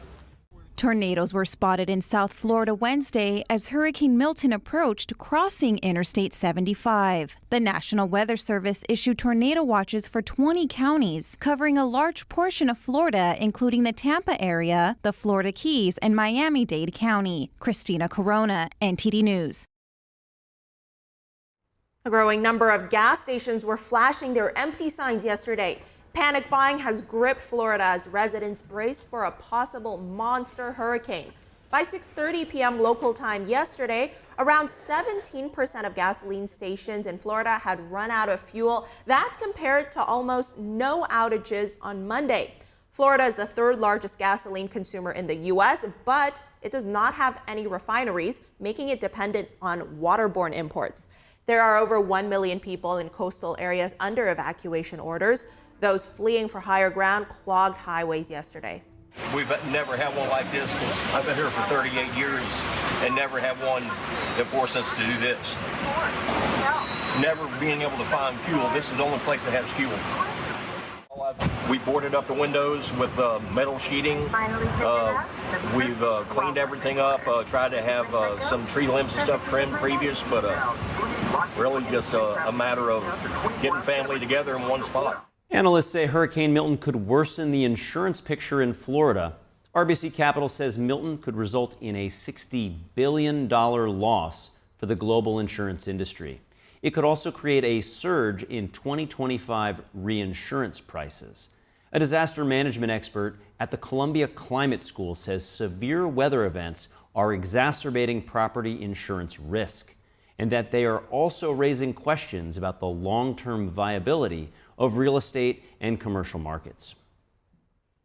Tornadoes were spotted in South Florida Wednesday as Hurricane Milton approached, crossing Interstate 75. The National Weather Service issued tornado watches for 20 counties, covering a large portion of Florida, including the Tampa area, the Florida Keys, and Miami-Dade County. Christina Corona, NTD News. A growing number of gas stations were flashing their empty signs yesterday. Panic buying has gripped Florida as residents brace for a possible monster hurricane. By 6:30 p.m. local time yesterday, around 17% of gasoline stations in Florida had run out of fuel. That's compared to almost no outages on Monday. Florida is the third largest gasoline consumer in the U.S., but it does not have any refineries, making it dependent on waterborne imports. There are over 1 million people in coastal areas under evacuation orders. Those fleeing for higher ground clogged highways yesterday. We've never had one like this. I've been here for 38 years and never had one that forced us to do this. Never being able to find fuel. This is the only place that has fuel. We boarded up the windows with metal sheeting. We've cleaned everything up, tried to have some tree limbs and stuff trimmed previous, but really just a matter of getting family together in one spot. Analysts say Hurricane Milton could worsen the insurance picture in Florida. RBC Capital says Milton could result in a $60 billion loss for the global insurance industry. It could also create a surge in 2025 reinsurance prices. A disaster management expert at the Columbia Climate School says severe weather events are exacerbating property insurance risk, and that they are also raising questions about the long-term viability of real estate and commercial markets.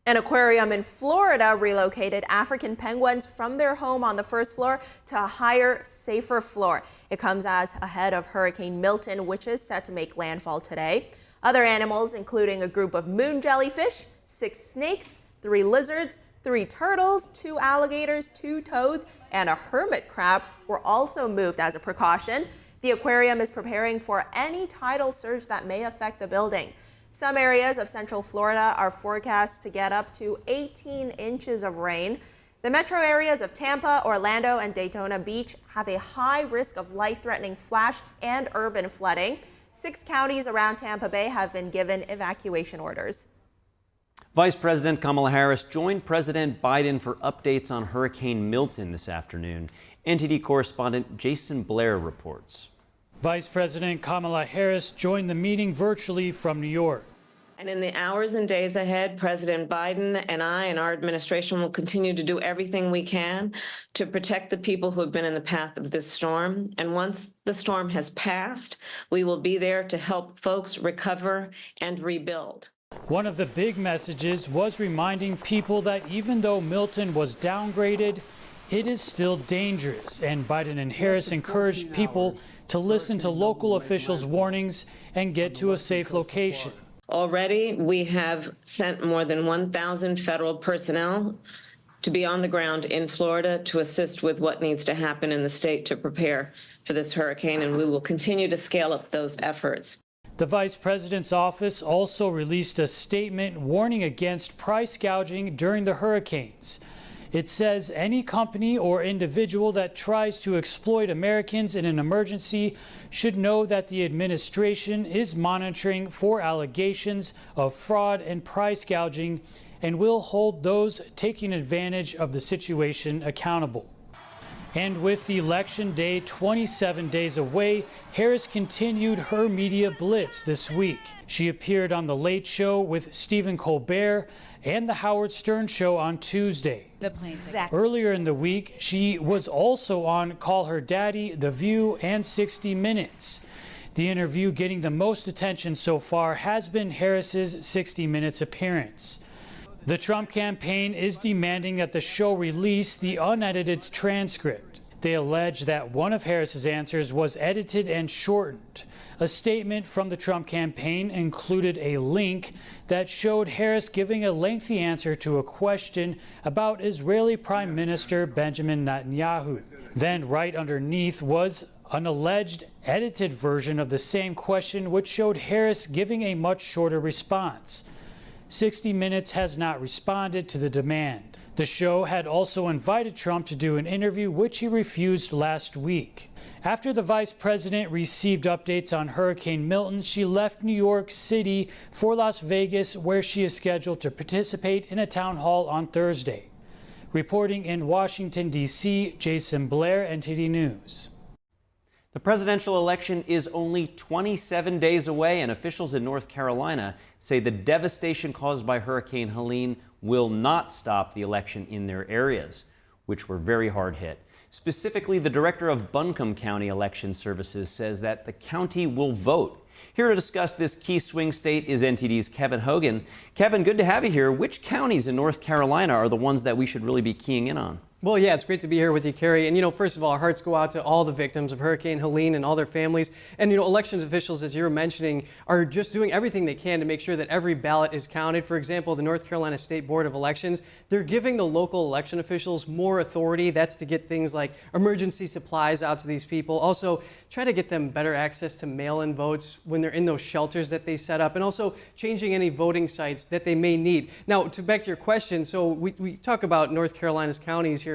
An aquarium in Florida relocated African penguins from their home on the first floor to a higher, safer floor. It comes as ahead of Hurricane Milton, which is set to make landfall today. Other animals, including a group of moon jellyfish, 6 snakes, 3 lizards, 3 turtles, 2 alligators, 2 toads, and a hermit crab, were also moved as a precaution. The aquarium is preparing for any tidal surge that may affect the building. Some areas of Central Florida are forecast to get up to 18 inches of rain. The metro areas of Tampa, Orlando, and Daytona Beach have a high risk of life-threatening flash and urban flooding. 6 counties around Tampa Bay have been given evacuation orders. Vice President Kamala Harris joined President Biden for updates on Hurricane Milton this afternoon. NTD correspondent Jason Blair reports. Vice President Kamala Harris joined the meeting virtually from New York. And in the hours and days ahead, President Biden and I and our administration will continue to do everything we can to protect the people who have been in the path of this storm. And once the storm has passed, we will be there to help folks recover and rebuild. One of the big messages was reminding people that even though Milton was downgraded, it is still dangerous. And Biden and Harris encouraged people to listen to local officials' warnings and get to a safe location. Already, we have sent more than 1,000 federal personnel to be on the ground in Florida to assist with what needs to happen in the state to prepare for this hurricane, and we will continue to scale up those efforts. The Vice President's office also released a statement warning against price gouging during the hurricanes. It says any company or individual that tries to exploit Americans in an emergency should know that the administration is monitoring for allegations of fraud and price gouging and will hold those taking advantage of the situation accountable. And with Election Day 27 days away, Harris continued her media blitz this week. She appeared on The Late Show with Stephen Colbert and The Howard Stern Show on Tuesday. Earlier in the week, she was also on Call Her Daddy, The View, and 60 Minutes. The interview getting the most attention so far has been Harris's 60 Minutes appearance. The Trump campaign is demanding that the show release the unedited transcript. They allege that one of Harris's answers was edited and shortened. A statement from the Trump campaign included a link that showed Harris giving a lengthy answer to a question about Israeli Prime Minister Benjamin Netanyahu. Then right underneath was an alleged edited version of the same question, which showed Harris giving a much shorter response. 60 Minutes has not responded to the demand. The show had also invited Trump to do an interview, which he refused last week. After the vice president received updates on Hurricane Milton, she left New York City for Las Vegas, where she is scheduled to participate in a town hall on Thursday. Reporting in Washington, D.C., Jason Blair, NTD News. The presidential election is only 27 days away, and officials in North Carolina say the devastation caused by Hurricane Helene will not stop the election in their areas, which were very hard hit. Specifically, the director of Buncombe County Election Services says that the county will vote. Here to discuss this key swing state is NTD's Kevin Hogan. Kevin, good to have you here. Which counties in North Carolina are the ones that we should really be keying in on? Well, yeah, it's great to be here with you, Carrie. And, first of all, our hearts go out to all the victims of Hurricane Helene and all their families. And, elections officials, as you were mentioning, are just doing everything they can to make sure that every ballot is counted. For example, the North Carolina State Board of Elections, they're giving the local election officials more authority. That's to get things like emergency supplies out to these people. Also, try to get them better access to mail-in votes when they're in those shelters that they set up, and also changing any voting sites that they may need. Now, back to your question, so we talk about North Carolina's counties here.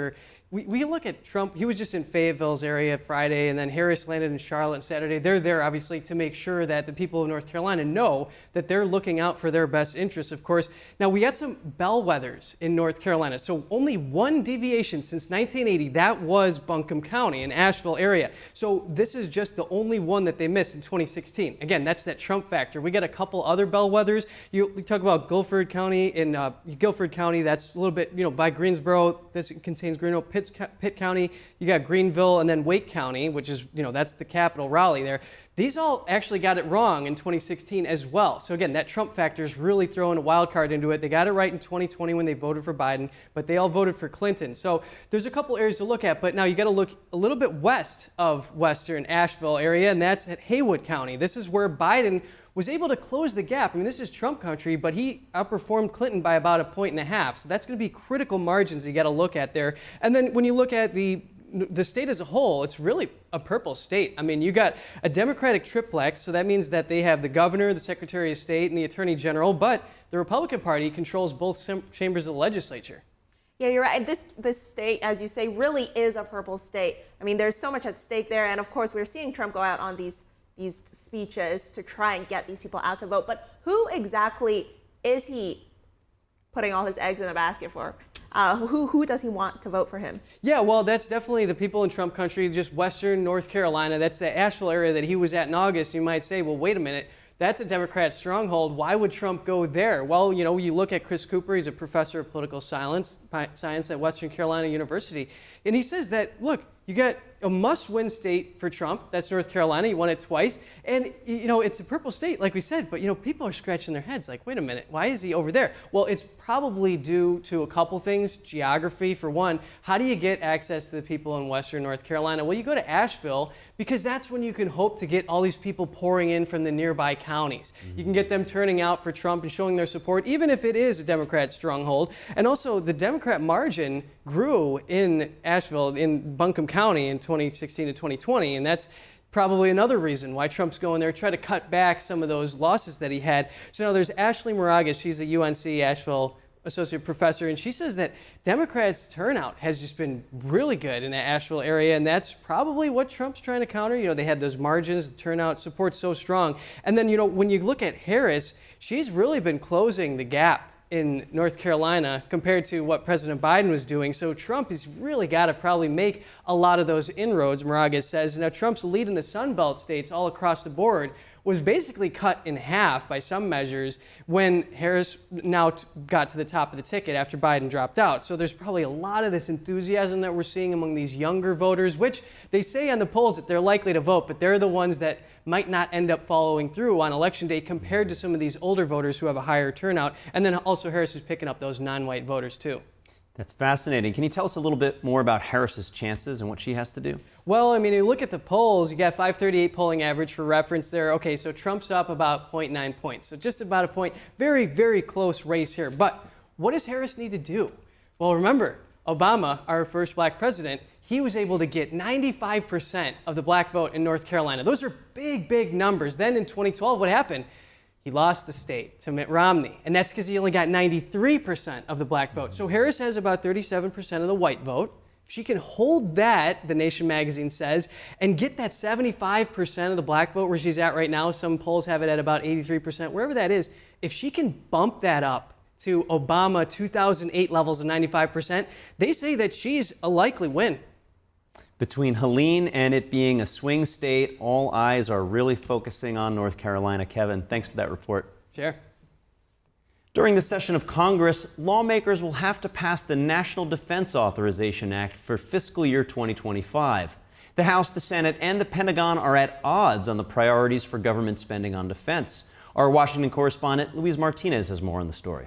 We look at Trump. He was just in Fayetteville's area Friday, and then Harris landed in Charlotte Saturday. They're there, obviously, to make sure that the people of North Carolina know that they're looking out for their best interests, of course. Now, we had some bellwethers in North Carolina, so only one deviation since 1980. That was Buncombe County in Asheville area. So this is just the only one that they missed in 2016. Again, that's that Trump factor. We got a couple other bellwethers. You talk about Guilford County. In Guilford County, that's a little bit, by Greensboro. This contains Greensboro. Pitt County, you got Greenville, and then Wake County, which is, that's the capital, Raleigh there. These all actually got it wrong in 2016 as well. So again, that Trump factor is really throwing a wild card into it. They got it right in 2020 when they voted for Biden, but they all voted for Clinton. So there's a couple areas to look at, but now you got to look a little bit west of western Asheville area, and that's at Haywood County. This is where Biden was able to close the gap. I mean, this is Trump country, but he outperformed Clinton by about 1.5 points. So that's going to be critical margins you got to look at there. And then when you look at the state as a whole, it's really a purple state. I mean, you got a Democratic triplex, so that means that they have the governor, the Secretary of State, and the Attorney General, but the Republican Party controls both chambers of the legislature. Yeah, you're right. This state, as you say, really is a purple state. I mean, there's so much at stake there, and of course, we're seeing Trump go out on these speeches to try and get these people out to vote. But who exactly is he putting all his eggs in a basket for? Who does he want to vote for him? Yeah, well, that's definitely the people in Trump country, just western North Carolina. That's the Asheville area that he was at in August. You might say, well, wait a minute. That's a Democrat stronghold. Why would Trump go there? Well, you look at Chris Cooper. He's a professor of political science at Western Carolina University. And he says that, look, you got a must-win state for Trump. That's North Carolina. He won it twice. And, it's a purple state, like we said. But, people are scratching their heads like, wait a minute, why is he over there? Well, it's probably due to a couple things. Geography, for one. How do you get access to the people in Western North Carolina? Well, you go to Asheville, because that's when you can hope to get all these people pouring in from the nearby counties. You can get them turning out for Trump and showing their support, even if it is a Democrat stronghold. And also, the Democrat margin grew in Asheville, in Buncombe County in 2016 to 2020, and that's probably another reason why Trump's going there, try to cut back some of those losses that he had. So now there's Ashley Moragas. She's a UNC Asheville associate professor, and she says that Democrats' turnout has just been really good in that Asheville area, and that's probably what Trump's trying to counter. They had those margins, the turnout, support so strong. And then, when you look at Harris, she's really been closing the gap in North Carolina compared to what President Biden was doing. So Trump has really got to probably make a lot of those inroads, Moraga says. Now, Trump's lead in the Sun Belt states all across the board was basically cut in half by some measures when Harris now got to the top of the ticket after Biden dropped out. So there's probably a lot of this enthusiasm that we're seeing among these younger voters, which they say on the polls that they're likely to vote, but they're the ones that might not end up following through on Election Day compared to some of these older voters who have a higher turnout. And then also Harris is picking up those non-white voters too. That's fascinating. Can you tell us a little bit more about Harris's chances and what she has to do? Well, I mean, you look at the polls, you got 538 polling average for reference there. Okay, so Trump's up about 0.9 points. So just about a point. Very, very close race here. But what does Harris need to do? Well, remember, Obama, our first black president, he was able to get 95% of the black vote in North Carolina. Those are big, big numbers. Then in 2012, what happened? He lost the state to Mitt Romney, and that's because he only got 93% of the black vote. So Harris has about 37% of the white vote. If she can hold that, The Nation magazine says, and get that 75% of the black vote where she's at right now, some polls have it at about 83%, wherever that is, if she can bump that up to Obama 2008 levels of 95%, they say that she's a likely win. Between Helene and it being a swing state, all eyes are really focusing on North Carolina. Kevin, thanks for that report. Sure. During the session of Congress, lawmakers will have to pass the National Defense Authorization Act for fiscal year 2025. The House, the Senate, and the Pentagon are at odds on the priorities for government spending on defense. Our Washington correspondent, Luis Martinez, has more on the story.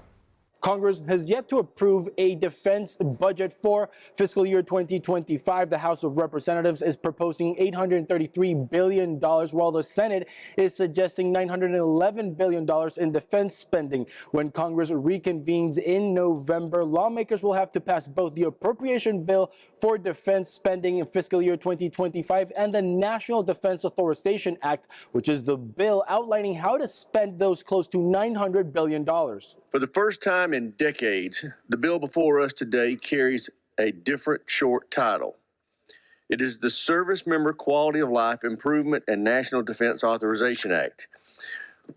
Congress has yet to approve a defense budget for fiscal year 2025. The House of Representatives is proposing $833 billion, while the Senate is suggesting $911 billion in defense spending. When Congress reconvenes in November, lawmakers will have to pass both the appropriation bill for defense spending in fiscal year 2025 and the National Defense Authorization Act, which is the bill outlining how to spend those close to $900 billion. For the first time in decades, the bill before us today carries a different short title. It is the Service Member Quality of Life Improvement and National Defense Authorization Act.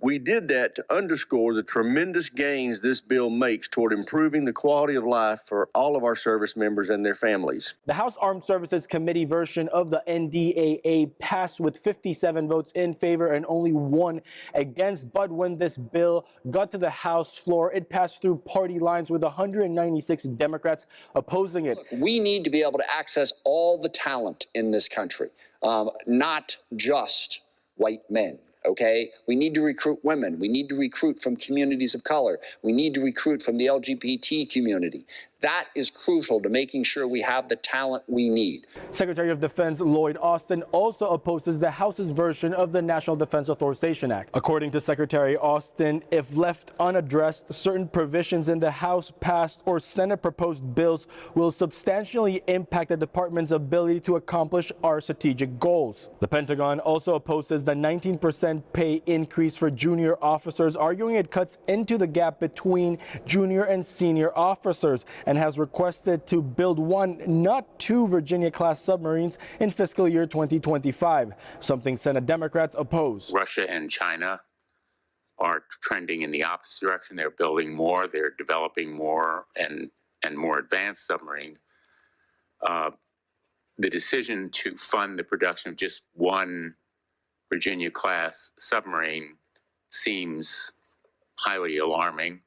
We did that to underscore the tremendous gains this bill makes toward improving the quality of life for all of our service members and their families. The House Armed Services Committee version of the NDAA passed with 57 votes in favor and only 1 against. But when this bill got to the House floor, it passed through party lines with 196 Democrats opposing it. Look, we need to be able to access all the talent in this country, not just white men. Okay, we need to recruit women. We need to recruit from communities of color. We need to recruit from the LGBT community. That is crucial to making sure we have the talent we need. Secretary of Defense Lloyd Austin also opposes the House's version of the National Defense Authorization Act. According to Secretary Austin, if left unaddressed, certain provisions in the House passed or Senate proposed bills will substantially impact the department's ability to accomplish our strategic goals. The Pentagon also opposes the 19% pay increase for junior officers, arguing it cuts into the gap between junior and senior officers, and has requested to build 1, not 2 Virginia-class submarines in fiscal year 2025, something Senate Democrats oppose. Russia and China are trending in the opposite direction. They're building more, they're developing more and more advanced submarines. The decision to fund the production of just 1 Virginia-class submarine seems highly alarming.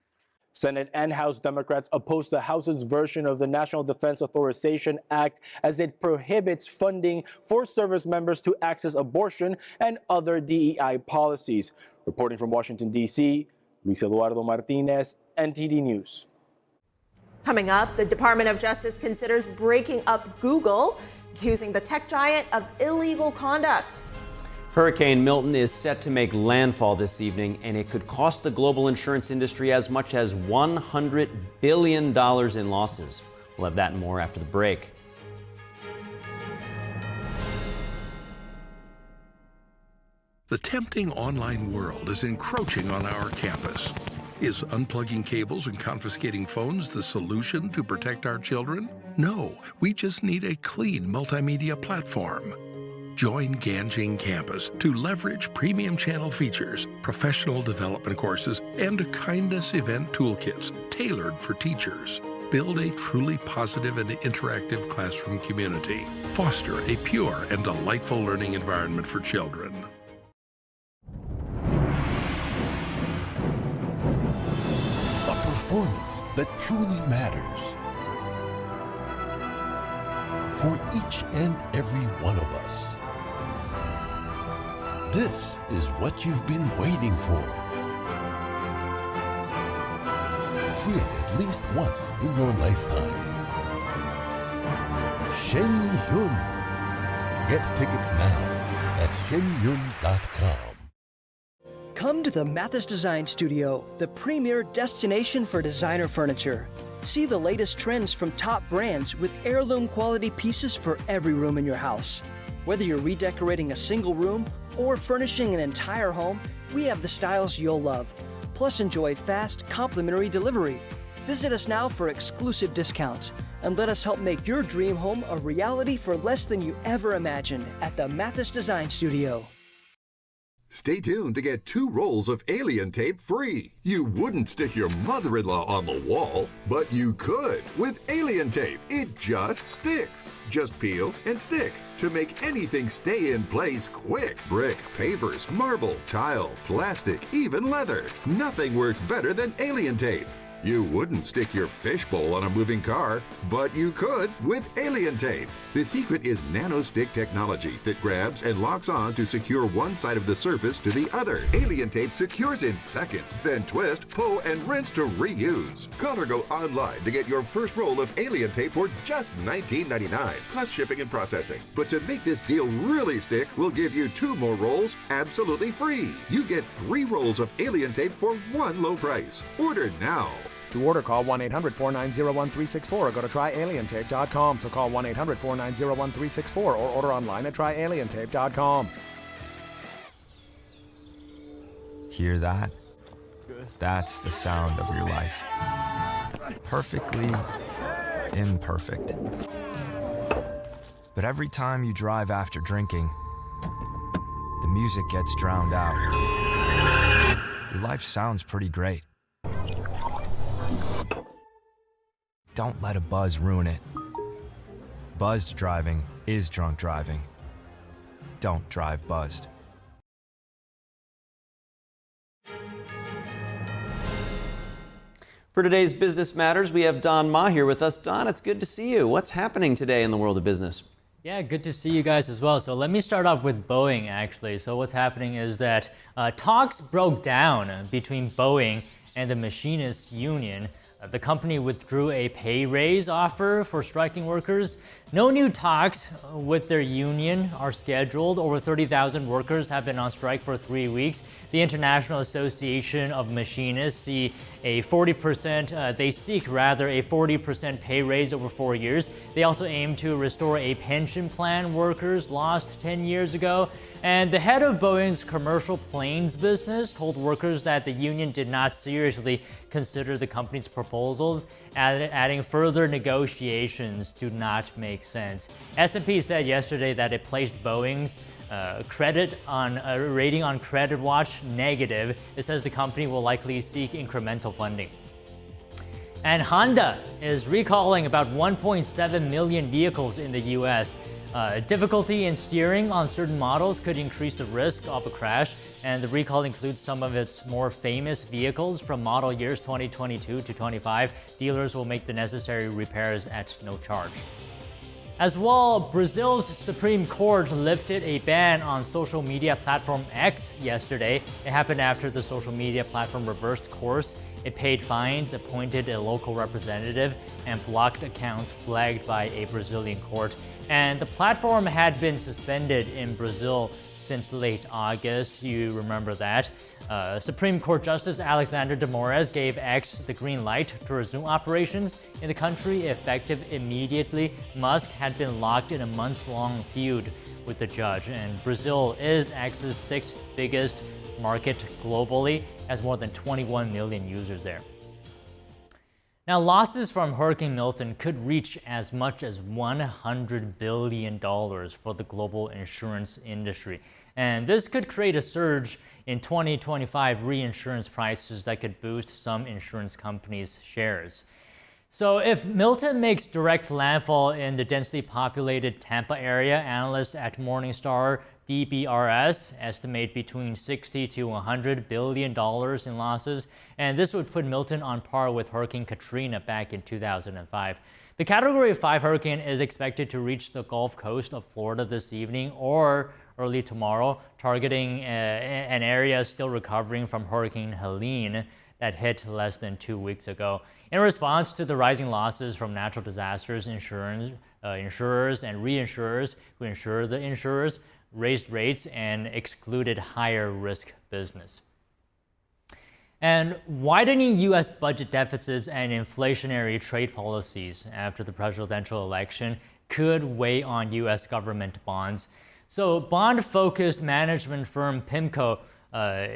Senate and House Democrats oppose the House's version of the National Defense Authorization Act as it prohibits funding for service members to access abortion and other DEI policies. Reporting from Washington, D.C., Luis Eduardo Martinez, NTD News. Coming up, the Department of Justice considers breaking up Google, accusing the tech giant of illegal conduct. Hurricane Milton is set to make landfall this evening, and it could cost the global insurance industry as much as $100 billion in losses. We'll have that and more after the break. The tempting online world is encroaching on our campus. Is unplugging cables and confiscating phones the solution to protect our children? No, we just need a clean multimedia platform. Join Ganjing Campus to leverage premium channel features, professional development courses, and kindness event toolkits tailored for teachers. Build a truly positive and interactive classroom community. Foster a pure and delightful learning environment for children. A performance that truly matters. For each and every one of us. This is what you've been waiting for. See it at least once in your lifetime. Shen Yun. Get tickets now at shenyun.com. Come to the Mathis Design Studio, the premier destination for designer furniture. See the latest trends from top brands with heirloom quality pieces for every room in your house. Whether you're redecorating a single room or furnishing an entire home, we have the styles you'll love. Plus, enjoy fast, complimentary delivery. Visit us now for exclusive discounts and let us help make your dream home a reality for less than you ever imagined at the Mathis Design Studio. Stay tuned to get 2 rolls of alien tape free. You wouldn't stick your mother-in-law on the wall, but you could with alien tape. It just sticks. Just peel and stick to make anything stay in place quick. Brick, pavers, marble, tile, plastic, even leather. Nothing works better than alien tape. You wouldn't stick your fishbowl on a moving car, but you could with alien tape. The secret is nano-stick technology that grabs and locks on to secure one side of the surface to the other. Alien tape secures in seconds, then twist, pull, and rinse to reuse. Call or go online to get your first roll of alien tape for just $19.99, plus shipping and processing. But to make this deal really stick, we'll give you 2 more rolls absolutely free. You get 3 rolls of alien tape for 1 low price. Order now. To order, call 1-800-490-1364 or go to tryalientape.com. So call 1-800-490-1364 or order online at tryalientape.com. Hear that? That's the sound of your life. Perfectly imperfect. But every time you drive after drinking, the music gets drowned out. Your life sounds pretty great. Don't let a buzz ruin it. Buzzed driving is drunk driving. Don't drive buzzed. For today's Business Matters, we have Don Ma here with us. Don, it's good to see you. What's happening today in the world of business? Yeah, good to see you guys as well. So let me start off with Boeing, actually. So what's happening is that talks broke down between Boeing and the Machinists Union. The company withdrew a pay raise offer for striking workers. No new talks with their union are scheduled. Over 30,000 workers have been on strike for 3 weeks. The International Association of Machinists seek a 40% pay raise over 4 years. They also aim to restore a pension plan workers lost 10 years ago. And the head of Boeing's commercial planes business told workers that the union did not seriously consider the company's proposals, adding further negotiations do not make sense. S&P said yesterday that it placed Boeing's rating on CreditWatch negative. It says the company will likely seek incremental funding. And Honda is recalling about 1.7 million vehicles in the U.S. Difficulty in steering on certain models could increase the risk of a crash, and the recall includes some of its more famous vehicles from model years 2022 to 25. Dealers will make the necessary repairs at no charge. As well, Brazil's Supreme Court lifted a ban on social media platform X yesterday. It happened after the social media platform reversed course. It paid fines, appointed a local representative, and blocked accounts flagged by a Brazilian court. And the platform had been suspended in Brazil since late August. You remember that. Supreme Court Justice Alexander de Moraes gave X the green light to resume operations in the country effective immediately. Musk had been locked in a months-long feud with the judge, and Brazil is X's 6th biggest market globally, has more than 21 million users there. Now, losses from Hurricane Milton could reach as much as $100 billion for the global insurance industry. And this could create a surge in 2025 reinsurance prices that could boost some insurance companies' shares. So if Milton makes direct landfall in the densely populated Tampa area, analysts at Morningstar DBRS estimate between $60 to $100 billion in losses, and this would put Milton on par with Hurricane Katrina back in 2005. The Category 5 hurricane is expected to reach the Gulf Coast of Florida this evening or early tomorrow, targeting an area still recovering from Hurricane Helene that hit less than 2 weeks ago. In response to the rising losses from natural disasters, insurers and reinsurers who insure the insurers raised rates and excluded higher risk business. And widening U.S. budget deficits and inflationary trade policies after the presidential election could weigh on U.S. government bonds. So bond-focused management firm PIMCO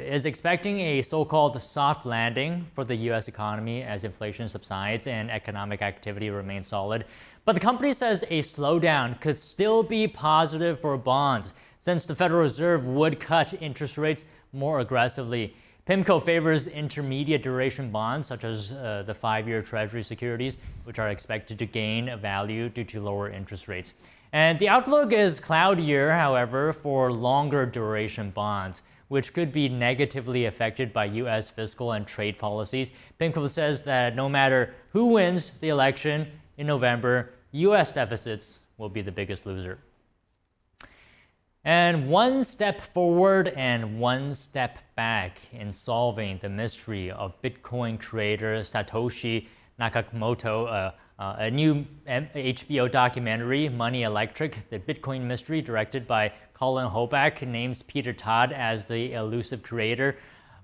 is expecting a so-called soft landing for the U.S. economy as inflation subsides and economic activity remains solid. But the company says a slowdown could still be positive for bonds, since the Federal Reserve would cut interest rates more aggressively. PIMCO favors intermediate duration bonds, such as the 5-year Treasury securities, which are expected to gain value due to lower interest rates. And the outlook is cloudier, however, for longer duration bonds, which could be negatively affected by U.S. fiscal and trade policies. PIMCO says that no matter who wins the election in November, U.S. deficits will be the biggest loser. And one step forward and one step back in solving the mystery of Bitcoin creator Satoshi Nakamoto. A new HBO documentary, Money Electric, The Bitcoin Mystery, directed by Colin Hoback, names Peter Todd as the elusive creator.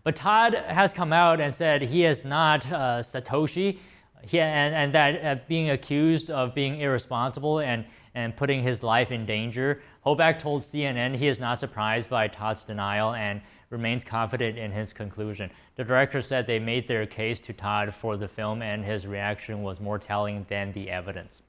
But Todd has come out and said he is not Satoshi, and that being accused of being irresponsible and putting his life in danger. Hoback told CNN he is not surprised by Todd's denial and remains confident in his conclusion. The director said they made their case to Todd for the film and his reaction was more telling than the evidence.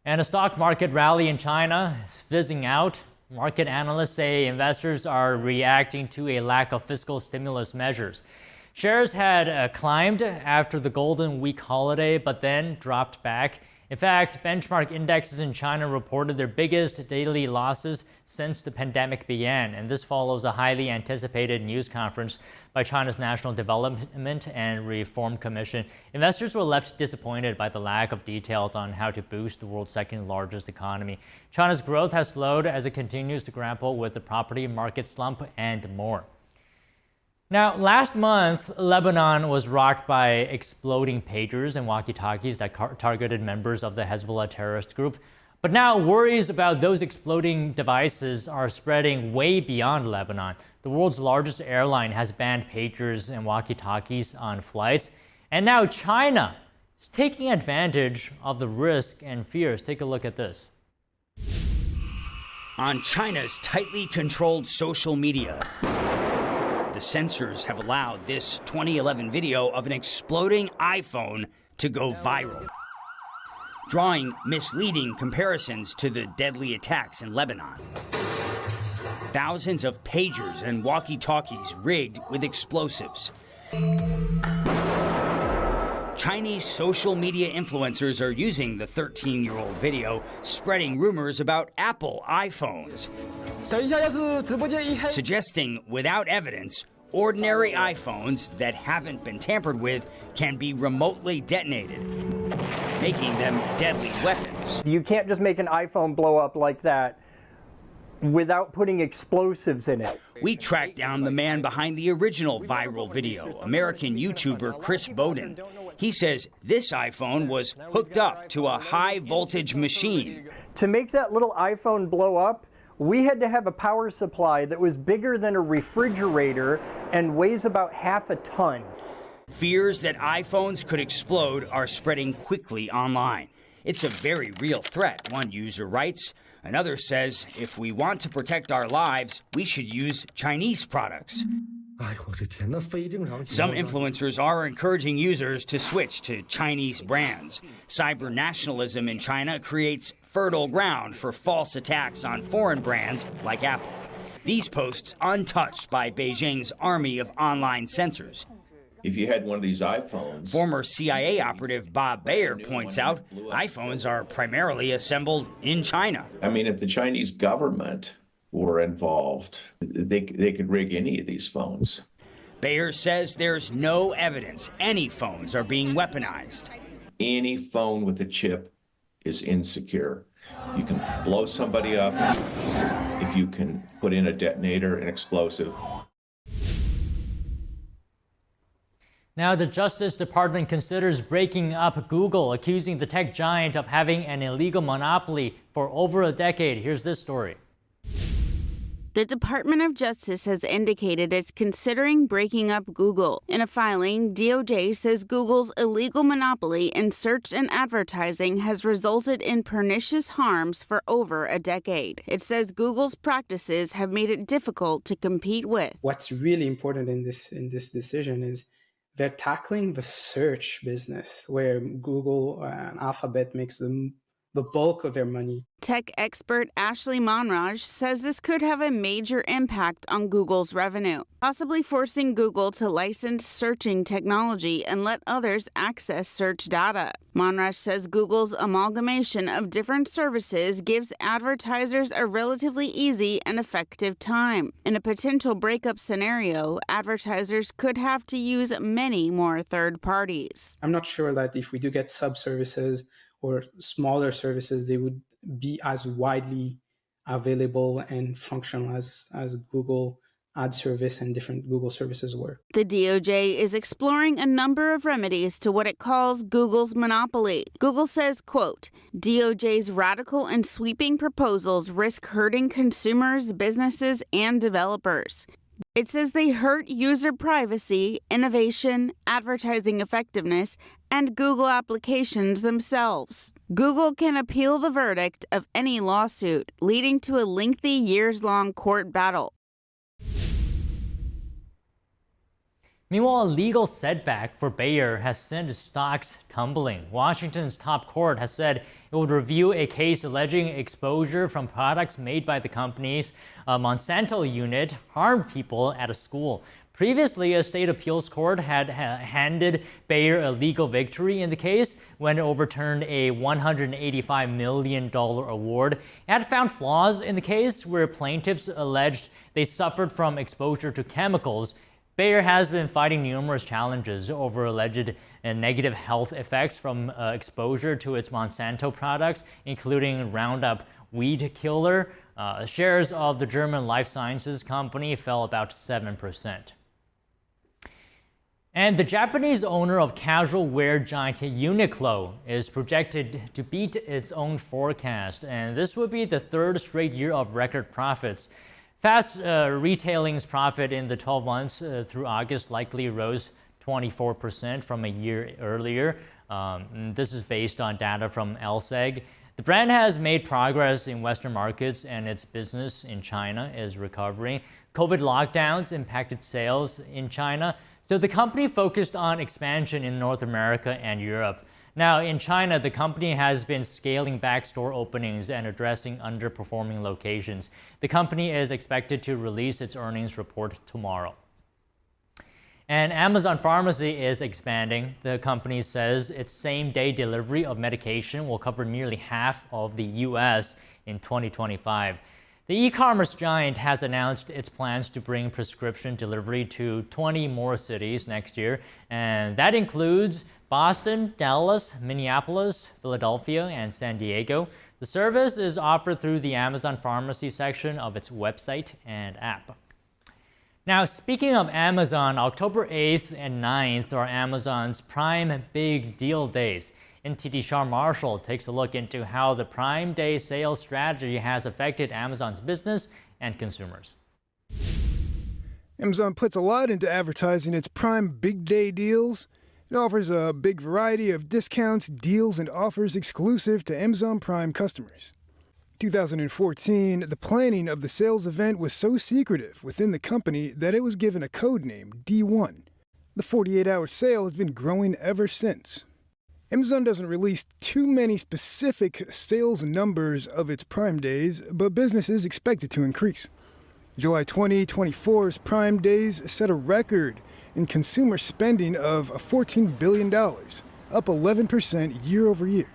And a stock market rally in China is fizzing out. Market analysts say investors are reacting to a lack of fiscal stimulus measures. Shares had climbed after the Golden Week holiday, but then dropped back. In fact, benchmark indexes in China reported their biggest daily losses since the pandemic began, and this follows a highly anticipated news conference by China's National Development and Reform Commission. Investors were left disappointed by the lack of details on how to boost the world's second largest economy. China's growth has slowed as it continues to grapple with the property market slump and more. Now, last month, Lebanon was rocked by exploding pagers and walkie-talkies that targeted members of the Hezbollah terrorist group. But now worries about those exploding devices are spreading way beyond Lebanon. The world's largest airline has banned pagers and walkie-talkies on flights. And now China is taking advantage of the risk and fears. Take a look at this. On China's tightly controlled social media, the censors have allowed this 2011 video of an exploding iPhone to go viral, drawing misleading comparisons to the deadly attacks in Lebanon. Thousands of pagers and walkie-talkies rigged with explosives. Chinese social media influencers are using the 13-year-old video, spreading rumors about Apple iPhones, suggesting without evidence, ordinary iPhones that haven't been tampered with can be remotely detonated, making them deadly weapons. You can't just make an iPhone blow up like that without putting explosives in it. We tracked down the man behind the original viral video, American YouTuber Chris Bowden. He says this iPhone was hooked up to a high-voltage machine. To make that little iPhone blow up, we had to have a power supply that was bigger than a refrigerator and weighs about half a ton. Fears that iPhones could explode are spreading quickly online. It's a very real threat, one user writes. Another says, if we want to protect our lives, we should use Chinese products. Some influencers are encouraging users to switch to Chinese brands. Cyber nationalism in China creates fertile ground for false attacks on foreign brands like Apple. These posts untouched by Beijing's army of online censors. If you had one of these iPhones... Former CIA operative Bob Baer points out iPhones are primarily assembled in China. I mean, if the Chinese government were involved, they could rig any of these phones. Baer says there's no evidence any phones are being weaponized. Any phone with a chip is insecure. You can blow somebody up if you can put in a detonator, an explosive. Now, the Justice Department considers breaking up Google, accusing the tech giant of having an illegal monopoly for over a decade. Here's this story. The Department of Justice has indicated it's considering breaking up Google. In a filing, DOJ says Google's illegal monopoly in search and advertising has resulted in pernicious harms for over a decade. It says Google's practices have made it difficult to compete with. What's really important in this decision is they're tackling the search business, where Google and Alphabet makes the bulk of their money. Tech expert Ashley Monraj says this could have a major impact on Google's revenue, possibly forcing Google to license searching technology and let others access search data. Monraj says Google's amalgamation of different services gives advertisers a relatively easy and effective time. In a potential breakup scenario, advertisers could have to use many more third parties. I'm not sure that if we do get sub-services or smaller services, they would be as widely available and functional as Google Ad Service and different Google services were. The DOJ is exploring a number of remedies to what it calls Google's monopoly. Google says, quote, DOJ's radical and sweeping proposals risk hurting consumers, businesses, and developers. It says they hurt user privacy, innovation, advertising effectiveness, and Google applications themselves. Google can appeal the verdict of any lawsuit, leading to a lengthy years-long court battle. Meanwhile, a legal setback for Bayer has sent stocks tumbling. Washington's top court has said it would review a case alleging exposure from products made by the company's Monsanto unit harmed people at a school. Previously, a state appeals court had handed Bayer a legal victory in the case when it overturned a $185 million award. It had found flaws in the case where plaintiffs alleged they suffered from exposure to chemicals. Bayer has been fighting numerous challenges over alleged negative health effects from exposure to its Monsanto products, including Roundup weed killer. Shares of the German life sciences company fell about 7%. And the Japanese owner of casual wear giant Uniqlo is projected to beat its own forecast, and this would be the third straight year of record profits. Fast retailing's profit in the 12 months through August likely rose 24% from a year earlier. This is based on data from LSEG. The brand has made progress in Western markets and its business in China is recovering. COVID lockdowns impacted sales in China, so the company focused on expansion in North America and Europe. Now, in China, the company has been scaling back store openings and addressing underperforming locations. The company is expected to release its earnings report tomorrow. And Amazon Pharmacy is expanding. The company says its same-day delivery of medication will cover nearly half of the U.S. in 2025. The e-commerce giant has announced its plans to bring prescription delivery to 20 more cities next year, and that includes Boston, Dallas, Minneapolis, Philadelphia, and San Diego. The service is offered through the Amazon Pharmacy section of its website and app. Now, speaking of Amazon, October 8th and 9th are Amazon's Prime Big Deal Days. NTD Sean Marshall takes a look into how the Prime Day sales strategy has affected Amazon's business and consumers. Amazon puts a lot into advertising its Prime Big Day deals. It offers a big variety of discounts, deals, and offers exclusive to Amazon Prime customers. 2014, the planning of the sales event was so secretive within the company that it was given a code name, D1. The 48-hour sale has been growing ever since. Amazon doesn't release too many specific sales numbers of its Prime Days, but business is expected to increase. July 2024's Prime Days set a record in consumer spending of $14 billion, up 11% year over year.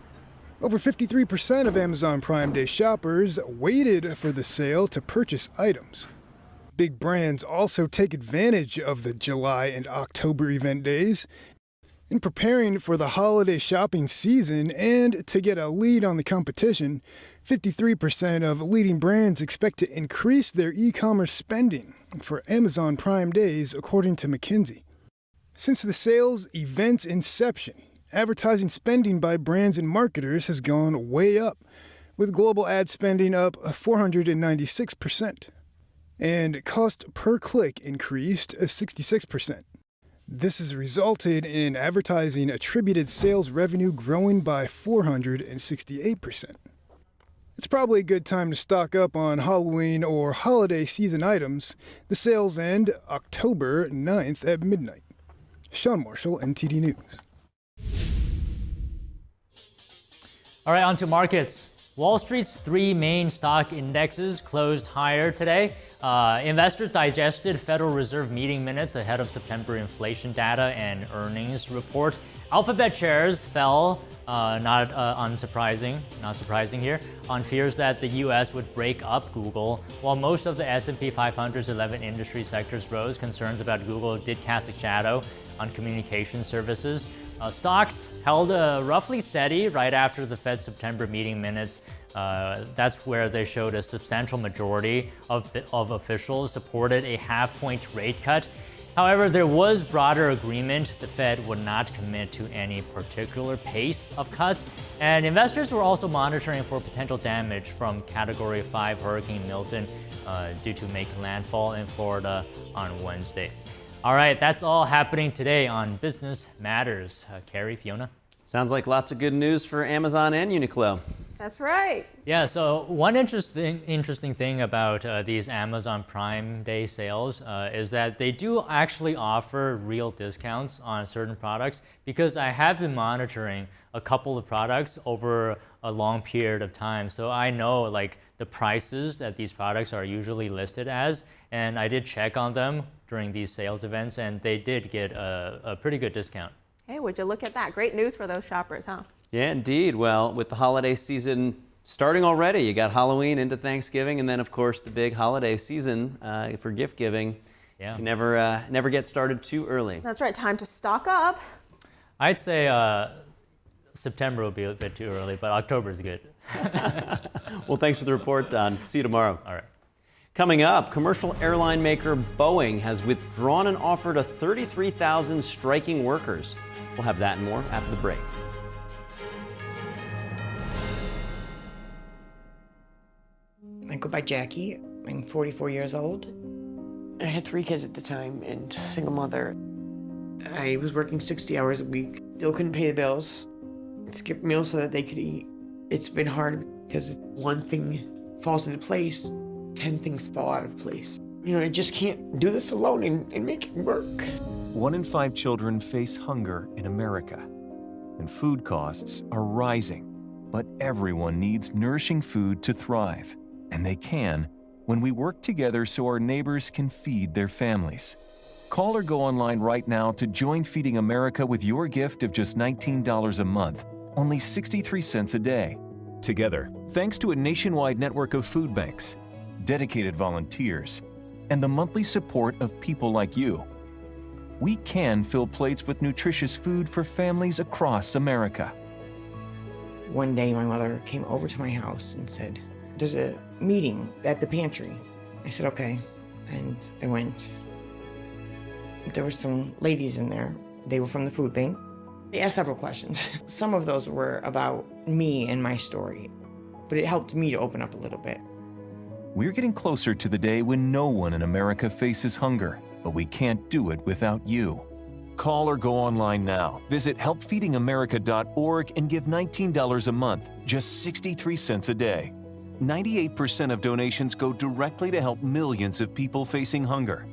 Over 53% of Amazon Prime Day shoppers waited for the sale to purchase items. Big brands also take advantage of the July and October event days. In preparing for the holiday shopping season and to get a lead on the competition, 53% of leading brands expect to increase their e-commerce spending for Amazon Prime Days, according to McKinsey. Since the sales event's inception, advertising spending by brands and marketers has gone way up, with global ad spending up 496%. and cost per click increased 66%. This has resulted in advertising attributed sales revenue growing by 468%. It's probably a good time to stock up on Halloween or holiday season items. The sales end October 9th at midnight. Sean Marshall, NTD News. All right, on to markets. Wall Street's three main stock indexes closed higher today. Investors digested Federal Reserve meeting minutes ahead of September inflation data and earnings report. Alphabet shares fell, not surprising here, on fears that the U.S. would break up Google, while most of the S&P 500's 11 industry sectors rose. Concerns about Google did cast a shadow on communication services. Stocks held roughly steady right after the Fed's September meeting minutes. That's where they showed a substantial majority of officials supported a half-point rate cut. However, there was broader agreement the Fed would not commit to any particular pace of cuts, and investors were also monitoring for potential damage from Category 5 Hurricane Milton due to make landfall in Florida on Wednesday. All right, that's all happening today on Business Matters. Carrie, Fiona? Sounds like lots of good news for Amazon and Uniqlo. That's right. Yeah, so one interesting thing about these Amazon Prime Day sales is that they do actually offer real discounts on certain products, because I have been monitoring a couple of products over a long period of time. So I know like the prices that these products are usually listed as, and I did check on them during these sales events, and they did get a pretty good discount. Hey, would you look at that? Great news for those shoppers, huh? Yeah, indeed. Well, with the holiday season starting already, you got Halloween into Thanksgiving, and then of course the big holiday season for gift giving. Yeah. You never get started too early. That's right. Time to stock up. I'd say September will be a bit too early, but October is good. Well, thanks for the report, Don. See you tomorrow. All right. Coming up, commercial airline maker Boeing has withdrawn an offer to 33,000 striking workers. We'll have that and more after the break. I go by Jackie. I'm 44 years old. I had 3 kids at the time and single mother. I was working 60 hours a week. Still couldn't pay the bills. Skipped meals so that they could eat. It's been hard because one thing falls into place, 10 things fall out of place. You know, I just can't do this alone and make it work. 1 in 5 children face hunger in America, and food costs are rising. But everyone needs nourishing food to thrive, and they can when we work together so our neighbors can feed their families. Call or go online right now to join Feeding America with your gift of just $19 a month, only 63 cents a day. Together, thanks to a nationwide network of food banks, dedicated volunteers, and the monthly support of people like you, we can fill plates with nutritious food for families across America. One day my mother came over to my house and said, "There's a meeting at the pantry." I said, "Okay," and I went. There were some ladies in there. They were from the food bank. They asked several questions. Some of those were about me and my story, but it helped me to open up a little bit. We're getting closer to the day when no one in America faces hunger, but we can't do it without you. Call or go online now. Visit helpfeedingamerica.org and give $19 a month, just 63 cents a day. 98% of donations go directly to help millions of people facing hunger,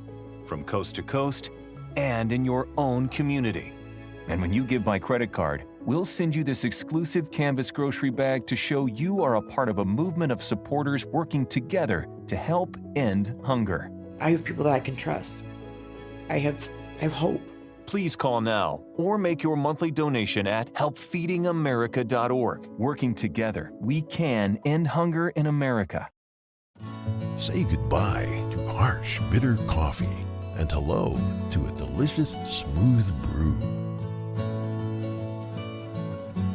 from coast to coast and in your own community. And when you give by credit card, we'll send you this exclusive canvas grocery bag to show you are a part of a movement of supporters working together to help end hunger. I have people that I can trust. I have hope. Please call now or make your monthly donation at helpfeedingamerica.org. Working together, we can end hunger in America. Say goodbye to harsh, bitter coffee and hello to a delicious, smooth brew.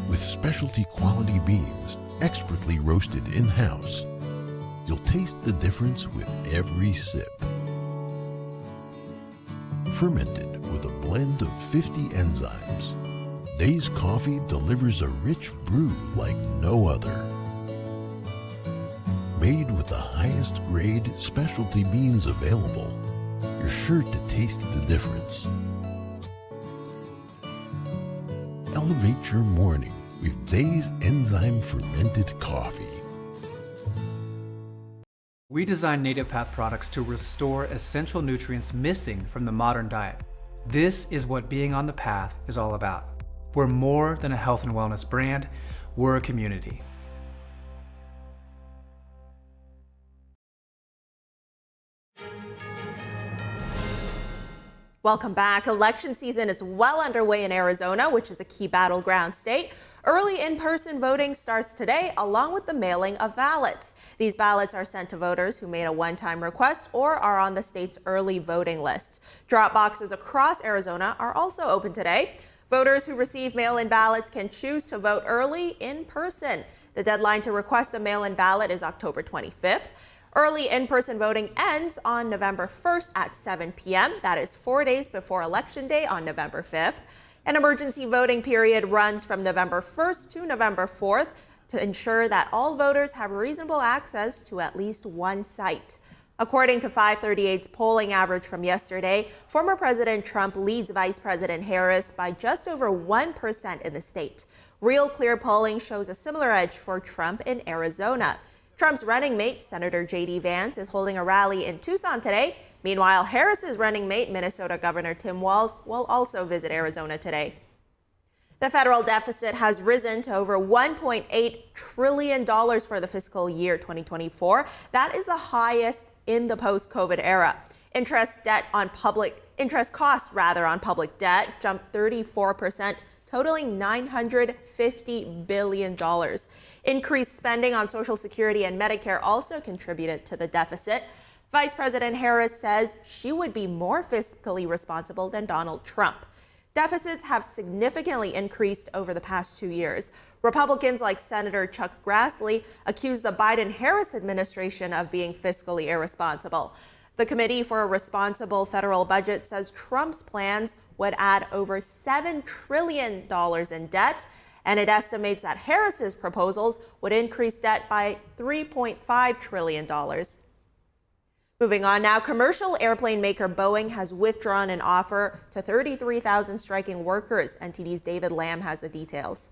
With specialty quality beans, expertly roasted in-house, you'll taste the difference with every sip. Fermented with a blend of 50 enzymes, Dave's Coffee delivers a rich brew like no other. made with the highest grade specialty beans available, you're sure to taste the difference. Elevate your morning with Dave's enzyme fermented coffee. We design Native Path products to restore essential nutrients missing from the modern diet. This is what being on the path is all about. We're more than a health and wellness brand, we're a community. Welcome back. Election season is well underway in Arizona, which is a key battleground state. Early in-person voting starts today, along with the mailing of ballots. These ballots are sent to voters who made a one-time request or are on the state's early voting lists. Drop boxes across Arizona are also open today. Voters who receive mail-in ballots can choose to vote early in person. The deadline to request a mail-in ballot is October 25th. Early in-person voting ends on November 1st at 7 p.m. That is 4 days before Election Day on November 5th. An emergency voting period runs from November 1st to November 4th to ensure that all voters have reasonable access to at least one site. According to 538's polling average from yesterday, former President Trump leads Vice President Harris by just over 1% in the state. Real Clear polling shows a similar edge for Trump in Arizona. Trump's running mate, Senator J.D. Vance, is holding a rally in Tucson today. Meanwhile, Harris's running mate, Minnesota Governor Tim Walz, will also visit Arizona today. The federal deficit has risen to over $1.8 trillion for the fiscal year 2024. That is the highest in the post-COVID era. Interest costs on public debt jumped 34%. Totaling $950 billion. Increased spending on Social Security and Medicare also contributed to the deficit. Vice President Harris says she would be more fiscally responsible than Donald Trump. Deficits have significantly increased over the past 2 years. Republicans like Senator Chuck Grassley accuse the Biden-Harris administration of being fiscally irresponsible. The Committee for a Responsible Federal Budget says Trump's plans would add over $7 trillion in debt, and it estimates that Harris's proposals would increase debt by $3.5 trillion. Moving on now, commercial airplane maker Boeing has withdrawn an offer to 33,000 striking workers. NTD's David Lamb has the details.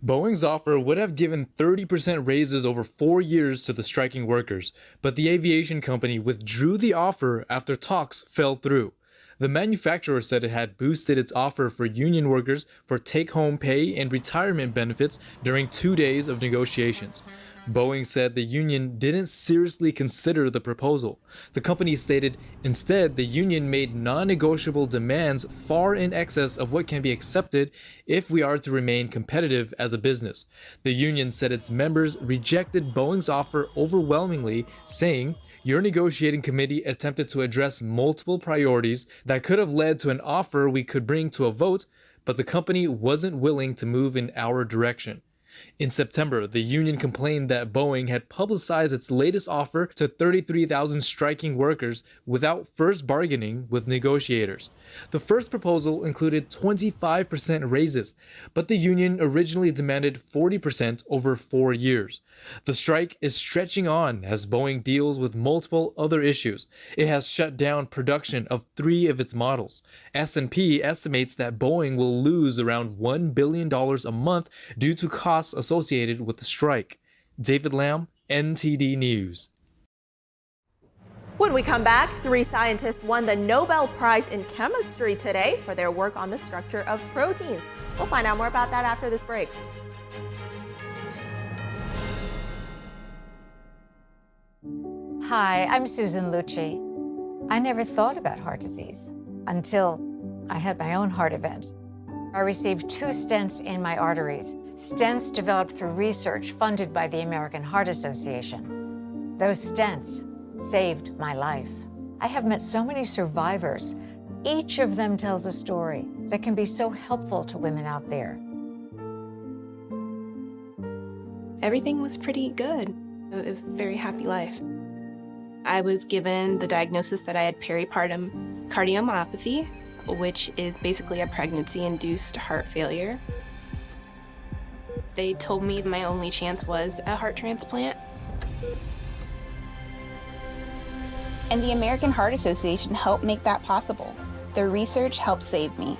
Boeing's offer would have given 30% raises over 4 years to the striking workers, but the aviation company withdrew the offer after talks fell through. The manufacturer said it had boosted its offer for union workers for take-home pay and retirement benefits during 2 days of negotiations. Boeing said the union didn't seriously consider the proposal. The company stated, instead, the union made non-negotiable demands far in excess of what can be accepted if we are to remain competitive as a business. The union said its members rejected Boeing's offer overwhelmingly, saying, "Your negotiating committee attempted to address multiple priorities that could have led to an offer we could bring to a vote, but the company wasn't willing to move in our direction." In September, the union complained that Boeing had publicized its latest offer to 33,000 striking workers without first bargaining with negotiators. The first proposal included 25% raises, but the union originally demanded 40% over 4 years. The strike is stretching on as Boeing deals with multiple other issues. It has shut down production of 3 of its models. S&P estimates that Boeing will lose around $1 billion a month due to costs associated with the strike. David Lamb, NTD News. When we come back, 3 scientists won the Nobel Prize in Chemistry today for their work on the structure of proteins. We'll find out more about that after this break. Hi, I'm Susan Lucci. I never thought about heart disease until I had my own heart event. I received 2 stents in my arteries, stents developed through research funded by the American Heart Association. Those stents saved my life. I have met so many survivors. Each of them tells a story that can be so helpful to women out there. Everything was pretty good. It was a very happy life. I was given the diagnosis that I had peripartum cardiomyopathy, which is basically a pregnancy-induced heart failure. They told me my only chance was a heart transplant. And the American Heart Association helped make that possible. Their research helped save me.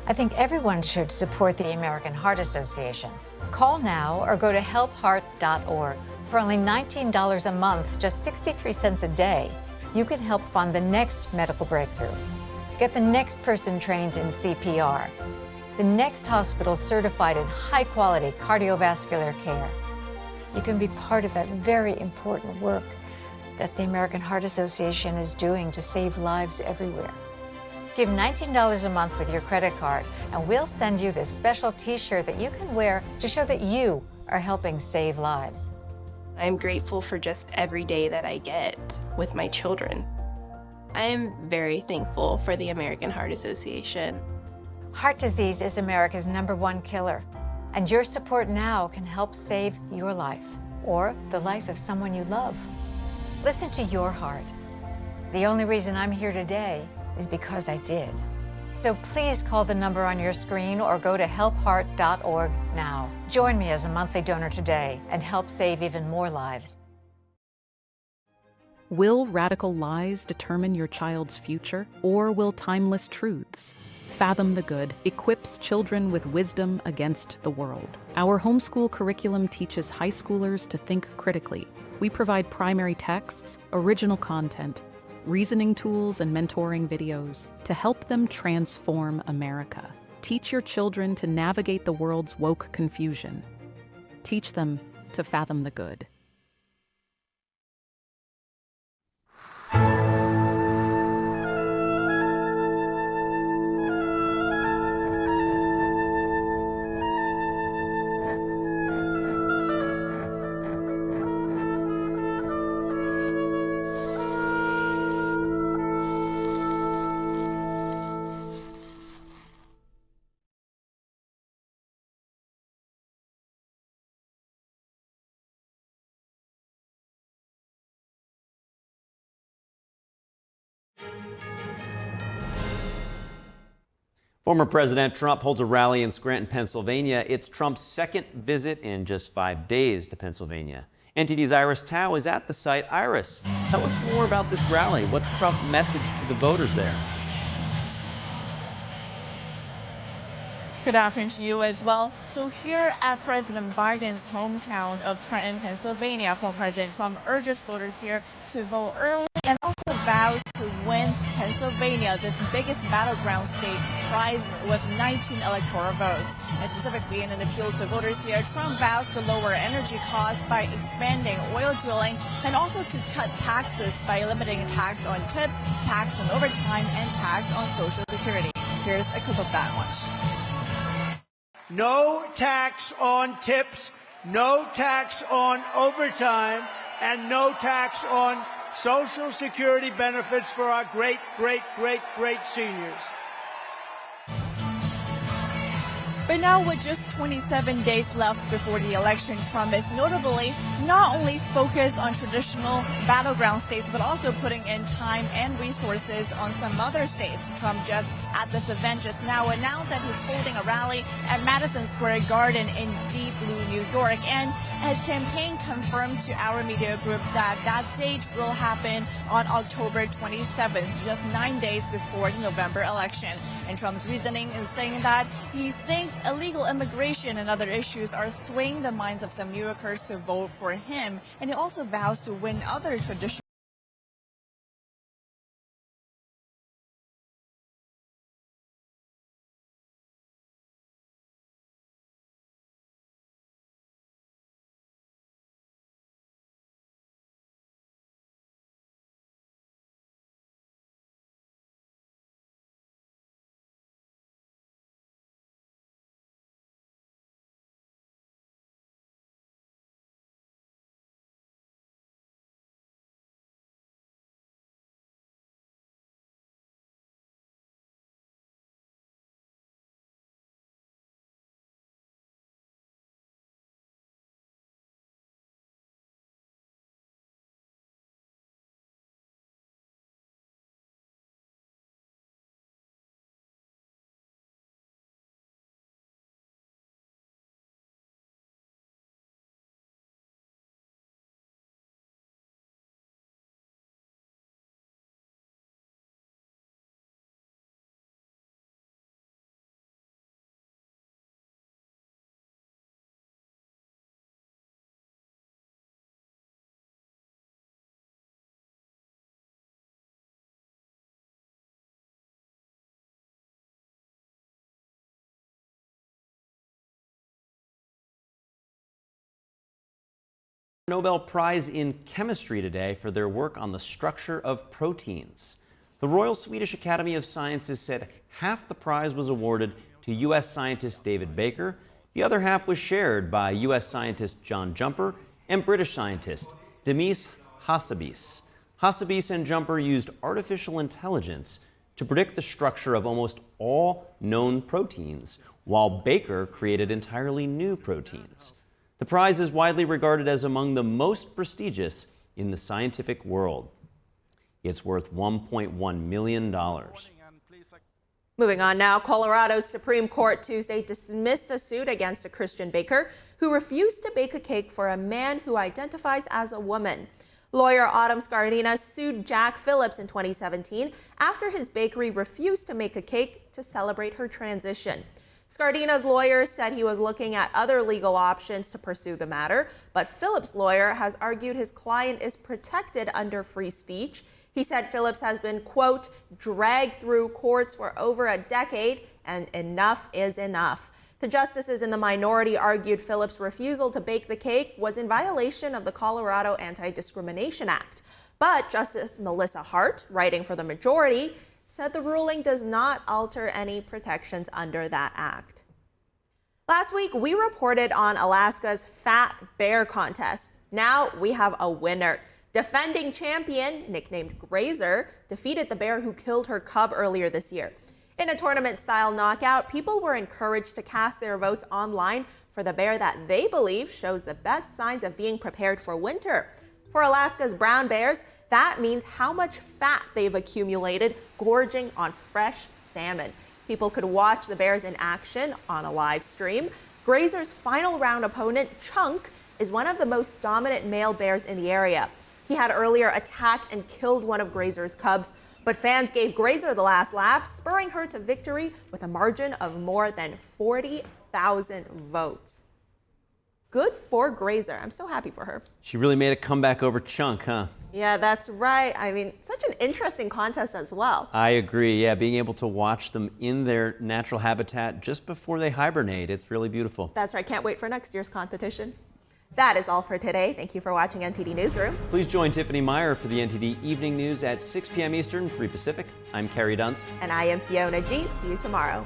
I think everyone should support the American Heart Association. Call now or go to helpheart.org. For only $19 a month, just 63 cents a day, you can help fund the next medical breakthrough. Get the next person trained in CPR, the next hospital certified in high-quality cardiovascular care. You can be part of that very important work that the American Heart Association is doing to save lives everywhere. Give $19 a month with your credit card, and we'll send you this special t-shirt that you can wear to show that you are helping save lives. I'm grateful for just every day that I get with my children. I am very thankful for the American Heart Association. Heart disease is America's #1 killer, and your support now can help save your life or the life of someone you love. Listen to your heart. The only reason I'm here today is because I did. So please call the number on your screen or go to helpheart.org now. Join me as a monthly donor today and help save even more lives. Will radical lies determine your child's future, or will timeless truths? Fathom the Good equips children with wisdom against the world. Our homeschool curriculum teaches high schoolers to think critically. We provide primary texts, original content, reasoning tools, and mentoring videos to help them transform America. Teach your children to navigate the world's woke confusion. Teach them to fathom the good. Former President Trump holds a rally in Scranton, Pennsylvania. It's Trump's second visit in just 5 days to Pennsylvania. NTD's Iris Tao is at the site. Iris, tell us more about this rally. What's Trump's message to the voters there? Good afternoon to you as well. So here at President Biden's hometown of Scranton, Pennsylvania, former President Trump urges voters here to vote early and also vows to win Pennsylvania, this biggest battleground state, prize with 19 electoral votes. And specifically in an appeal to voters here, Trump vows to lower energy costs by expanding oil drilling and also to cut taxes by limiting tax on tips, tax on overtime, and tax on Social Security. Here's a clip of that one. No tax on tips, no tax on overtime, and no tax on Social Security benefits for our great seniors. But now with just 27 days left before the election, Trump is notably not only focused on traditional battleground states, but also putting in time and resources on some other states. Trump just at this event just now announced that he's holding a rally at Madison Square Garden in Deep Blue, New York. And his campaign confirmed to our media group that that date will happen on October 27th, just 9 days before the November election. And Trump's reasoning is saying that he thinks illegal immigration and other issues are swaying the minds of some New Yorkers to vote for him. And he also vows to win other traditional Nobel Prize in Chemistry today for their work on the structure of proteins. The Royal Swedish Academy of Sciences said half the prize was awarded to U.S. scientist David Baker. The other half was shared by U.S. scientist John Jumper and British scientist Demis Hassabis. Hassabis and Jumper used artificial intelligence to predict the structure of almost all known proteins, while Baker created entirely new proteins. The prize is widely regarded as among the most prestigious in the scientific world. It's worth $1.1 million. Moving on now, Colorado's Supreme Court Tuesday dismissed a suit against a Christian baker who refused to bake a cake for a man who identifies as a woman. Lawyer Autumn Scardina sued Jack Phillips in 2017 after his bakery refused to make a cake to celebrate her transition. Scardina's lawyer said he was looking at other legal options to pursue the matter, but Phillips' lawyer has argued his client is protected under free speech. He said Phillips has been, quote, dragged through courts for over a decade, and enough is enough. The justices in the minority argued Phillips' refusal to bake the cake was in violation of the Colorado Anti-Discrimination Act. But Justice Melissa Hart, writing for the majority, said the ruling does not alter any protections under that act. Last week, we reported on Alaska's Fat Bear Contest. Now we have a winner. Defending champion, nicknamed Grazer, defeated the bear who killed her cub earlier this year. In a tournament-style knockout, people were encouraged to cast their votes online for the bear that they believe shows the best signs of being prepared for winter. For Alaska's brown bears, that means how much fat they've accumulated gorging on fresh salmon. People could watch the bears in action on a live stream. Grazer's final round opponent, Chunk, is one of the most dominant male bears in the area. He had earlier attacked and killed one of Grazer's cubs, but fans gave Grazer the last laugh, spurring her to victory with a margin of more than 40,000 votes. Good for Grazer. I'm so happy for her. She really made a comeback over Chunk, huh? Yeah, that's right. I mean, such an interesting contest as well. I agree. Yeah, being able to watch them in their natural habitat just before they hibernate, it's really beautiful. That's right. Can't wait for next year's competition. That is all for today. Thank you for watching NTD Newsroom. Please join Tiffany Meyer for the NTD Evening News at 6 p.m. Eastern, 3 Pacific. I'm Carrie Dunst. And I am Fiona G. See you tomorrow.